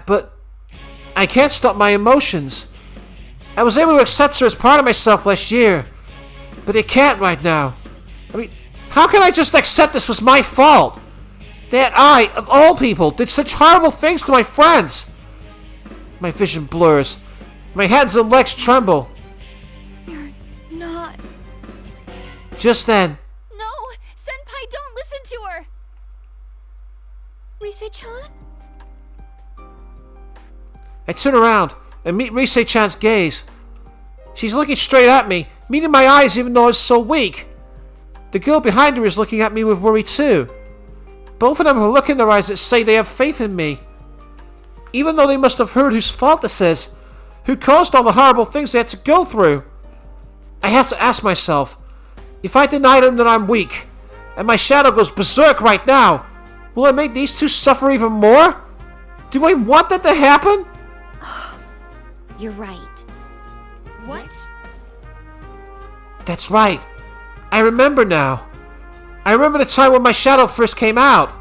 but I can't stop my emotions. I was able to accept her as part of myself last year, but I can't right now. I mean, how can I just accept this was my fault? That I, of all people, did such horrible things to my friends. My vision blurs. My hands and legs tremble. You're not... Just then... No! Senpai, don't listen to her! Rise-chan? I turn around and meet Rise-chan's gaze. She's looking straight at me, meeting my eyes even though I was so weak. The girl behind her is looking at me with worry too. Both of them have a look in their eyes that say they have faith in me. Even though they must have heard whose fault this is, who caused all the horrible things they had to go through. I have to ask myself, if I deny them that I'm weak, and my shadow goes berserk right now, Will I make these two suffer even more? Do I want that to happen? You're right. What? That's right. I remember now. I remember the time when my shadow first came out.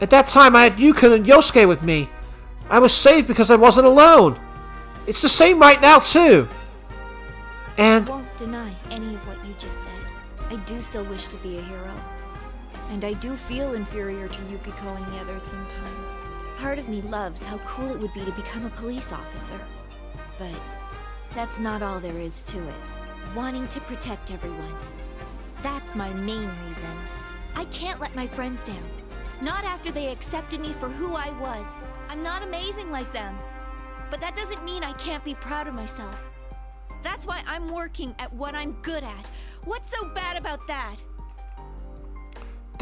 At that time, I had Yukon and Yosuke with me. I was saved because I wasn't alone. It's the same right now, too. And I won't deny any of what you just said. I do still wish to be a hero. And I do feel inferior to Yukiko and the others sometimes. Part of me loves how cool it would be to become a police officer. But that's not all there is to it. Wanting to protect everyone. That's my main reason. I can't let my friends down. Not after they accepted me for who I was. I'm not amazing like them. But that doesn't mean I can't be proud of myself. That's why I'm working at what I'm good at. What's so bad about that?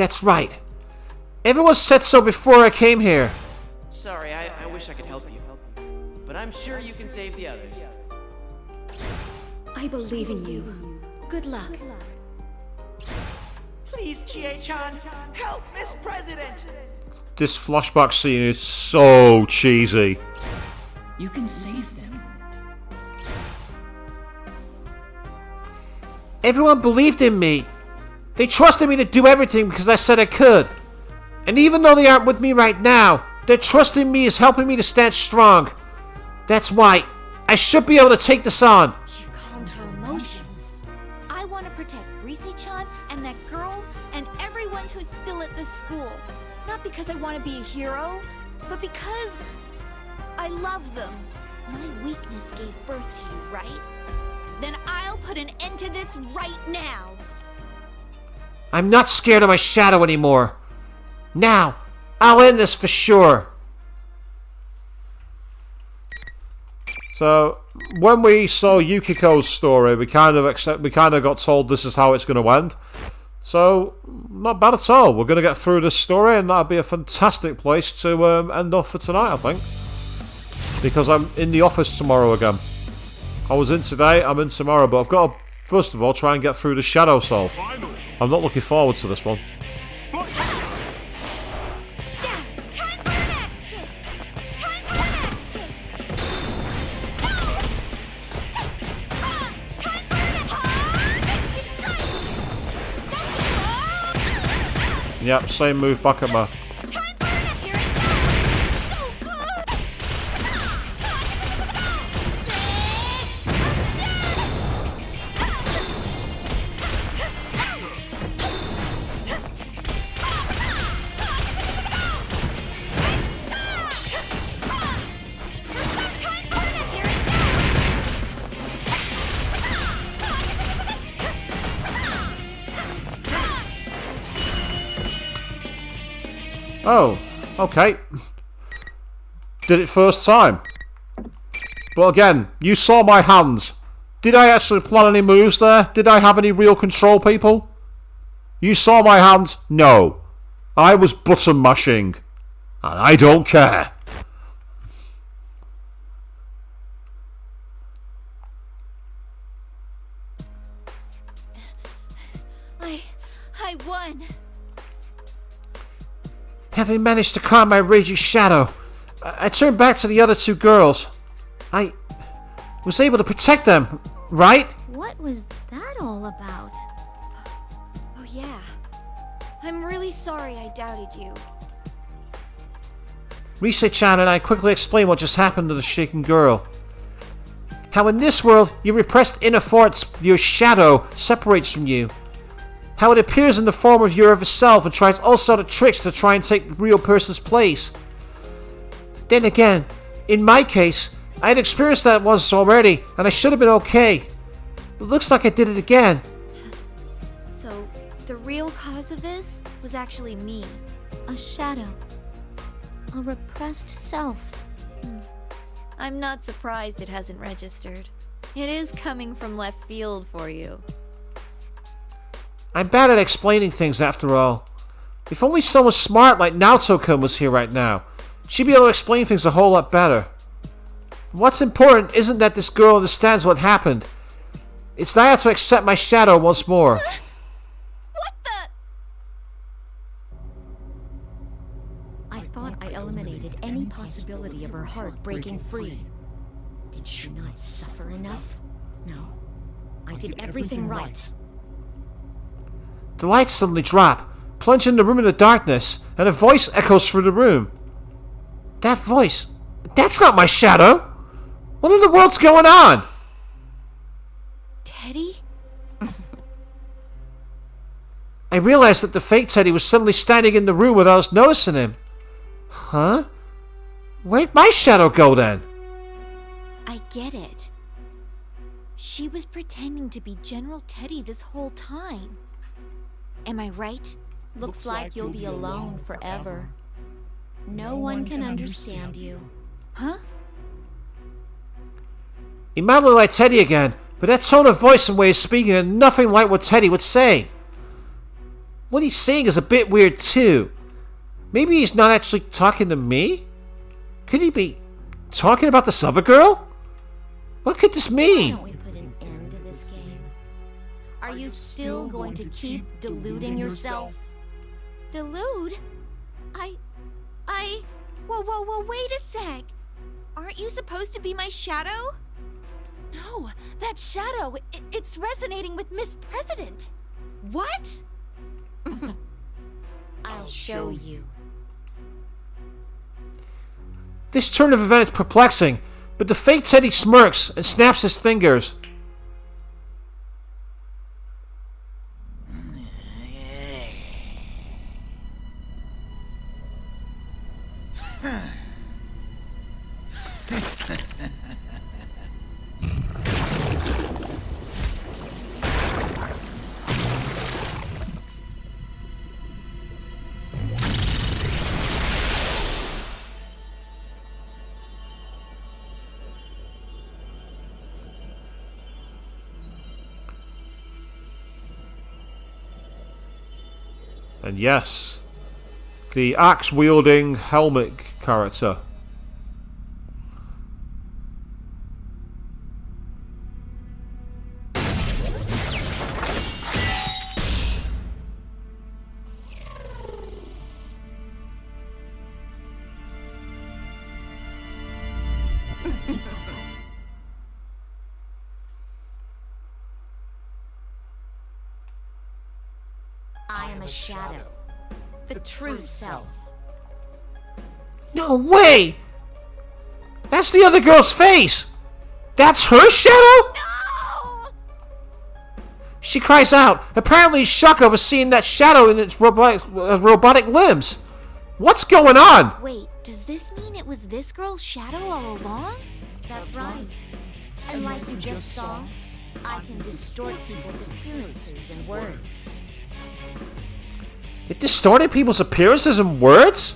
that's right. Everyone said so before I came here. Sorry, I wish I could help you. But I'm sure you can save the others. I believe in you. Good luck. Please, Chie-chan, help Miss President! This flashback scene is so cheesy. You can save them. Everyone believed in me. They trusted me to do everything because I said I could. And even though they aren't with me right now, their trust in me is helping me to stand strong. That's why I should be able to take this on. She calmed her emotions. I want to protect Rise-chan and that girl and everyone who's still at this school. Not because I want to be a hero, but because I love them. My weakness gave birth to you, right? Then I'll put an end to this right now. I'm not scared of my shadow anymore. Now, I'll end this for sure. So, when we saw Yukiko's story, we kind of got told this is how it's going to end. So, not bad at all. We're going to get through this story, and that'll be a fantastic place to end off for tonight, I think. Because I'm in the office tomorrow again. I was in today, I'm in tomorrow, but I've got to, first of all, try and get through the Shadow Solve. I'm not looking forward to this one. Yep, same move back at my... Oh, okay. Did it first time. But again, you saw my hands. Did I actually plan any moves there? Did I have any real control, people? You saw my hands? No. I was button mashing. And I don't care. I won. Having managed to calm my raging shadow, I turned back to the other two girls. I was able to protect them, right? What was that all about? Oh yeah. I'm really sorry I doubted you. Rise-chan and I quickly explained what just happened to the shaken girl. How in this world, your repressed inner force, your shadow, separates from you. How it appears in the form of your other self and tries all sort of tricks to try and take the real person's place. Then again, in my case, I had experienced that once already, and I should have been okay. But looks like I did it again. So, the real cause of this was actually me. A shadow. A repressed self. I'm not surprised it hasn't registered. It is coming from left field for you. I'm bad at explaining things after all. If only someone smart like Naoto-kun was here right now, she'd be able to explain things a whole lot better. What's important isn't that this girl understands what happened. It's that I have to accept my shadow once more. What the? heart breaking free. Did she not suffer enough? No. I did everything right. The lights suddenly drop, plunging the room into darkness, and a voice echoes through the room. That voice... That's not my shadow! What in the world's going on? Teddy? I realized that the fake Teddy was suddenly standing in the room without us noticing him. Huh? Where'd my shadow go then? I get it. She was pretending to be General Teddy this whole time. Am I right? Looks like you'll be alone forever. No one can understand you. Huh? He might look like Teddy again, but that tone of voice and way of speaking are nothing like what Teddy would say. What he's saying is a bit weird too. Maybe he's not actually talking to me? Could he be talking about this other girl? What could this mean? Why don't we put an end to this game? Are you still going to keep deluding yourself? Delude? Whoa, wait a sec. Aren't you supposed to be my shadow? No, that shadow, it's resonating with Miss President. What? I'll show you. This turn of events is perplexing, but the fake Teddy smirks and snaps his fingers. And yes, the axe-wielding helmet character. I am a shadow. The true self. No way! That's the other girl's face! That's her shadow? No! She cries out, apparently in shock over seeing that shadow in its robotic limbs. What's going on? Wait, does this mean it was this girl's shadow all along? That's right. And like you just saw, I can distort people's appearances and words. It distorted people's appearances and words?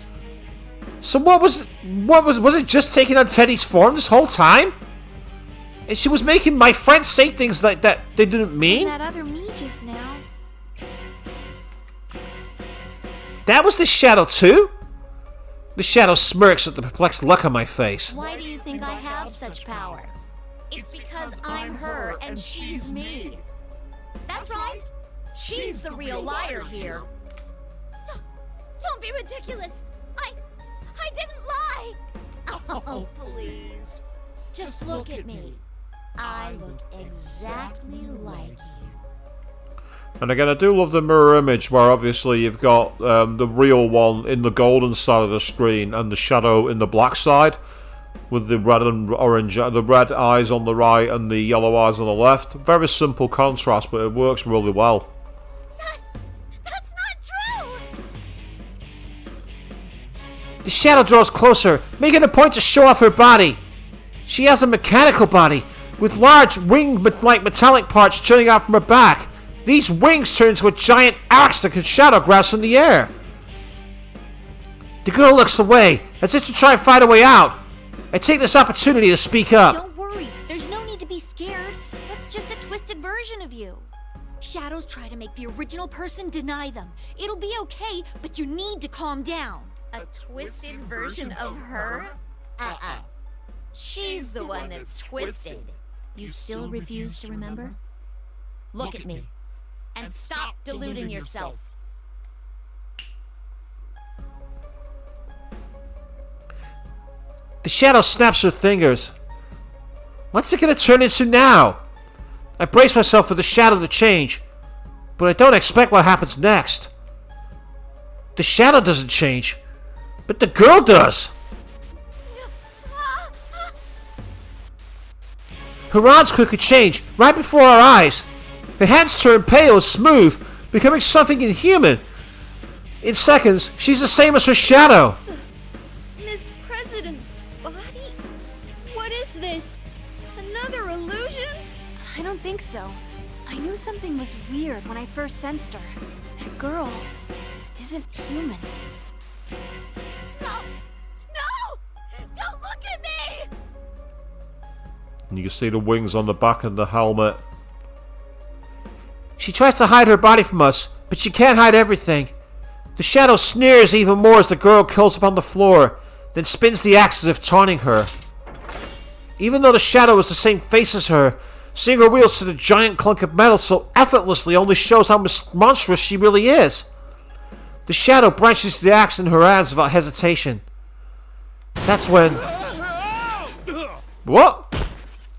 So was it just taking on Teddy's form this whole time? And she was making my friends say things like that they didn't mean? And that other me just now. That was the shadow too? The shadow smirks at the perplexed look on my face. Why do you think I have such power? It's because I'm her and she's me. That's right. She's the real liar here. Don't be ridiculous. I didn't lie. Oh, please. Just look at me. I look exactly like you. And again, I do love the mirror image where obviously you've got the real one in the golden side of the screen and the shadow in the black side, with the red and orange, the red eyes on the right and the yellow eyes on the left. Very simple contrast, but it works really well. That's not true. The shadow draws closer, making a point to show off her body. She has a mechanical body, with large wing-like metallic parts jutting out from her back. These wings turn into a giant axe that can shadow grasp in the air. The girl looks away, as if to try and find a way out. I take this opportunity to speak up. Don't worry, there's no need to be scared. That's just a twisted version of you. Shadows try to make the original person deny them. It'll be okay, but you need to calm down. A twisted version of her? She's the one that's twisted. You still refuse to remember? Look at me. And stop deluding yourself. The shadow snaps her fingers. What's it gonna turn into now? I brace myself for the shadow to change, but I don't expect what happens next. The shadow doesn't change, but the girl does. Her arms quickly change right before our eyes. Her hands turn pale and smooth, becoming something inhuman. In seconds, she's the same as her shadow. Miss President's body? What is this? Another illusion? I don't think so. I knew something was weird when I first sensed her. That girl isn't human. No! Don't look at me! And you can see the wings on the back of the helmet. She tries to hide her body from us, but she can't hide everything. The shadow sneers even more as the girl curls up on the floor, then spins the axe as if taunting her. Even though the shadow is the same face as her, seeing her wield to the giant clunk of metal so effortlessly only shows how monstrous she really is. The shadow branches the axe in her hands without hesitation. That's when... What?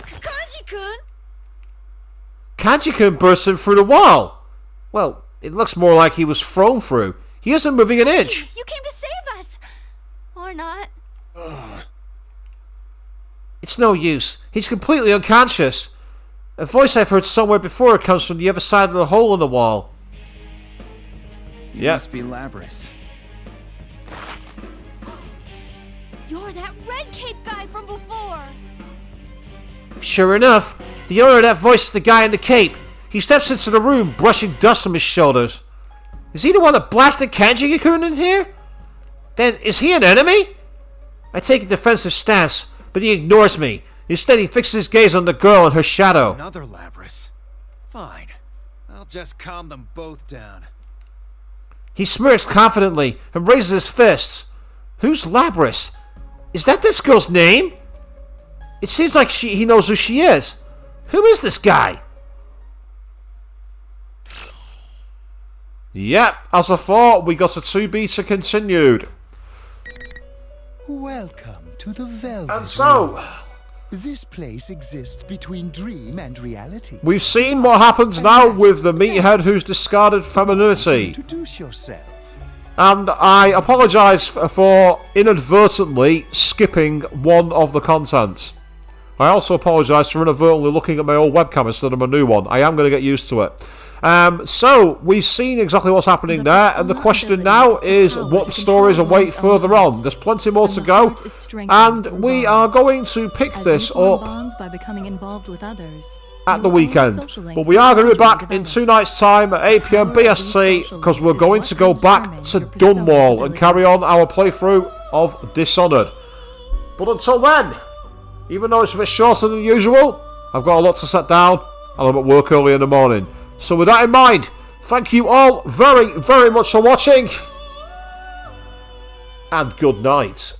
Kanji-kun? Kanji-kun bursts in through the wall. Well, it looks more like he was thrown through. He isn't moving an inch. You came to save us! Or not. It's no use. He's completely unconscious. A voice I've heard somewhere before comes from the other side of the hole in the wall. You must be Labris. You're that red cape guy from before! Sure enough, the owner of that voice is the guy in the cape. He steps into the room, brushing dust from his shoulders. Is he the one that blasted Kanji-kun in here? Then, is he an enemy? I take a defensive stance, but he ignores me. Instead, he fixes his gaze on the girl and her shadow. Another Labris. Fine. I'll just calm them both down. He smirks confidently and raises his fists. Who's Labris? Is that this girl's name? It seems like he knows who she is. Who is this guy? Yep, as I thought, we got a 2-beta continued. Welcome to the Velvet And so... Room. This place exists between dream and reality. We've seen what happens now with the meathead who's discarded femininity. Introduce yourself. And I apologise for inadvertently skipping one of the contents. I also apologise for inadvertently looking at my old webcam instead of my new one. I am going to get used to it. So, we've seen exactly what's happening there, and the question now is what stories await further on. There's plenty more to go, and we are going to pick this up by becoming involved with others. at the weekend. But we are going to be back in 2 nights' time at 8 PM BST, because we're going to go back to Dunwall and carry on our playthrough of Dishonored. But until then, even though it's a bit shorter than usual, I've got a lot to set down, and I'm at work early in the morning. So with that in mind, thank you all very, very much for watching, and good night.